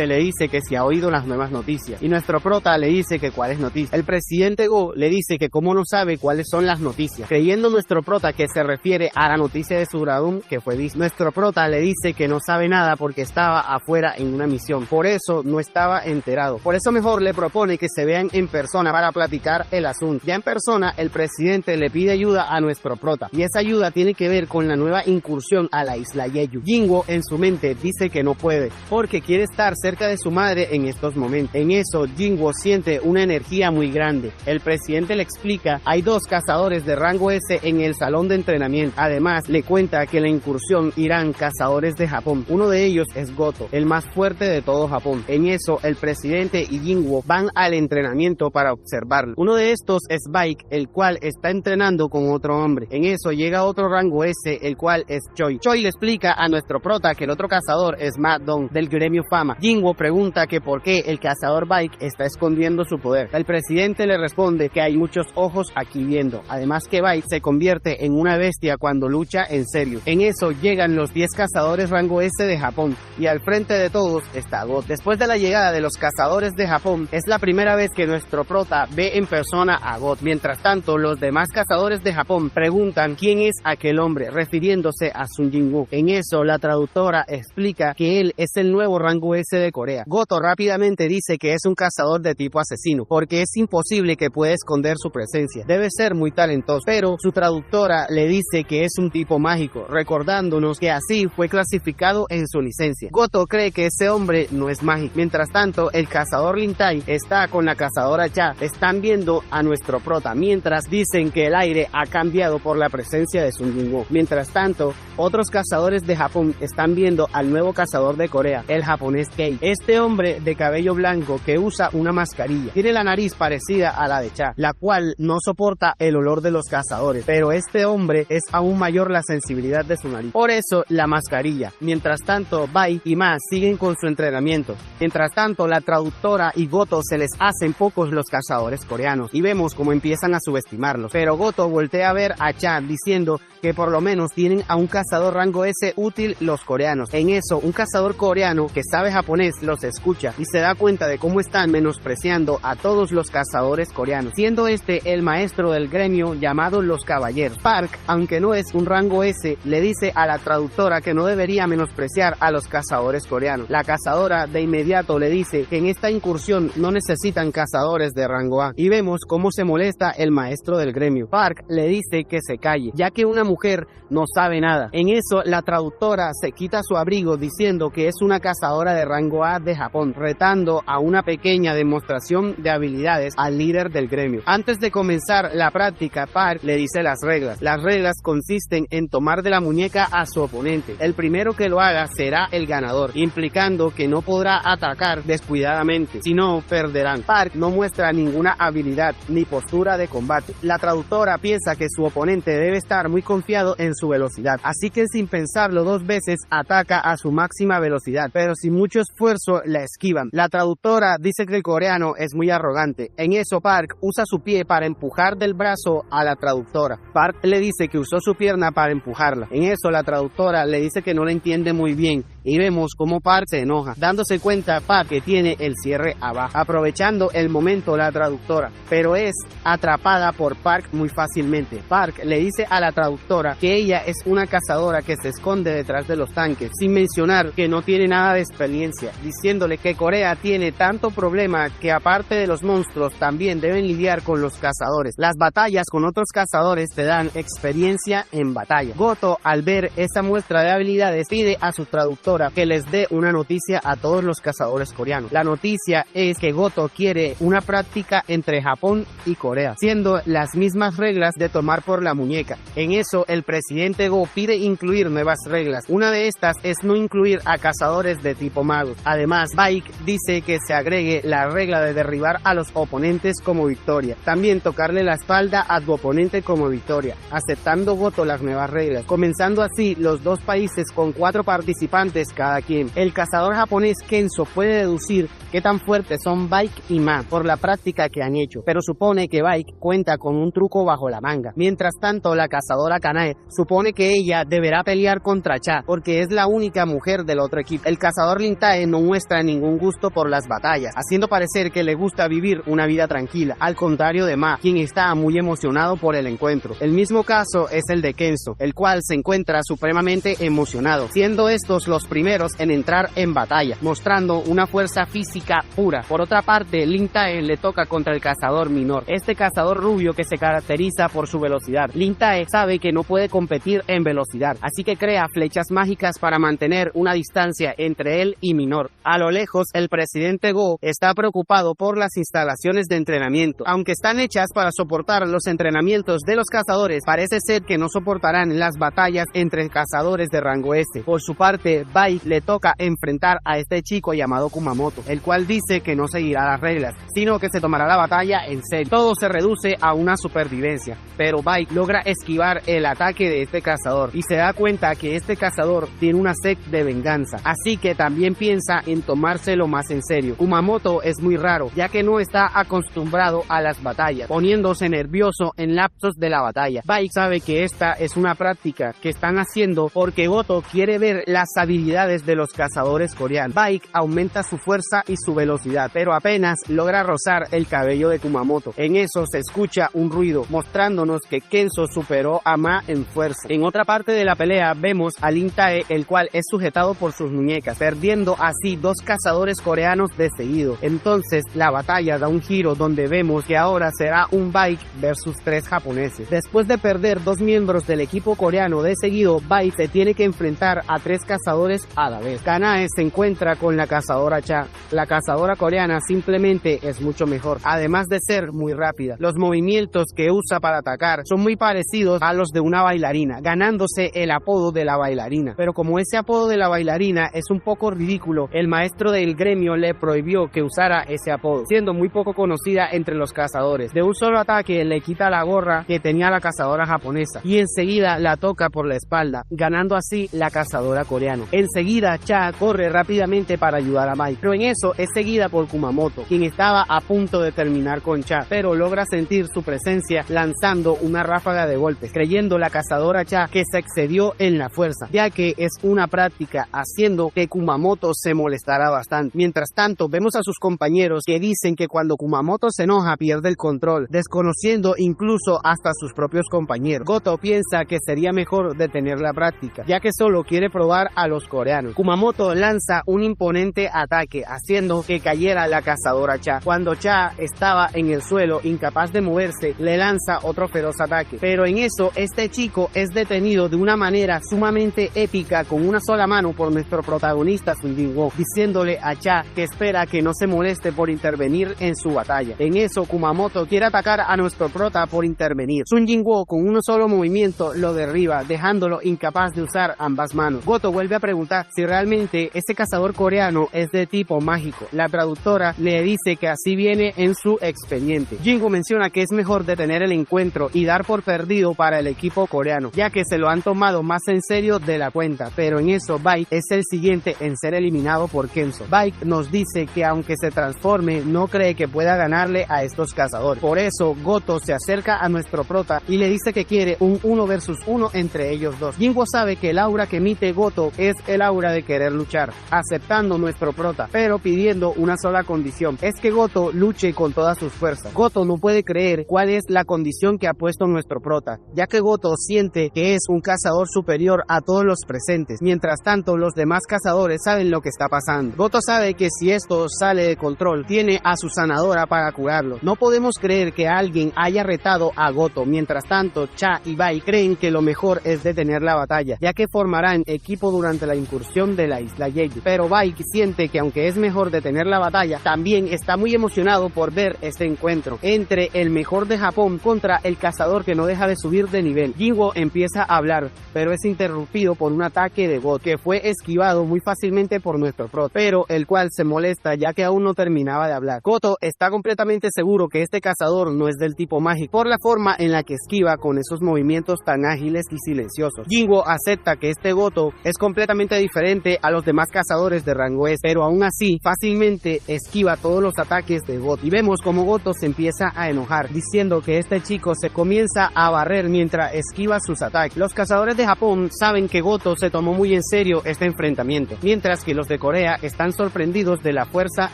le dice que si ha oído las nuevas noticias, y nuestro prota le dice que cuáles noticias. El presidente Go le dice que cómo no sabe cuáles son las noticias, creyendo nuestro prota que se refiere a la noticia de su dragón que fue visto. Nuestro prota le dice que no sabe nada porque estaba afuera en una misión, por eso no estaba enterado. Por eso mejor le propone que se vean en persona para platicar el asunto. Ya en persona, el presidente le pide ayuda a nuestro prota, y esa ayuda tiene que ver con la nueva incursión a la isla Jeju. Jinwoo en su mente dice que no puede, porque quiere estar cerca de su madre en estos momentos. En eso, Jinwoo siente una energía muy grande. El presidente le explica, hay 2 cazadores de rango S en el salón de entrenamiento. Además, le cuenta que la incursión irán cazadores de Japón. Uno de ellos es Goto, el más fuerte de todo Japón. En eso, el presidente y Jinwoo van al entrenamiento para observarlo. Uno de estos es Baek, el cual está entrenando con otro hombre. En eso llega otro rango S, el cual es Choi. Choi le explica a nuestro prota que el otro cazador es Ma Dong, del gremio Fama. Jinwoo pregunta que por qué el cazador Baek está escondiendo su poder. El presidente le responde que hay muchos ojos aquí viendo. Además que Baek se convierte en una bestia cuando lucha en serio. En eso llegan los 10 cazadores rango S de Japón, y al frente de todos está God. Después de la llegada de los cazadores de Japón, es la primera vez que nuestro prota ve en persona a God. Mientras tanto, los demás cazadores de Japón preguntan quién es aquel hombre, refiriéndose a Sun Jinwoo. En eso, la traductora explica que él es el nuevo rango S de Corea. Goto rápidamente dice que es un cazador de tipo asesino, porque es imposible que pueda esconder su presencia. Debe ser muy talentoso, pero su traductora le dice que es un tipo mágico, recordándonos que así fue clasificado en su licencia. Goto cree que ese hombre no es mágico. Mientras tanto, el cazador Lin Tai está con la cazadora Cha. Están viendo a nuestro prota, mientras dicen que el aire ha cambiado por la presencia de Sun Jinwoo. Mientras tanto, otros cazadores de Japón están viendo al nuevo cazador de Corea, el japonés Kei. Este hombre de cabello blanco que usa una mascarilla. Tiene la nariz parecida a la de Cha, la cual no soporta el olor de los cazadores, pero este hombre es aún mayor la sensibilidad de su nariz. Por eso, la mascarilla. Mientras tanto, Bai y Ma siguen con su entrenamiento. Mientras tanto, la traductora y Goto se les hacen pocos los cazadores coreanos, y vemos cómo empiezan a subestimarlos. Pero Goto voltea a ver a Cha diciendo que por lo menos tienen a un cazador rango S útil los coreanos. coreanos. En eso, un cazador coreano que sabe japonés los escucha y se da cuenta de cómo están menospreciando a todos los cazadores coreanos, siendo este el maestro del gremio llamado los caballeros. Park, aunque no es un rango S, le dice a la traductora que no debería menospreciar a los cazadores coreanos. La cazadora de inmediato le dice que en esta incursión no necesitan cazadores de rango A, y vemos cómo se molesta el maestro del gremio. Park le dice que se calle, ya que una mujer no sabe nada. En eso, la traductora se quita su abrigo diciendo que es una cazadora de rango A de Japón, retando a una pequeña demostración de habilidades al líder del gremio. Antes de comenzar la práctica, Park le dice las reglas. Las reglas consisten en tomar de la muñeca a su oponente. El primero que lo haga será el ganador, implicando que no podrá atacar descuidadamente, si no perderán. Park no muestra ninguna habilidad ni postura de combate. La traductora piensa que su oponente debe estar muy confiado en su velocidad, así que sin pensarlo dos veces ataca a su máxima velocidad, pero sin mucho esfuerzo la esquivan. La traductora dice que el coreano es muy arrogante. En eso, Park usa su pie para empujar del brazo a la traductora. Park le dice que usó su pierna para empujarla. En eso, la traductora le dice que no la entiende muy bien, y vemos cómo Park se enoja, dándose cuenta Park que tiene el cierre abajo. Aprovechando el momento, la traductora, pero es atrapada por Park muy fácilmente. Park le dice a la traductora que ella es una cazadora que se esconde detrás de los tanques, sin mencionar que no tiene nada de experiencia, diciéndole que Corea tiene tanto problema que aparte de los monstruos también deben lidiar con los cazadores. Las batallas con otros cazadores te dan experiencia en batalla. Goto, al ver esa muestra de habilidades, pide a su traductora que les dé una noticia a todos los cazadores coreanos. La noticia es que Goto quiere una práctica entre Japón y Corea, siendo las mismas reglas de tomar por la muñeca. En eso, el presidente Go pide incluir nuevas reglas. Una de estas es no incluir a cazadores de tipo magos. Además, Baek dice que se agregue la regla de derribar a los oponentes como victoria. También tocarle la espalda a tu oponente como victoria, aceptando Goto las nuevas reglas, comenzando así los dos países con 4 participantes cada quien. El cazador japonés Kenzo puede deducir qué tan fuertes son Baek y Ma por la práctica que han hecho, pero supone que Baek cuenta con un truco bajo la manga. Mientras tanto, la cazadora Kanae supone que ella deberá pelear contra Cha, porque es la única mujer del otro equipo. El cazador Lin-Tae no muestra ningún gusto por las batallas, haciendo parecer que le gusta vivir una vida tranquila, al contrario de Ma, quien está muy emocionado por el encuentro. El mismo caso es el de Kenzo, el cual se encuentra supremamente emocionado, siendo estos los primeros en entrar en batalla, mostrando una fuerza física pura. Por otra parte, Lin-Tae le toca contra el cazador Minor, este cazador rubio que se caracteriza por su velocidad. Lin-Tae sabe que no puede competir en velocidad, así que crea flechas mágicas para mantener una distancia entre él y Minor. A lo lejos, el presidente Go está preocupado por las instalaciones de entrenamiento. Aunque están hechas para soportar los entrenamientos de los cazadores, parece ser que no soportarán las batallas entre cazadores de rango S. Por su parte, Baek le toca enfrentar a este chico llamado Kumamoto, el cual dice que no seguirá las reglas, sino que se tomará la batalla en serio. Todo se reduce a una supervivencia, pero Baek logra esquivar el ataque de este cazador y se da cuenta que este cazador tiene una sed de venganza, así que también piensa en tomárselo más en serio. Kumamoto es muy raro, ya que no está acostumbrado a las batallas, poniéndose nervioso en lapsos de la batalla. Baek sabe que esta es una práctica que están haciendo porque Goto quiere ver las habilidades de los cazadores coreanos. Baek aumenta su fuerza y su velocidad, pero apenas logra rozar el cabello de Kumamoto. En eso se escucha un ruido, mostrándonos que Kenzo superó a Ma en fuerza. En otra parte de la pelea vemos a Lin-Tae, el cual es sujetado por sus muñecas, perdiendo así 2 cazadores coreanos de seguido. Entonces la batalla da un giro donde vemos que ahora será un Baek versus 3 japoneses. Después de perder 2 miembros del equipo coreano de seguido, Baek se tiene que enfrentar a 3 cazadores a la vez. Kanae se encuentra con la cazadora Cha. La cazadora coreana simplemente es mucho mejor, además de ser muy rápida. Los movimientos que usa para atacar son muy parecidos a los de una bailarina, ganándose el apodo de la bailarina. Pero como ese apodo de la bailarina es un poco ridículo, el maestro del gremio le prohibió que usara ese apodo, siendo muy poco conocida entre los cazadores. De un solo ataque le quita la gorra que tenía la cazadora japonesa y enseguida la toca por la espalda, ganando así la cazadora coreana. En Enseguida, Cha corre rápidamente para ayudar a Mike, pero en eso es seguida por Kumamoto, quien estaba a punto de terminar con Cha, pero logra sentir su presencia lanzando una ráfaga de golpes, creyendo la cazadora Cha que se excedió en la fuerza, ya que es una práctica, haciendo que Kumamoto se molestará bastante. Mientras tanto, vemos a sus compañeros que dicen que cuando Kumamoto se enoja pierde el control, desconociendo incluso hasta sus propios compañeros. Goto piensa que sería mejor detener la práctica, ya que solo quiere probar a los coreanos. Kumamoto lanza un imponente ataque, haciendo que cayera la cazadora Cha. Cuando Cha estaba en el suelo, incapaz de moverse, le lanza otro feroz ataque, pero en eso este chico es detenido de una manera sumamente épica con una sola mano por nuestro protagonista Sun Jinwoo, diciéndole a Cha que espera que no se moleste por intervenir en su batalla. En eso Kumamoto quiere atacar a nuestro prota por intervenir. Sun Jinwoo con un solo movimiento lo derriba, dejándolo incapaz de usar ambas manos. Goto vuelve a preguntar si realmente este cazador coreano es de tipo mágico. La traductora le dice que así viene en su expediente. Jinwoo menciona que es mejor detener el encuentro y dar por perdido para el equipo coreano, ya que se lo han tomado más en serio de la cuenta, pero en eso Baek es el siguiente en ser eliminado por Kenzo. Baek nos dice que aunque se transforme, no cree que pueda ganarle a estos cazadores. Por eso Goto se acerca a nuestro prota y le dice que quiere un 1 versus 1 entre ellos dos. Jinwoo sabe que el aura que emite Goto es el aura de querer luchar, aceptando nuestro prota, pero pidiendo una sola condición, es que Goto luche con todas sus fuerzas. Goto no puede creer cuál es la condición que ha puesto nuestro prota, ya que Goto siente que es un cazador superior a todos los presentes. Mientras tanto, los demás cazadores saben lo que está pasando. Goto sabe que si esto sale de control, tiene a su sanadora para curarlo. No podemos creer que alguien haya retado a Goto. Mientras tanto, Cha y Baek creen que lo mejor es detener la batalla, ya que formarán equipo durante la incursión de la isla Jeju. Pero Baek siente que aunque es mejor detener la batalla, también está muy emocionado por ver este encuentro entre el mejor de Japón contra el cazador que no deja de subir de nivel. Jinwoo empieza a hablar, pero es interrumpido por un ataque de Goto, que fue esquivado muy fácilmente por nuestro prota, pero el cual se molesta ya que aún no terminaba de hablar. Goto está completamente seguro que este cazador no es del tipo mágico, por la forma en la que esquiva con esos movimientos tan ágiles y silenciosos. Jinwoo acepta que este Goto es completamente diferente a los demás cazadores de rango S, pero aún así fácilmente esquiva todos los ataques de Goto, y vemos como Goto se empieza a enojar, diciendo que este chico se comienza a barrer mientras esquiva sus ataques. Los cazadores de Japón saben que Goto se tomó muy en serio este enfrentamiento, mientras que los de Corea están sorprendidos de la fuerza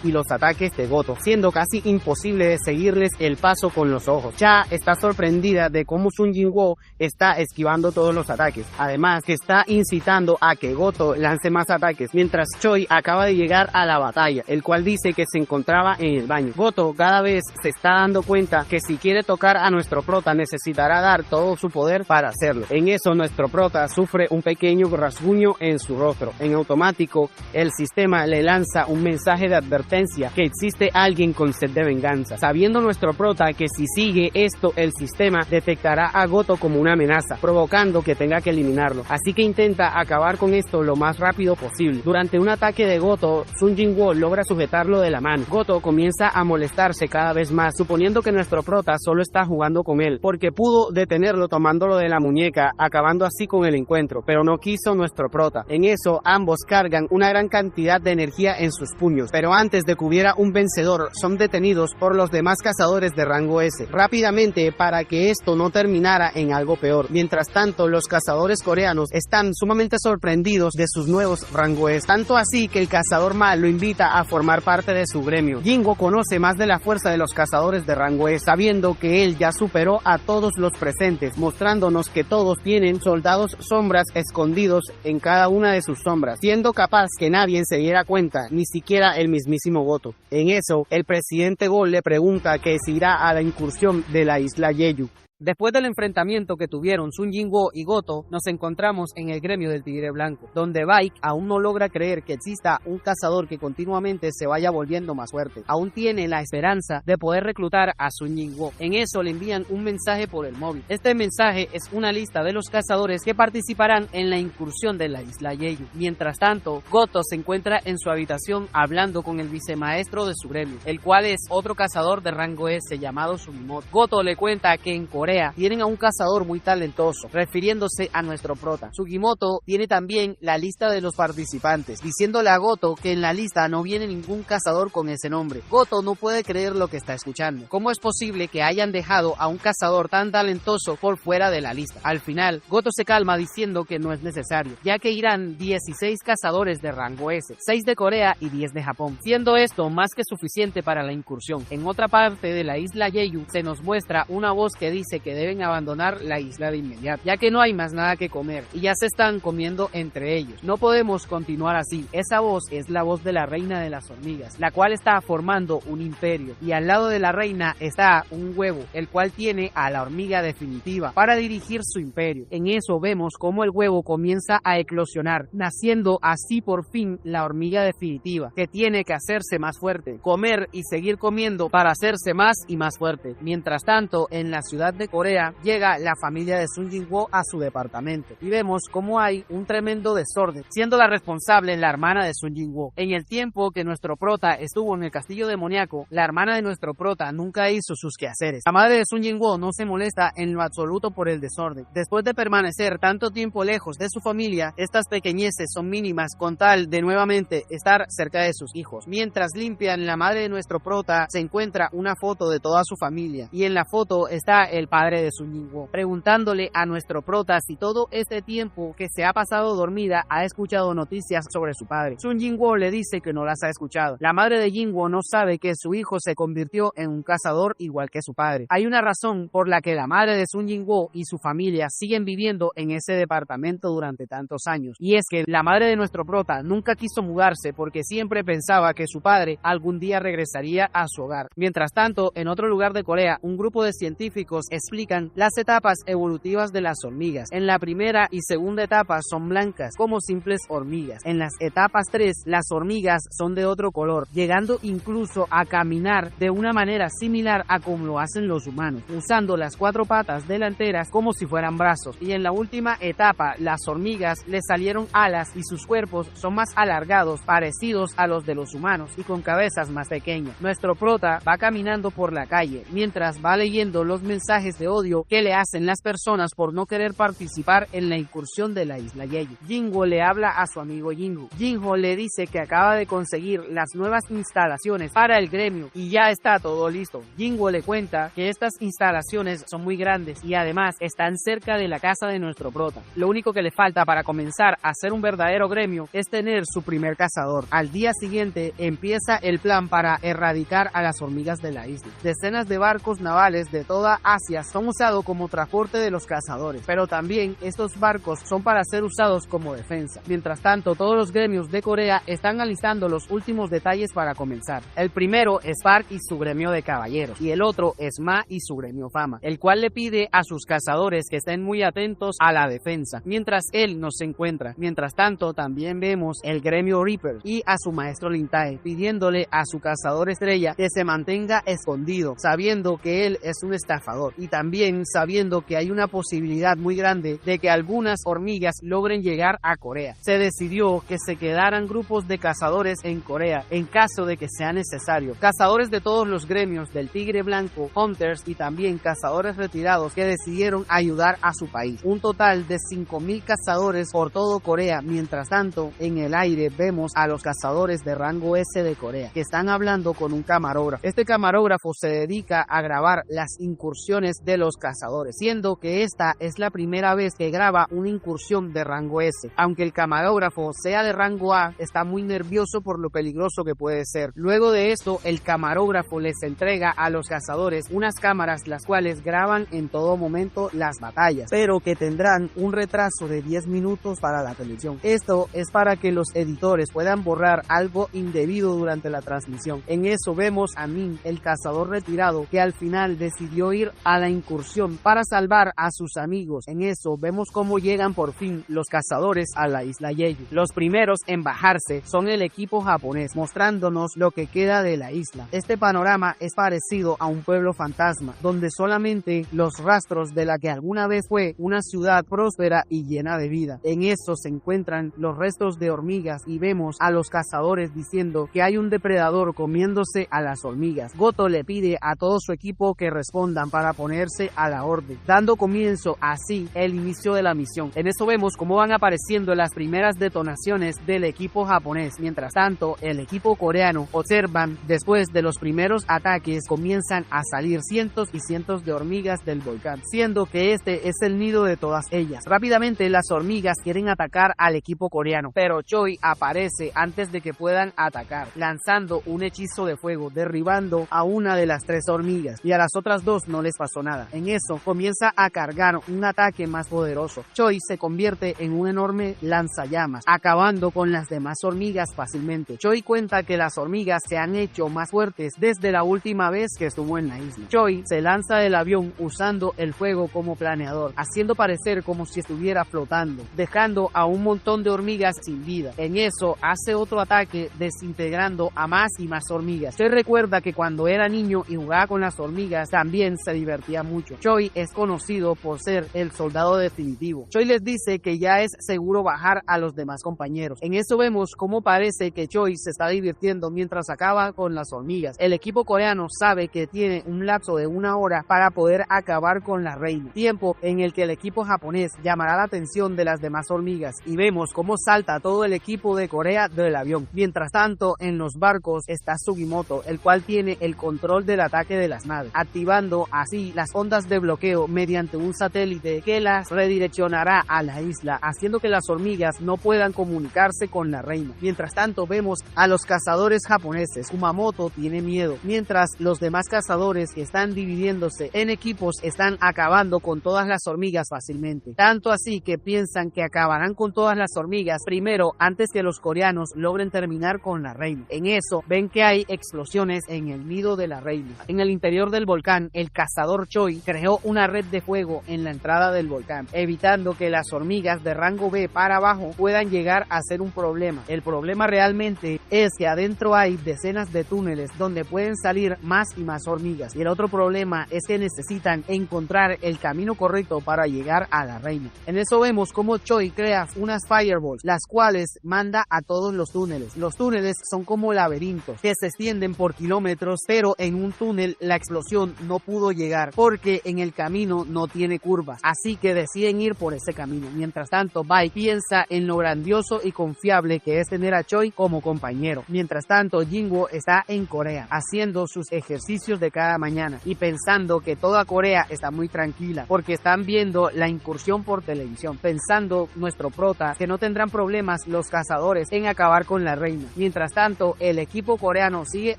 y los ataques de Goto, siendo casi imposible de seguirles el paso con los ojos. Cha está sorprendida de cómo Sun Jinwoo está esquivando todos los ataques, además que está incitando a que Goto lance más ataques, mientras Choi acaba de llegar a la batalla, el cual dice que se encontraba en el baño. Goto cada vez se está dando cuenta que si quiere tocar a nuestro prota necesitará dar todo su poder para hacerlo. En eso nuestro prota sufre un pequeño rasguño en su rostro. En automático el sistema le lanza un mensaje de advertencia que existe alguien con sed de venganza, sabiendo nuestro prota que si sigue esto el sistema detectará a Goto como una amenaza, provocando que tenga que eliminarlo, así que intenta acabar con esto lo más rápido posible. Durante un ataque de Goto, Sun Jinwoo logra sujetarlo de la mano. Goto comienza a molestarse cada vez más, suponiendo que nuestro prota solo está jugando con él, porque pudo detenerlo tomándolo de la muñeca, acabando así con el encuentro, pero no quiso nuestro prota. En eso ambos cargan una gran cantidad de energía en sus puños, pero antes de que hubiera un vencedor, son detenidos por los demás cazadores de rango S, rápidamente para que esto no terminara en algo peor. Mientras tanto, los cazadores coreanos están sumamente sorprendidos de sus nuevos rango S, tanto así que el cazador Ma lo invita a formar parte de su gremio. Jinwoo conoce más de la fuerza de los cazadores de rango S, sabiendo que él ya superó a todos los presentes, mostrándonos que todos tienen soldados sombras escondidos en cada una de sus sombras, siendo capaz que nadie se diera cuenta, ni siquiera el mismísimo Goto. En eso, el presidente Go le pregunta que si irá a la incursión de la isla Jeju. Después del enfrentamiento que tuvieron Sun Jinwoo y Goto, nos encontramos en el gremio del Tigre Blanco, donde Baek aún no logra creer que exista un cazador que continuamente se vaya volviendo más fuerte. Aún tiene la esperanza de poder reclutar a Sun Jinwoo. En eso le envían un mensaje por el móvil. Este mensaje es una lista de los cazadores que participarán en la incursión de la isla Jeju. Mientras tanto, Goto se encuentra en su habitación hablando con el vicemaestro de su gremio, el cual es otro cazador de rango S llamado Sugimoto. Goto le cuenta que en Corea Corea tienen a un cazador muy talentoso, refiriéndose a nuestro prota. Sugimoto tiene también la lista de los participantes, diciéndole a Goto que en la lista no viene ningún cazador con ese nombre. Goto no puede creer lo que está escuchando. ¿Cómo es posible que hayan dejado a un cazador tan talentoso por fuera de la lista? Al final, Goto se calma diciendo que no es necesario, ya que irán 16 cazadores de rango S, 6 de Corea y 10 de Japón, siendo esto más que suficiente para la incursión. En otra parte de la isla Jeju se nos muestra una voz que dice que deben abandonar la isla de inmediato, ya que no hay más nada que comer y ya se están comiendo entre ellos. No podemos continuar así. Esa voz es la voz de la reina de las hormigas, la cual está formando un imperio, y al lado de la reina está un huevo, el cual tiene a la hormiga definitiva para dirigir su imperio. En eso vemos cómo el huevo comienza a eclosionar, naciendo así por fin la hormiga definitiva, que tiene que hacerse más fuerte, comer y seguir comiendo para hacerse más y más fuerte. Mientras tanto, en la ciudad de Corea llega la familia de Sun Jinwoo a su departamento y vemos cómo hay un tremendo desorden, siendo la responsable la hermana de Sun Jinwoo. En el tiempo que nuestro prota estuvo en el castillo demoníaco, la hermana de nuestro prota nunca hizo sus quehaceres. La madre de Sun Jinwoo no se molesta en lo absoluto por el desorden. Después de permanecer tanto tiempo lejos de su familia, estas pequeñeces son mínimas con tal de nuevamente estar cerca de sus hijos. Mientras limpian, la madre de nuestro prota se encuentra una foto de toda su familia, y en la foto está el padre de Sun Jinwoo, preguntándole a nuestro prota si todo este tiempo que se ha pasado dormida ha escuchado noticias sobre su padre. Sun Jinwoo le dice que no las ha escuchado. La madre de Jinwoo no sabe que su hijo se convirtió en un cazador igual que su padre. Hay una razón por la que la madre de Sun Jinwoo y su familia siguen viviendo en ese departamento durante tantos años, y es que la madre de nuestro prota nunca quiso mudarse porque siempre pensaba que su padre algún día regresaría a su hogar. Mientras tanto, en otro lugar de Corea, un grupo de científicos explican las etapas evolutivas de las hormigas. En la primera y segunda etapa son blancas, como simples hormigas. En las etapas 3, las hormigas son de otro color, llegando incluso a caminar de una manera similar a como lo hacen los humanos, usando las 4 patas delanteras como si fueran brazos. Y en la última etapa, las hormigas les salieron alas y sus cuerpos son más alargados, parecidos a los de los humanos y con cabezas más pequeñas. Nuestro prota va caminando por la calle mientras va leyendo los mensajes de odio que le hacen las personas por no querer participar en la incursión de la isla Jeju. Jinwoo le habla a su amigo Jinwoo. Jinwoo le dice que acaba de conseguir las nuevas instalaciones para el gremio y ya está todo listo. Jinwoo le cuenta que estas instalaciones son muy grandes y además están cerca de la casa de nuestro prota. Lo único que le falta para comenzar a ser un verdadero gremio es tener su primer cazador. Al día siguiente empieza el plan para erradicar a las hormigas de la isla. Decenas de barcos navales de toda Asia son usados como transporte de los cazadores, pero también estos barcos son para ser usados como defensa. Mientras tanto, todos los gremios de Corea están alistando los últimos detalles para comenzar. El primero es Park y su gremio de caballeros, y el otro es Ma y su gremio Fama, el cual le pide a sus cazadores que estén muy atentos a la defensa, mientras él no se encuentra. Mientras tanto, también vemos el gremio Reaper y a su maestro Lintae, pidiéndole a su cazador estrella que se mantenga escondido, sabiendo que él es un estafador, y también sabiendo que hay una posibilidad muy grande de que algunas hormigas logren llegar a Corea. Se decidió que se quedaran grupos de cazadores en Corea en caso de que sea necesario. Cazadores de todos los gremios del Tigre Blanco, Hunters y también cazadores retirados que decidieron ayudar a su país. Un total de 5.000 cazadores por todo Corea. Mientras tanto, en el aire vemos a los cazadores de rango S de Corea que están hablando con un camarógrafo. Este camarógrafo se dedica a grabar las incursiones de los cazadores, siendo que esta es la primera vez que graba una incursión de rango S. Aunque el camarógrafo sea de rango A, está muy nervioso por lo peligroso que puede ser. Luego de esto, el camarógrafo les entrega a los cazadores unas cámaras las cuales graban en todo momento las batallas, pero que tendrán un retraso de 10 minutos para la televisión. Esto es para que los editores puedan borrar algo indebido durante la transmisión. En eso vemos a Min, el cazador retirado, que al final decidió ir a la incursión para salvar a sus amigos. En eso vemos cómo llegan por fin los cazadores a la isla Jeju. Los primeros en bajarse son el equipo japonés, mostrándonos lo que queda de la isla. Este panorama es parecido a un pueblo fantasma, donde solamente los rastros de la que alguna vez fue una ciudad próspera y llena de vida. En eso se encuentran los restos de hormigas y vemos a los cazadores diciendo que hay un depredador comiéndose a las hormigas. Goto le pide a todo su equipo que respondan para poner oponerse a la orden, dando comienzo así el inicio de la misión. En eso vemos cómo van apareciendo las primeras detonaciones del equipo japonés. Mientras tanto, el equipo coreano observan después de los primeros ataques comienzan a salir cientos y cientos de hormigas del volcán, siendo que este es el nido de todas ellas. Rápidamente las hormigas quieren atacar al equipo coreano, pero Choi aparece antes de que puedan atacar, lanzando un hechizo de fuego, derribando a una de las 3 hormigas y a las otras 2 no les pasó nada. En eso comienza a cargar un ataque más poderoso. Choi se convierte en un enorme lanzallamas, acabando con las demás hormigas fácilmente. Choi cuenta que las hormigas se han hecho más fuertes desde la última vez que estuvo en la isla. Choi se lanza del avión usando el fuego como planeador, haciendo parecer como si estuviera flotando, dejando a un montón de hormigas sin vida. En eso hace otro ataque desintegrando a más y más hormigas. Choi recuerda que cuando era niño y jugaba con las hormigas también se divertía mucho. Choi es conocido por ser el soldado definitivo. Choi les dice que ya es seguro bajar a los demás compañeros. En eso vemos cómo parece que Choi se está divirtiendo mientras acaba con las hormigas. El equipo coreano sabe que tiene un lapso de 1 hora para poder acabar con la reina, tiempo en el que el equipo japonés llamará la atención de las demás hormigas, y vemos cómo salta todo el equipo de Corea del avión. Mientras tanto, en los barcos está Sugimoto, el cual tiene el control del ataque de las naves, activando así las ondas de bloqueo mediante un satélite que las redireccionará a la isla, haciendo que las hormigas no puedan comunicarse con la reina. Mientras tanto, vemos a los cazadores japoneses. Kumamoto tiene miedo, mientras los demás cazadores que están dividiéndose en equipos están acabando con todas las hormigas fácilmente, tanto así que piensan que acabarán con todas las hormigas primero antes que los coreanos logren terminar con la reina. En eso ven que hay explosiones en el nido de la reina. En el interior del volcán, el cazador Choi creó una red de fuego en la entrada del volcán, evitando que las hormigas de rango B para abajo puedan llegar a ser un problema. El problema realmente es que adentro hay decenas de túneles donde pueden salir más y más hormigas, y el otro problema es que necesitan encontrar el camino correcto para llegar a la reina. En eso vemos cómo Choi crea unas fireballs, las cuales manda a todos los túneles. Los túneles son como laberintos que se extienden por kilómetros, pero en un túnel la explosión no pudo llegar porque en el camino no tiene curvas, así que deciden ir por ese camino. Mientras tanto, Bai piensa en lo grandioso y confiable que es tener a Choi como compañero. Mientras tanto, Jinwoo está en Corea haciendo sus ejercicios de cada mañana y pensando que toda Corea está muy tranquila porque están viendo la incursión por televisión, pensando nuestro prota que no tendrán problemas los cazadores en acabar con la reina. Mientras tanto, el equipo coreano sigue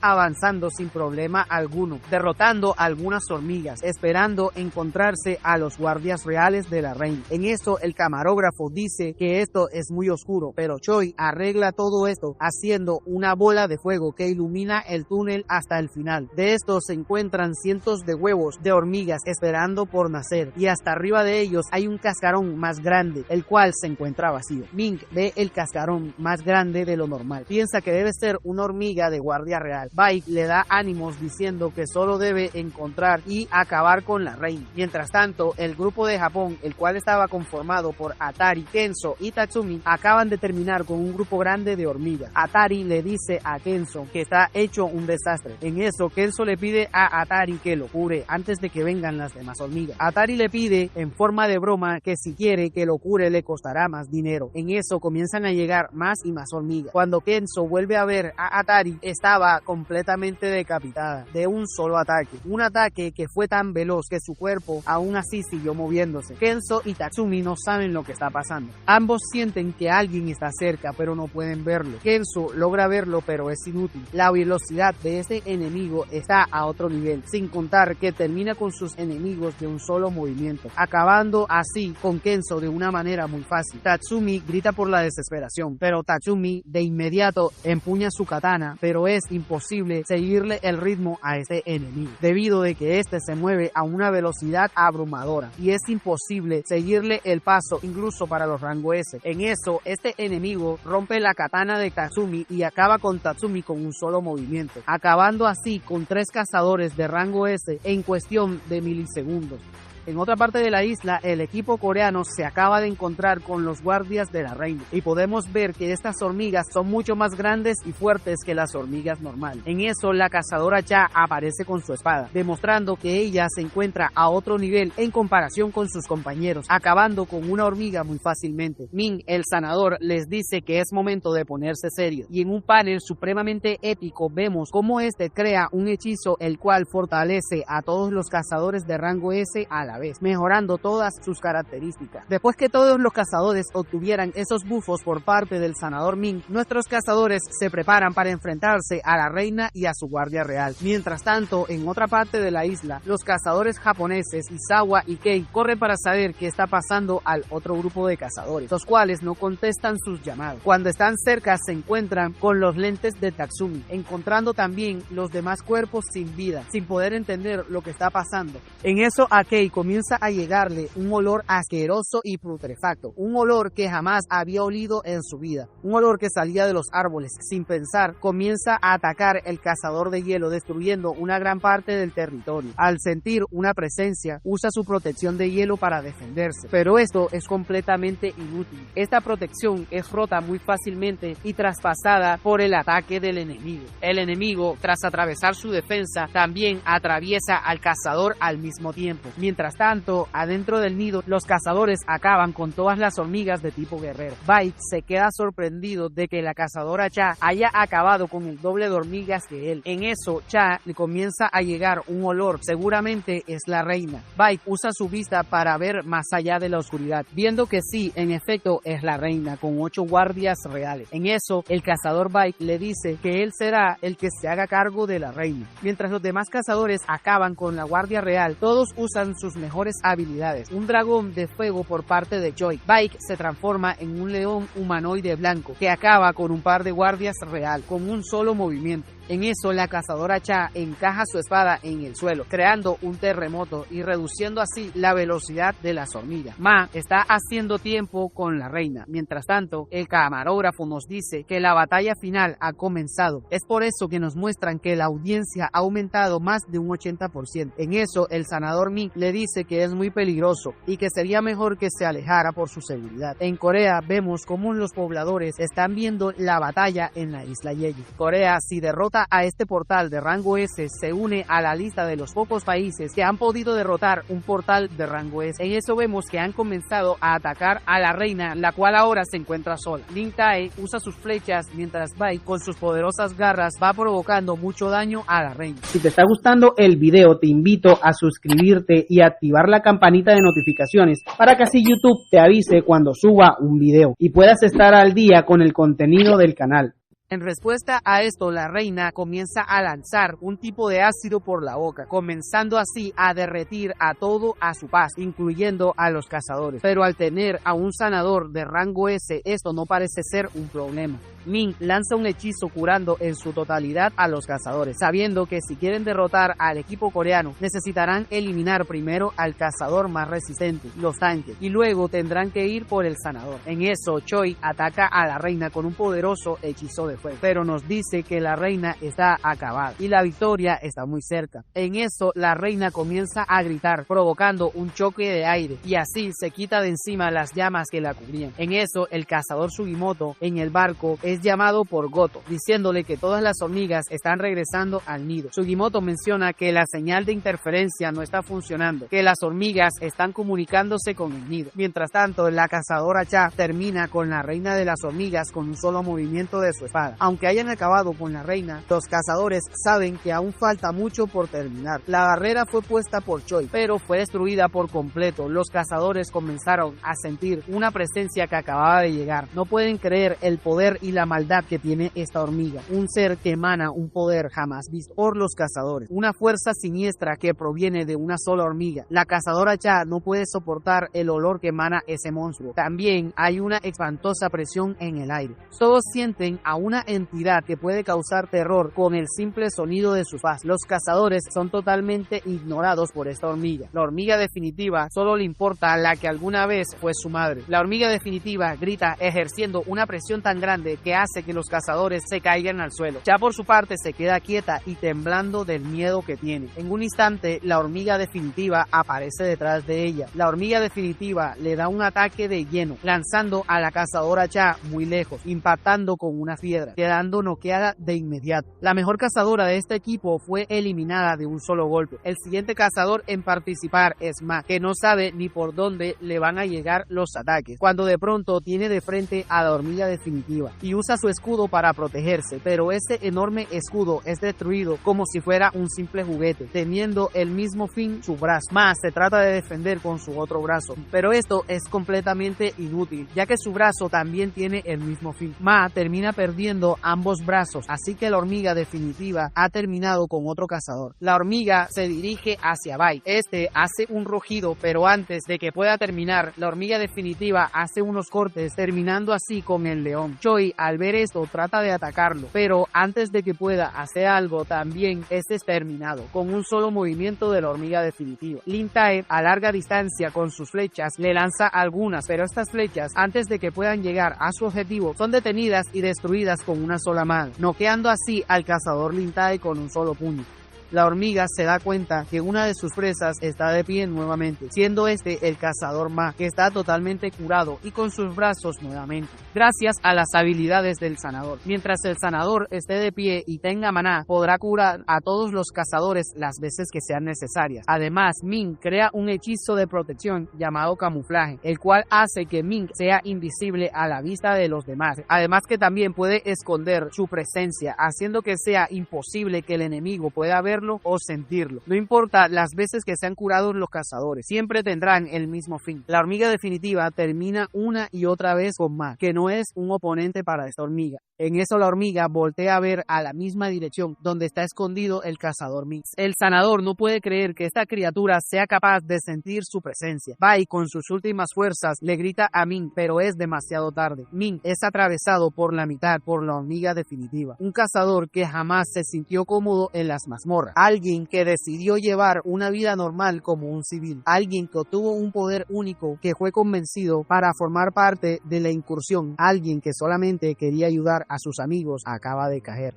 avanzando sin problema alguno, derrotando a algunas hormigas, esperando encontrarse a los guardias reales de la reina. En esto, el camarógrafo dice que esto es muy oscuro, pero Choi arregla todo esto haciendo una bola de fuego que ilumina el túnel hasta el final. De esto se encuentran cientos de huevos de hormigas esperando por nacer, y hasta arriba de ellos hay un cascarón más grande, el cual se encuentra vacío. Mink ve el cascarón más grande de lo normal, piensa que debe ser una hormiga de guardia real. Bai le da ánimos diciendo que solo debe encontrar y acabar con la reina. Mientras tanto, el grupo de Japón, el cual estaba conformado por Atari, Kenzo y Tatsumi, acaban de terminar con un grupo grande de hormigas. Atari le dice a Kenzo que está hecho un desastre. En eso, Kenzo le pide a Atari que lo cure antes de que vengan las demás hormigas. Atari le pide en forma de broma que si quiere que lo cure le costará más dinero. En eso comienzan a llegar más y más hormigas. Cuando Kenzo vuelve a ver a Atari, estaba completamente decapitada de un solo ataque. Un ataque que fue tan veloz que su cuerpo aún así siguió moviéndose. Kenzo y Tatsumi no saben lo que está pasando. Ambos sienten que alguien está cerca, pero no pueden verlo. Kenzo logra verlo, pero es inútil. La velocidad de este enemigo está a otro nivel, sin contar que termina con sus enemigos de un solo movimiento, acabando así con Kenzo de una manera muy fácil. Tatsumi grita por la desesperación, pero Tatsumi de inmediato empuña su katana, pero es imposible seguirle el ritmo a este enemigo, debido de que este se mueve a una velocidad abrumadora, y es imposible seguirle el paso incluso para los rango S. En eso, este enemigo rompe la katana de Tatsumi y acaba con Tatsumi con un solo movimiento, acabando así con 3 cazadores de rango S en cuestión de milisegundos. En otra parte de la isla, el equipo coreano se acaba de encontrar con los guardias de la reina y podemos ver que estas hormigas son mucho más grandes y fuertes que las hormigas normales. En eso, la cazadora Cha aparece con su espada, demostrando que ella se encuentra a otro nivel en comparación con sus compañeros, acabando con una hormiga muy fácilmente. Ming, el sanador, les dice que es momento de ponerse serio, y en un panel supremamente épico vemos cómo este crea un hechizo el cual fortalece a todos los cazadores de rango S a la vez, mejorando todas sus características. Después que todos los cazadores obtuvieran esos bufos por parte del sanador Ming, nuestros cazadores se preparan para enfrentarse a la reina y a su guardia real. Mientras tanto, en otra parte de la isla, los cazadores japoneses Izawa y Kei corren para saber qué está pasando al otro grupo de cazadores, los cuales no contestan sus llamados. Cuando están cerca se encuentran con los lentes de Tatsumi, encontrando también los demás cuerpos sin vida, sin poder entender lo que está pasando. En eso a Kei comienza a llegarle un olor asqueroso y putrefacto, un olor que jamás había olido en su vida, un olor que salía de los árboles. Sin pensar, comienza a atacar el cazador de hielo, destruyendo una gran parte del territorio. Al sentir una presencia, usa su protección de hielo para defenderse, pero esto es completamente inútil. Esta protección es rota muy fácilmente y traspasada por el ataque del enemigo. El enemigo, tras atravesar su defensa, también atraviesa al cazador al mismo tiempo. Mientras tanto, adentro del nido, los cazadores acaban con todas las hormigas de tipo guerrero. Bite se queda sorprendido de que la cazadora Cha haya acabado con el doble de hormigas que él. En eso, Cha le comienza a llegar un olor, seguramente es la reina. Bite usa su vista para ver más allá de la oscuridad, viendo que sí, en efecto es la reina, con 8 guardias reales. En eso, el cazador Bite le dice que él será el que se haga cargo de la reina. Mientras los demás cazadores acaban con la guardia real, todos usan sus mejores habilidades. Un dragón de fuego por parte de Choi. Bite se transforma en un león humanoide blanco que acaba con un par de guardias real con un solo movimiento. En eso, la cazadora Cha encaja su espada en el suelo, creando un terremoto y reduciendo así la velocidad de las hormigas. Ma está haciendo tiempo con la reina. Mientras tanto, el camarógrafo nos dice que la batalla final ha comenzado. Es por eso que nos muestran que la audiencia ha aumentado más de un 80%. En eso, el sanador Ming le dice que es muy peligroso y que sería mejor que se alejara por su seguridad. En Corea, vemos cómo los pobladores están viendo la batalla en la isla Jeju. Corea, si derrota a este portal de rango S, se une a la lista de los pocos países que han podido derrotar un portal de rango S. En eso vemos que han comenzado a atacar a la reina, la cual ahora se encuentra sola. Lin Tae usa sus flechas mientras Bai con sus poderosas garras va provocando mucho daño a la reina. Si te está gustando el video, te invito a suscribirte y activar la campanita de notificaciones para que así YouTube te avise cuando suba un video y puedas estar al día con el contenido del canal. En respuesta a esto, la reina comienza a lanzar un tipo de ácido por la boca, comenzando así a derretir a todo a su paso, incluyendo a los cazadores. Pero al tener a un sanador de rango S, esto no parece ser un problema. Ming lanza un hechizo curando en su totalidad a los cazadores, sabiendo que si quieren derrotar al equipo coreano, necesitarán eliminar primero al cazador más resistente, los tanques, y luego tendrán que ir por el sanador. En eso, Choi ataca a la reina con un poderoso hechizo de fuego, pero nos dice que la reina está acabada y la victoria está muy cerca. En eso, la reina comienza a gritar, provocando un choque de aire, y así se quita de encima las llamas que la cubrían. En eso, el cazador Sugimoto en el barco es llamado por Goto, diciéndole que todas las hormigas están regresando al nido. Sugimoto menciona que la señal de interferencia no está funcionando, que las hormigas están comunicándose con el nido. Mientras tanto, la cazadora Cha termina con la reina de las hormigas con un solo movimiento de su espada. Aunque hayan acabado con la reina, los cazadores saben que aún falta mucho por terminar. La barrera fue puesta por Choi, pero fue destruida por completo. Los cazadores comenzaron a sentir una presencia que acababa de llegar. No pueden creer el poder y la maldad que tiene esta hormiga, un ser que emana un poder jamás visto por los cazadores, una fuerza siniestra que proviene de una sola hormiga. La cazadora Cha no puede soportar el olor que emana ese monstruo. También hay una espantosa presión en el aire. Todos sienten a una entidad que puede causar terror con el simple sonido de su faz. Los cazadores son totalmente ignorados por esta hormiga. La hormiga definitiva solo le importa a la que alguna vez fue su madre. La hormiga definitiva grita ejerciendo una presión tan grande que que hace que los cazadores se caigan al suelo. Ya por su parte se queda quieta y temblando del miedo que tiene. En un instante, la hormiga definitiva aparece detrás de ella. La hormiga definitiva le da un ataque de lleno, lanzando a la cazadora Cha muy lejos, impactando con una piedra, quedando noqueada de inmediato. La mejor cazadora de este equipo fue eliminada de un solo golpe. El siguiente cazador en participar es Ma, que no sabe ni por dónde le van a llegar los ataques, cuando de pronto tiene de frente a la hormiga definitiva y usa su escudo para protegerse, pero ese enorme escudo es destruido como si fuera un simple juguete, teniendo el mismo fin su brazo. Ma se trata de defender con su otro brazo, pero esto es completamente inútil, ya que su brazo también tiene el mismo fin. Ma termina perdiendo ambos brazos, así que la hormiga definitiva ha terminado con otro cazador. La hormiga se dirige hacia Bai. Este hace un rugido, pero antes de que pueda terminar, la hormiga definitiva hace unos cortes, terminando así con el león. Choi, al ver esto, trata de atacarlo, pero antes de que pueda hacer algo, también es exterminado con un solo movimiento de la hormiga definitiva. Lin Tae, a larga distancia con sus flechas, le lanza algunas, pero estas flechas, antes de que puedan llegar a su objetivo, son detenidas y destruidas con una sola mano, noqueando así al cazador Lin Tae con un solo puño. La hormiga se da cuenta que una de sus presas está de pie nuevamente, siendo este el cazador Ma, que está totalmente curado y con sus brazos nuevamente, gracias a las habilidades del sanador. Mientras el sanador esté de pie y tenga maná, podrá curar a todos los cazadores las veces que sean necesarias. Además, Min crea un hechizo de protección llamado camuflaje, el cual hace que Min sea invisible a la vista de los demás. Además que también puede esconder su presencia, haciendo que sea imposible que el enemigo pueda ver o sentirlo. No importa las veces que sean curados los cazadores, siempre tendrán el mismo fin. La hormiga definitiva termina una y otra vez con Ma, que no es un oponente para esta hormiga. En eso la hormiga voltea a ver a la misma dirección donde está escondido el cazador Min. El sanador no puede creer que esta criatura sea capaz de sentir su presencia. Bai con sus últimas fuerzas le grita a Min, pero es demasiado tarde. Min es atravesado por la mitad por la hormiga definitiva, un cazador que jamás se sintió cómodo en las mazmorras, alguien que decidió llevar una vida normal como un civil, alguien que obtuvo un poder único, que fue convencido para formar parte de la incursión, alguien que solamente quería ayudar a sus amigos, acaba de caer.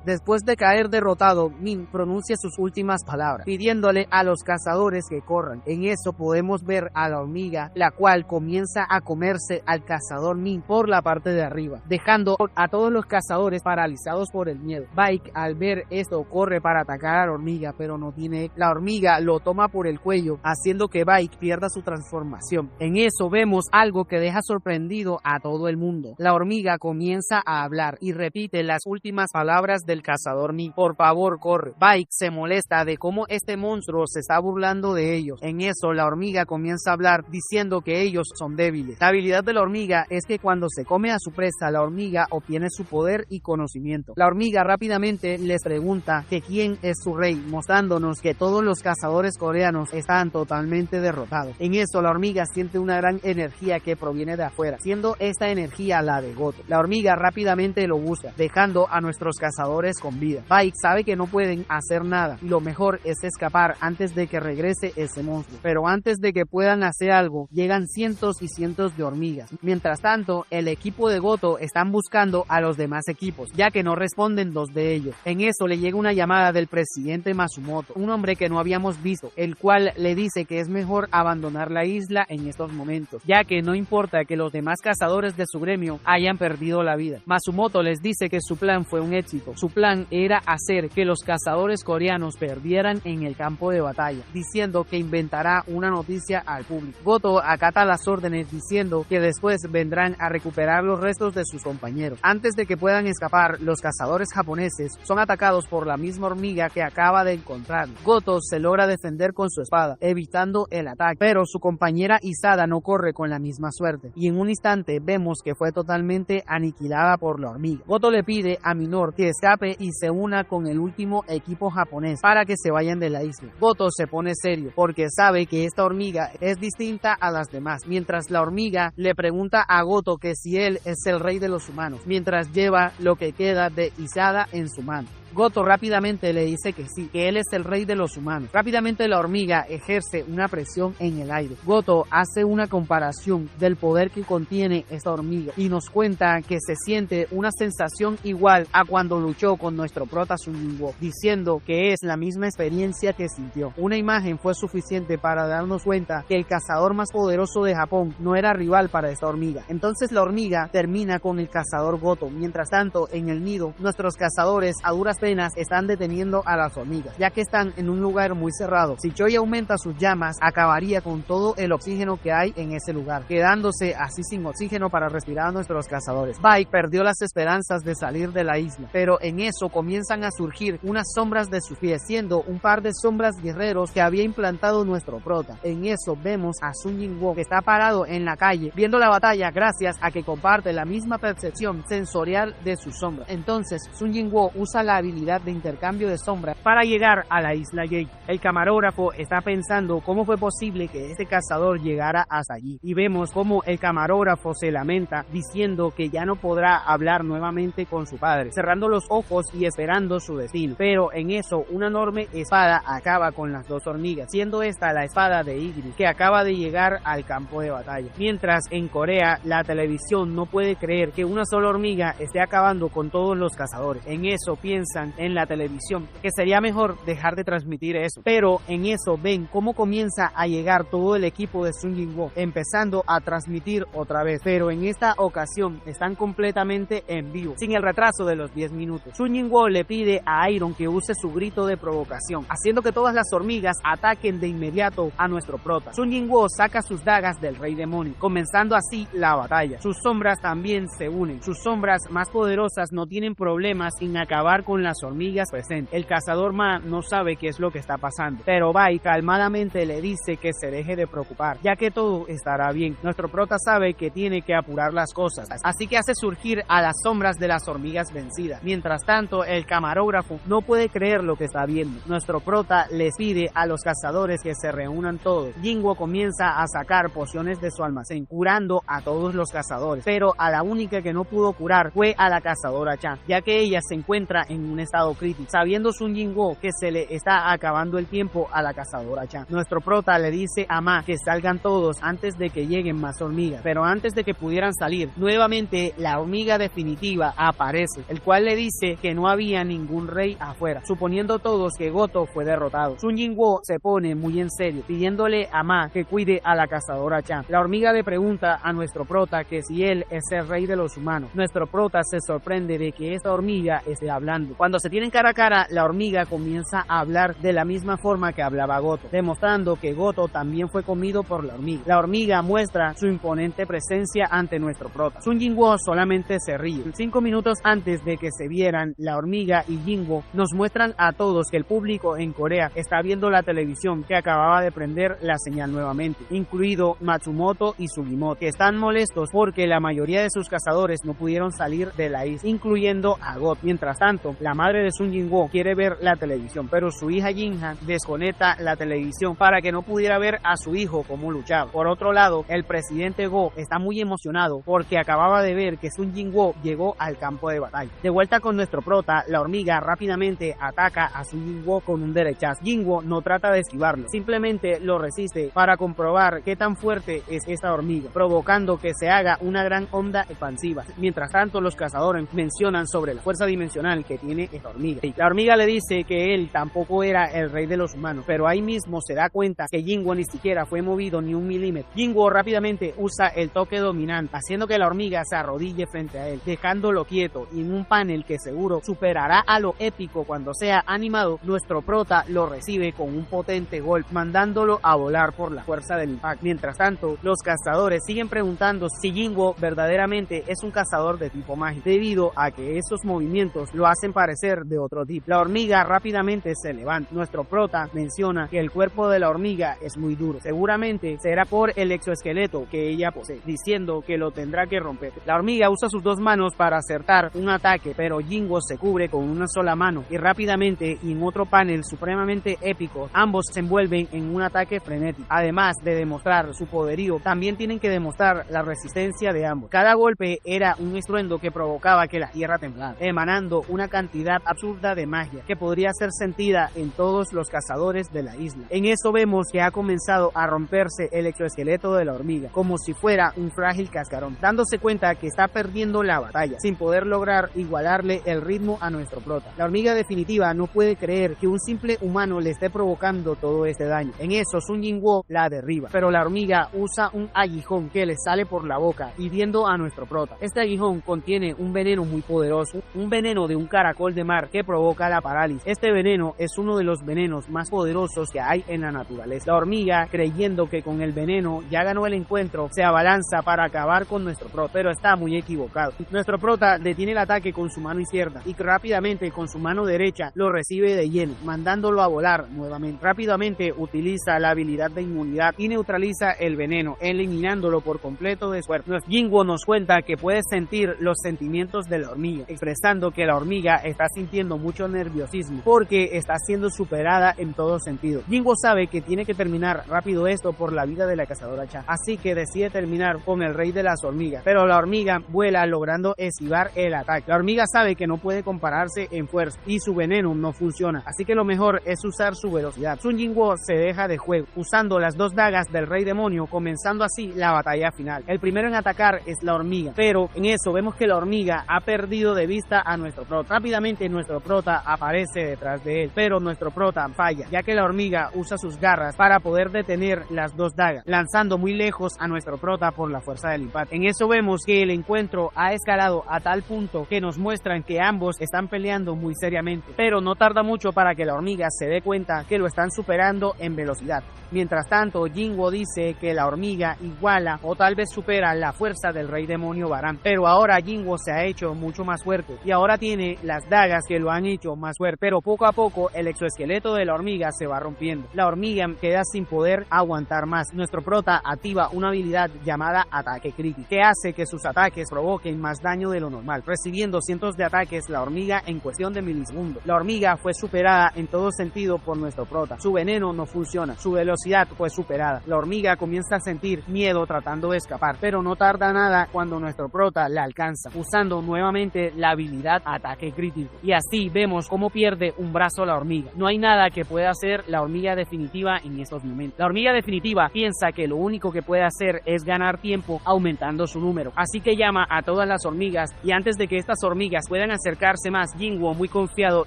Después de caer derrotado, Min pronuncia sus últimas palabras, pidiéndole a los cazadores que corran. En eso podemos ver a la hormiga, la cual comienza a comerse al cazador Min por la parte de arriba, dejando a todos los cazadores paralizados por el miedo. Baek, al ver esto, corre para atacar a la hormiga, pero no tiene. La hormiga lo toma por el cuello, haciendo que Baek pierda su transformación. En eso vemos algo que deja sorprendido a todo el mundo. La hormiga comienza a hablar y repite las últimas palabras del cazador Min. Por favor, corre. Baek se molesta de cómo este monstruo se está burlando de ellos. En eso, la hormiga comienza a hablar diciendo que ellos son débiles. La habilidad de la hormiga es que cuando se come a su presa, la hormiga obtiene su poder y conocimiento. La hormiga rápidamente les pregunta que quién es su rey, mostrándonos que todos los cazadores coreanos están totalmente derrotados. En eso, la hormiga siente una gran energía que proviene de afuera, siendo esta energía la de Goto. La hormiga rápidamente lo busca, dejando a nuestros cazadores con vida. Baek sabe que no pueden hacer nada y lo mejor es escapar antes de que regrese ese monstruo. Pero antes de que puedan hacer algo, llegan cientos y cientos de hormigas. Mientras tanto, el equipo de Goto están buscando a los demás equipos, ya que no responden dos de ellos. En eso le llega una llamada del presidente Matsumoto, un hombre que no habíamos visto, el cual le dice que es mejor abandonar la isla en estos momentos, ya que no importa que los demás cazadores de su gremio hayan perdido la vida. Matsumoto les dice que su plan fue un éxito. Su plan era hacer que los cazadores coreanos perdieran en el campo de batalla, diciendo que inventará una noticia al público. Goto acata las órdenes diciendo que después vendrán a recuperar los restos de sus compañeros. Antes de que puedan escapar, los cazadores japoneses son atacados por la misma hormiga que acaba de encontrar. Goto se logra defender con su espada, evitando el ataque, pero su compañera Isada no corre con la misma suerte, y en un instante vemos que fue totalmente aniquilada por la hormiga. Goto le pide a Minor que escape nave y se una con el último equipo japonés para que se vayan de la isla. Goto se pone serio porque sabe que esta hormiga es distinta a las demás, mientras la hormiga le pregunta a Goto que si él es el rey de los humanos, mientras lleva lo que queda de Izada en su mano. Goto rápidamente le dice que sí, que él es el rey de los humanos. Rápidamente la hormiga ejerce una presión en el aire. Goto hace una comparación del poder que contiene esta hormiga y nos cuenta que se siente una sensación igual a cuando luchó con nuestro prota Sun Jinwoo, diciendo que es la misma experiencia que sintió. Una imagen fue suficiente para darnos cuenta que el cazador más poderoso de Japón no era rival para esta hormiga. Entonces la hormiga termina con el cazador Goto. Mientras tanto, en el nido, nuestros cazadores a duras penas están deteniendo a las hormigas, ya que están en un lugar muy cerrado. Si Choi aumenta sus llamas, acabaría con todo el oxígeno que hay en ese lugar, quedándose así sin oxígeno para respirar a nuestros cazadores. Bai perdió las esperanzas de salir de la isla, pero en eso comienzan a surgir unas sombras de sus pies, siendo un par de sombras guerreros que había implantado nuestro prota. En eso vemos a Sun Jinwoo, que está parado en la calle viendo la batalla gracias a que comparte la misma percepción sensorial de sus sombras. Entonces Sun Jinwoo usa la habilidad de intercambio de sombras para llegar a la isla Jade. El camarógrafo está pensando cómo fue posible que este cazador llegara hasta allí, y vemos cómo el camarógrafo se lamenta diciendo que ya no podrá hablar nuevamente con su padre, cerrando los ojos y esperando su destino. Pero en eso una enorme espada acaba con las dos hormigas, siendo esta la espada de Ygritte, que acaba de llegar al campo de batalla. Mientras en Corea la televisión no puede creer que una sola hormiga esté acabando con todos los cazadores. En eso piensan en la televisión que sería mejor dejar de transmitir eso, pero en eso ven cómo comienza a llegar todo el equipo de Sun Jinwoo, empezando a transmitir otra vez, pero en esta ocasión están completamente en vivo, sin el retraso de los 10 minutos. Sun Jinwoo le pide a Iron que use su grito de provocación, haciendo que todas las hormigas ataquen de inmediato a nuestro prota. Sun Jinwoo saca sus dagas del rey demonio, comenzando así la batalla. Sus sombras también se unen. Sus sombras más poderosas no tienen problemas en acabar con las hormigas presentes. El cazador Ma no sabe qué es lo que está pasando, pero Bai calmadamente le dice que se deje de preocupar, ya que todo estará bien. Nuestro prota sabe que tiene que apurar las cosas, así que hace surgir a las sombras de las hormigas vencidas. Mientras tanto, el camarógrafo no puede creer lo que está viendo. Nuestro prota les pide a los cazadores que se reúnan todos. Jinwoo comienza a sacar pociones de su almacén, curando a todos los cazadores, pero a la única que no pudo curar fue a la cazadora Chan, ya que ella se encuentra en un estado crítico, sabiendo Sun Jinwoo que se le está acabando el tiempo a la cazadora Chan. Nuestro prota le dice a Ma que salgan todos antes de que lleguen más hormigas, pero antes de que pudieran salir, nuevamente la hormiga definitiva aparece, el cual le dice que no había ningún rey afuera, suponiendo todos que Goto fue derrotado. Sun Jinwoo se pone muy en serio, pidiéndole a Ma que cuide a la cazadora Chan. La hormiga le pregunta a nuestro prota que si él es el rey de los humanos. Nuestro prota se sorprende de que esta hormiga esté hablando. Cuando se tienen cara a cara, la hormiga comienza a hablar de la misma forma que hablaba Goto, demostrando que Goto también fue comido por la hormiga. La hormiga muestra su imponente presencia ante nuestro prota. Sun Jinwoo solamente se ríe. 5 minutos antes de que se vieran, la hormiga y Jinwoo nos muestran a todos que el público en Corea está viendo la televisión, que acababa de prender la señal nuevamente, incluido Matsumoto y Sugimoto, que están molestos porque la mayoría de sus cazadores no pudieron salir de la isla, incluyendo a Goto. Mientras tanto, la madre de Sun Jinwoo quiere ver la televisión, pero su hija Jinhan desconecta la televisión para que no pudiera ver a su hijo cómo luchaba. Por otro lado, el presidente Go está muy emocionado porque acababa de ver que Sun Jinwoo llegó al campo de batalla. De vuelta con nuestro prota, la hormiga rápidamente ataca a Sun Jinwoo con un derechazo. Jinwoo no trata de esquivarlo, simplemente lo resiste para comprobar qué tan fuerte es esta hormiga, provocando que se haga una gran onda expansiva. Mientras tanto, los cazadores mencionan sobre la fuerza dimensional que tiene esta hormiga. La hormiga le dice que él tampoco era el rey de los humanos, pero ahí mismo se da cuenta que Jinwoo ni siquiera fue movido ni un milímetro. Jinwoo rápidamente usa el toque dominante, haciendo que la hormiga se arrodille frente a él, dejándolo quieto, y en un panel que seguro superará a lo épico cuando sea animado, nuestro prota lo recibe con un potente golpe, mandándolo a volar por la fuerza del impacto. Mientras tanto, los cazadores siguen preguntando si Jinwoo verdaderamente es un cazador de tipo mágico, debido a que esos movimientos lo hacen parecer parecer de otro tipo. La hormiga rápidamente se levanta. Nuestro prota menciona que el cuerpo de la hormiga es muy duro. Seguramente será por el exoesqueleto que ella posee, diciendo que lo tendrá que romper. La hormiga usa sus dos manos para acertar un ataque, pero Jinwo se cubre con una sola mano y rápidamente, y en otro panel supremamente épico, ambos se envuelven en un ataque frenético. Además de demostrar su poderío, también tienen que demostrar la resistencia de ambos. Cada golpe era un estruendo que provocaba que la tierra temblara, emanando una cantidad absurda de magia que podría ser sentida en todos los cazadores de la isla. En esto vemos que ha comenzado a romperse el exoesqueleto de la hormiga, como si fuera un frágil cascarón, dándose cuenta que está perdiendo la batalla, sin poder lograr igualarle el ritmo a nuestro prota. La hormiga definitiva no puede creer que un simple humano le esté provocando todo este daño. En eso Sun Jinwoo la derriba, pero la hormiga usa un aguijón que le sale por la boca, hiriendo a nuestro prota. Este aguijón contiene un veneno muy poderoso, un veneno de un caracol de mar que provoca la parálisis. Este veneno es uno de los venenos más poderosos que hay en la naturaleza. La hormiga, creyendo que con el veneno ya ganó el encuentro, se abalanza para acabar con nuestro prota, pero está muy equivocado. Nuestro prota detiene el ataque con su mano izquierda y rápidamente con su mano derecha lo recibe de lleno, mandándolo a volar nuevamente. Rápidamente utiliza la habilidad de inmunidad y neutraliza el veneno, eliminándolo por completo de su cuerpo. Jinwo nos cuenta que puede sentir los sentimientos de la hormiga, expresando que la hormiga está sintiendo mucho nerviosismo porque está siendo superada en todo sentido. Jinwo sabe que tiene que terminar rápido esto por la vida de la cazadora Cha, así que decide terminar con el rey de las hormigas, pero la hormiga vuela logrando esquivar el ataque. La hormiga sabe que no puede compararse en fuerza y su veneno no funciona, así que lo mejor es usar su velocidad. Sun Jinwoo se deja de juego, usando las dos dagas del rey demonio, comenzando así la batalla final. El primero en atacar es la hormiga, pero en eso vemos que la hormiga ha perdido de vista a nuestro prota. Rápidamente nuestro prota aparece detrás de él, pero nuestro prota falla, ya que la hormiga usa sus garras para poder detener las dos dagas, lanzando muy lejos a nuestro prota por la fuerza del impacto. En eso vemos que el encuentro ha escalado a tal punto que nos muestran que ambos están peleando muy seriamente, pero no tarda mucho para que la hormiga se dé cuenta que lo están superando en velocidad. Mientras tanto, Jinwo dice que la hormiga iguala o tal vez supera la fuerza del rey demonio Baran, pero ahora Jinwo se ha hecho mucho más fuerte y ahora tiene las dagas que lo han hecho más fuerte, pero poco a poco el exoesqueleto de la hormiga se va rompiendo. La hormiga queda sin poder aguantar más. Nuestro prota activa una habilidad llamada ataque crítico, que hace que sus ataques provoquen más daño de lo normal, recibiendo cientos de ataques la hormiga en cuestión de milisegundos. La hormiga fue superada en todo sentido por nuestro prota. Su veneno no funciona, su velocidad fue superada. La hormiga comienza a sentir miedo tratando de escapar, pero no tarda nada cuando nuestro prota la alcanza, usando nuevamente la habilidad ataque crítico. Y así vemos cómo pierde un brazo la hormiga. No hay nada que pueda hacer la hormiga definitiva en estos momentos. La hormiga definitiva piensa que lo único que puede hacer es ganar tiempo aumentando su número, así que llama a todas las hormigas, y antes de que estas hormigas puedan acercarse más, Jinwo, muy confiado,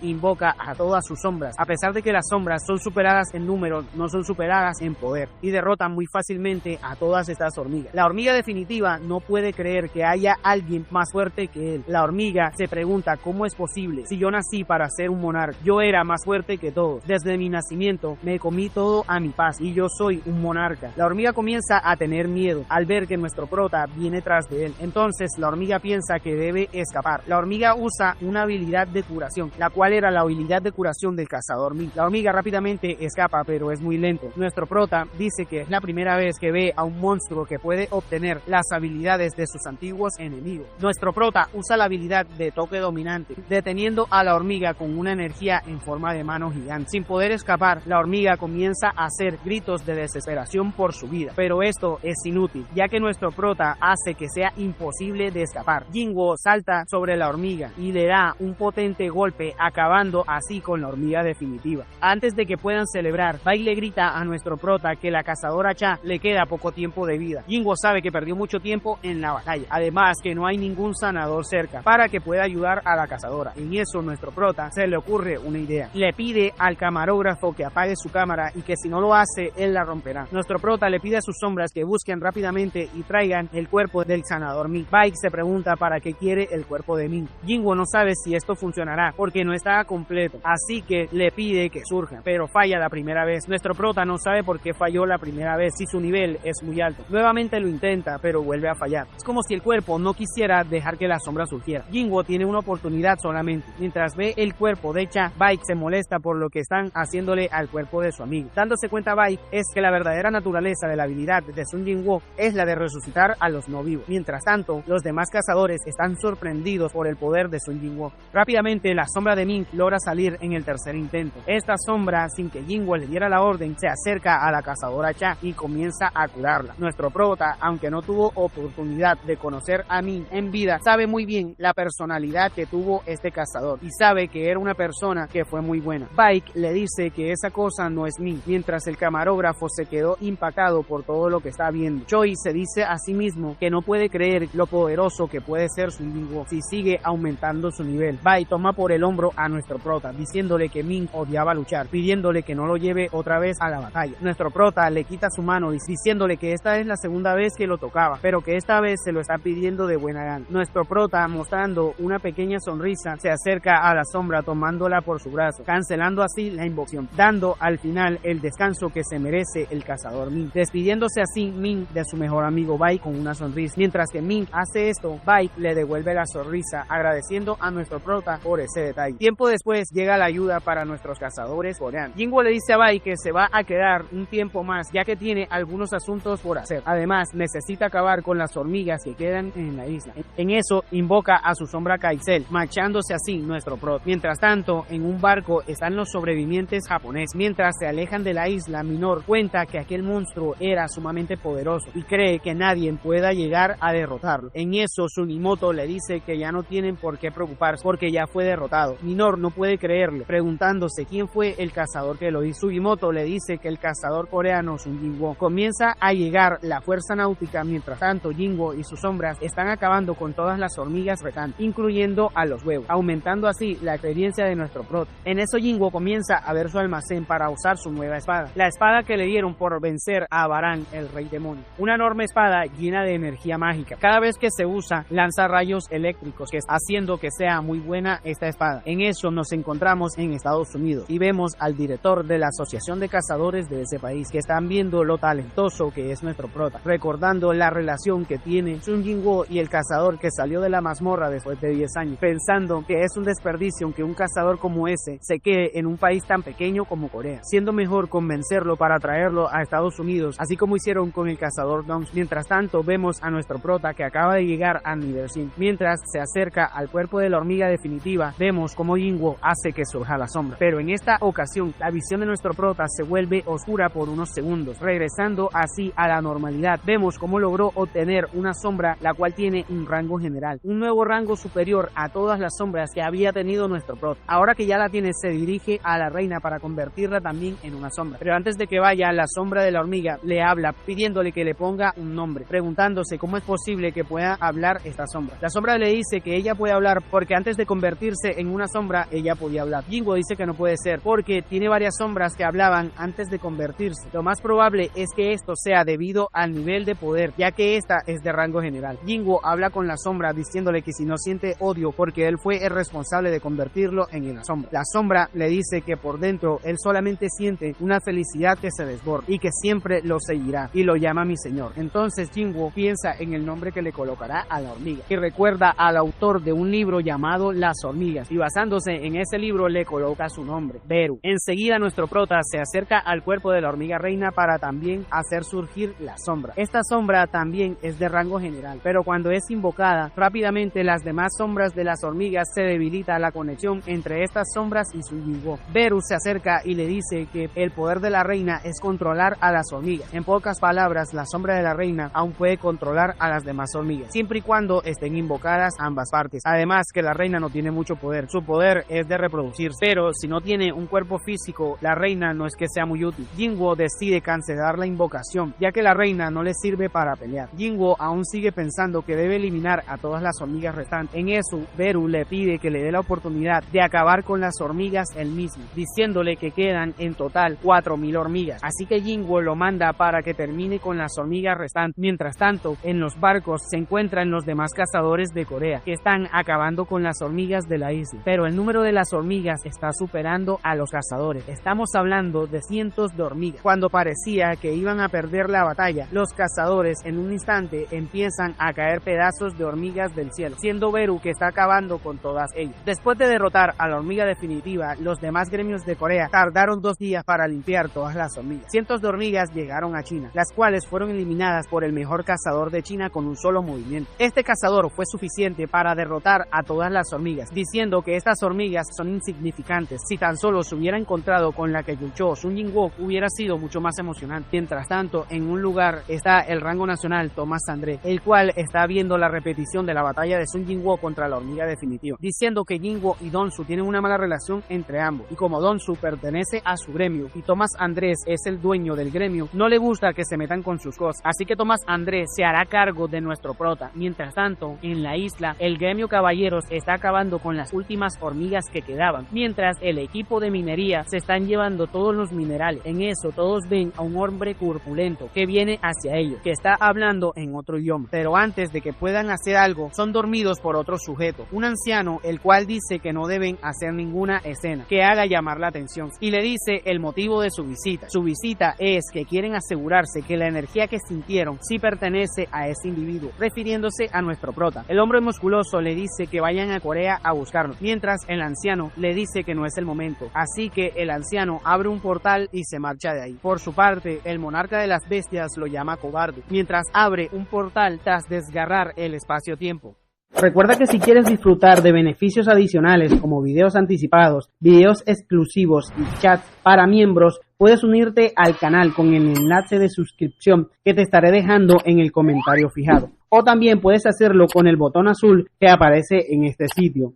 invoca a todas sus sombras. A pesar de que las sombras son superadas en número, no son superadas en poder, y derrotan muy fácilmente a todas estas hormigas. La hormiga definitiva no puede creer que haya alguien más fuerte que él. La hormiga se pregunta cómo es posible, si yo nací para ser un monarca, yo era más fuerte que todos. Desde mi nacimiento me comí todo a mi paz y yo soy un monarca. La hormiga comienza a tener miedo al ver que nuestro prota viene tras de él. Entonces la hormiga piensa que debe escapar. La hormiga usa una habilidad de curación, la cual era la habilidad de curación del cazador Ming. La hormiga rápidamente escapa, pero es muy lento. Nuestro prota dice que es la primera vez que ve a un monstruo que puede obtener las habilidades de sus antiguos enemigos. Nuestro prota usa la habilidad de toque dominante, deteniendo a la hormiga con una energía en forma de mano gigante. Sin poder escapar, la hormiga comienza a hacer gritos de desesperación por su vida, pero esto es inútil, ya que nuestro prota hace que sea imposible de escapar. Jinwo salta sobre la hormiga y le da un potente golpe, acabando así con la hormiga definitiva. Antes de que puedan celebrar, Bai le grita a nuestro prota que la cazadora Cha le queda poco tiempo de vida. Jinwo sabe que perdió mucho tiempo en la batalla, además que no hay ningún sanador cerca para que pueda ayudar a la cazadora. En eso nuestro prota se le ocurre una idea. Le pide al camarógrafo que apague su cámara y que si no lo hace, él la romperá. Nuestro prota le pide a sus sombras que busquen rápidamente y traigan el cuerpo del sanador Ming. Bai se pregunta para qué quiere el cuerpo de Ming. Jinwo no sabe si esto funcionará porque no está completo, así que le pide que surja, pero falla la primera vez. Nuestro prota no sabe por qué falló la primera vez si su nivel es muy alto. Nuevamente lo intenta, pero vuelve a fallar. Es como si el cuerpo no quisiera dejar que la sombra surgiera. Jinwo tiene una oportunidad solamente rápidamente. Mientras ve el cuerpo de Cha, Bike se molesta por lo que están haciéndole al cuerpo de su amigo. Dándose cuenta Bike es que la verdadera naturaleza de la habilidad de Sun Jinwoo es la de resucitar a los no vivos. Mientras tanto, los demás cazadores están sorprendidos por el poder de Sun Jinwoo. Rápidamente, la sombra de Ming logra salir en el tercer intento. Esta sombra, sin que Jinwoo le diera la orden, se acerca a la cazadora Cha y comienza a curarla. Nuestro prota, aunque no tuvo oportunidad de conocer a Ming en vida, sabe muy bien la personalidad que tuvo este cazador y sabe que era una persona que fue muy buena. Bike le dice que esa cosa no es Ming, mientras el camarógrafo se quedó impactado por todo lo que está viendo. Choi se dice a sí mismo que no puede creer lo poderoso que puede ser Sun Jinwoo si sigue aumentando su nivel. Bike toma por el hombro a nuestro prota, diciéndole que Ming odiaba luchar, pidiéndole que no lo lleve otra vez a la batalla. Nuestro prota le quita su mano diciéndole que esta es la segunda vez que lo tocaba, pero que esta vez se lo está pidiendo de buena gana. Nuestro prota, mostrando una pequeña sonrisa, se acerca a la sombra tomándola por su brazo, cancelando así la invocación, dando al final el descanso que se merece el cazador Ming, despidiéndose así Ming de su mejor amigo Bai con una sonrisa. Mientras que Ming hace esto, Bai le devuelve la sonrisa, agradeciendo a nuestro prota por ese detalle. Tiempo después llega la ayuda para nuestros cazadores coreanos. Jinwoo le dice a Bai que se va a quedar un tiempo más, ya que tiene algunos asuntos por hacer. Además, necesita acabar con las hormigas que quedan en la isla. En eso, invoca a su sombra Kaisel, marchándose así nuestro prota. Mientras tanto, en un barco están los sobrevivientes japoneses. Mientras se alejan de la isla, Minor cuenta que aquel monstruo era sumamente poderoso y cree que nadie pueda llegar a derrotarlo. En eso, Sugimoto le dice que ya no tienen por qué preocuparse porque ya fue derrotado. Minor no puede creerle, preguntándose quién fue el cazador que lo hizo. Sugimoto le dice que el cazador coreano Sun Jinwoo. Comienza a llegar la fuerza náutica. Mientras tanto, Jinwoo y sus sombras están acabando con todas las hormigas restantes, incluyendo a los huevos, aumentando así la experiencia de nuestro prota. En eso, Jinwoo comienza a ver su almacén para usar su nueva espada, la espada que le dieron por vencer a Baran, el rey demonio. Una enorme espada llena de energía mágica. Cada vez que se usa, lanza rayos eléctricos, haciendo que sea muy buena esta espada. En eso nos encontramos en Estados Unidos y vemos al director de la asociación de cazadores de ese país, que están viendo lo talentoso que es nuestro prota, recordando la relación que tiene Sun Jinwoo y el cazador que salió de la mazmorra después de 10 años, pensando que es un desperdicio que un cazador como ese se quede en un país tan pequeño como Corea, siendo mejor convencerlo para traerlo a Estados Unidos, así como hicieron con el cazador Dons. Mientras tanto, vemos a nuestro prota que acaba de llegar a nivel 100. Mientras se acerca al cuerpo de la hormiga definitiva, vemos como Jinwoo hace que surja la sombra, pero en esta ocasión la visión de nuestro prota se vuelve oscura por unos segundos, regresando así a la normalidad. Vemos cómo logró obtener una sombra la cual tiene un rango general, un nuevo rango superior a todas las sombras que había tenido nuestro prota. Ahora que ya la tiene, se dirige a la reina para convertirla también en una sombra, pero antes de que vaya, la sombra de la hormiga le habla pidiéndole que le ponga un nombre, preguntándose cómo es posible que pueda hablar esta sombra. La sombra le dice que ella puede hablar porque antes de convertirse en una sombra ella podía hablar. Jinwoo dice que no puede ser porque tiene varias sombras que hablaban antes de convertirse. Lo más probable es que esto sea debido al nivel de poder, ya que esta es de rango general. Jinwoo habla con la sombra diciéndole que si no siente odio porque él fue el responsable de convertirlo en una sombra. La sombra le dice que por dentro él solamente siente una felicidad que se desborda y que siempre lo seguirá y lo llama mi señor. Entonces Jinwoo piensa en el nombre que le colocará a la hormiga y recuerda al autor de un libro llamado Las hormigas y basándose en ese libro le coloca su nombre, Beru. Enseguida nuestro prota se acerca al cuerpo de la hormiga reina para también hacer surgir la sombra. Esta sombra también es de rango general, pero cuando es invocada, rápidamente las demás sombras de las hormigas se debilita la conexión entre estas sombras y Sun Jinwoo. Beru se acerca y le dice que el poder de la reina es controlar a las hormigas. En pocas palabras, la sombra de la reina aún puede controlar a las demás hormigas, siempre y cuando estén invocadas ambas partes. Además que la reina no tiene mucho poder, su poder es de reproducirse, pero si no tiene un cuerpo físico, la reina no es que sea muy útil. Jinwoo decide cancelar la invocación, ya que la reina no le sirve para pelear. Jinwoo aún sigue pensando que debe eliminar a todas las hormigas restantes. En eso, Beru le pide que le dé la oportunidad de acabar con las hormigas él mismo, diciéndole que quedan en total 4000 hormigas. Así que Jinwoo lo manda para que termine con las hormigas restantes. Mientras tanto, en los barcos se encuentran los demás cazadores de Corea, que están acabando con las hormigas de la isla. Pero el número de las hormigas está superando a los cazadores. Estamos hablando de cientos de hormigas. Cuando parecía que iban a perder la batalla, los cazadores en un instante empiezan a caer pedazos de hormigas del cielo, siendo Beru que está acabando con todas todas ellas. Después de derrotar a la hormiga definitiva, los demás gremios de Corea tardaron 2 días para limpiar todas las hormigas. Cientos de hormigas llegaron a China, las cuales fueron eliminadas por el mejor cazador de China con un solo movimiento. Este cazador fue suficiente para derrotar a todas las hormigas, diciendo que estas hormigas son insignificantes. Si tan solo se hubiera encontrado con la que luchó Sun Jin-woo, hubiera sido mucho más emocionante. Mientras tanto, en un lugar está el rango nacional Thomas André, el cual está viendo la repetición de la batalla de Sun Jin-woo contra la hormiga definitiva, diciendo que Jin-woo y Donsu tienen una mala relación entre ambos, y como Donsu pertenece a su gremio y Thomas Andrés es el dueño del gremio, no le gusta que se metan con sus cosas, así que Thomas Andrés se hará cargo de nuestro prota. Mientras tanto, en la isla, el gremio caballeros está acabando con las últimas hormigas que quedaban, mientras el equipo de minería se están llevando todos los minerales. En eso todos ven a un hombre corpulento que viene hacia ellos, que está hablando en otro idioma, pero antes de que puedan hacer algo, son dormidos por otro sujeto, un anciano, el cual dice que no deben hacer ninguna escena que haga llamar la atención, y le dice el motivo de su visita. Su visita es que quieren asegurarse que la energía que sintieron sí pertenece a ese individuo, refiriéndose a nuestro prota. El hombre musculoso le dice que vayan a Corea a buscarlo, mientras el anciano le dice que no es el momento, así que el anciano abre un portal y se marcha de ahí. Por su parte, el monarca de las bestias lo llama cobarde, mientras abre un portal tras desgarrar el espacio-tiempo. Recuerda que si quieres disfrutar de beneficios adicionales como videos anticipados, videos exclusivos y chats para miembros, puedes unirte al canal con el enlace de suscripción que te estaré dejando en el comentario fijado. O también puedes hacerlo con el botón azul que aparece en este sitio.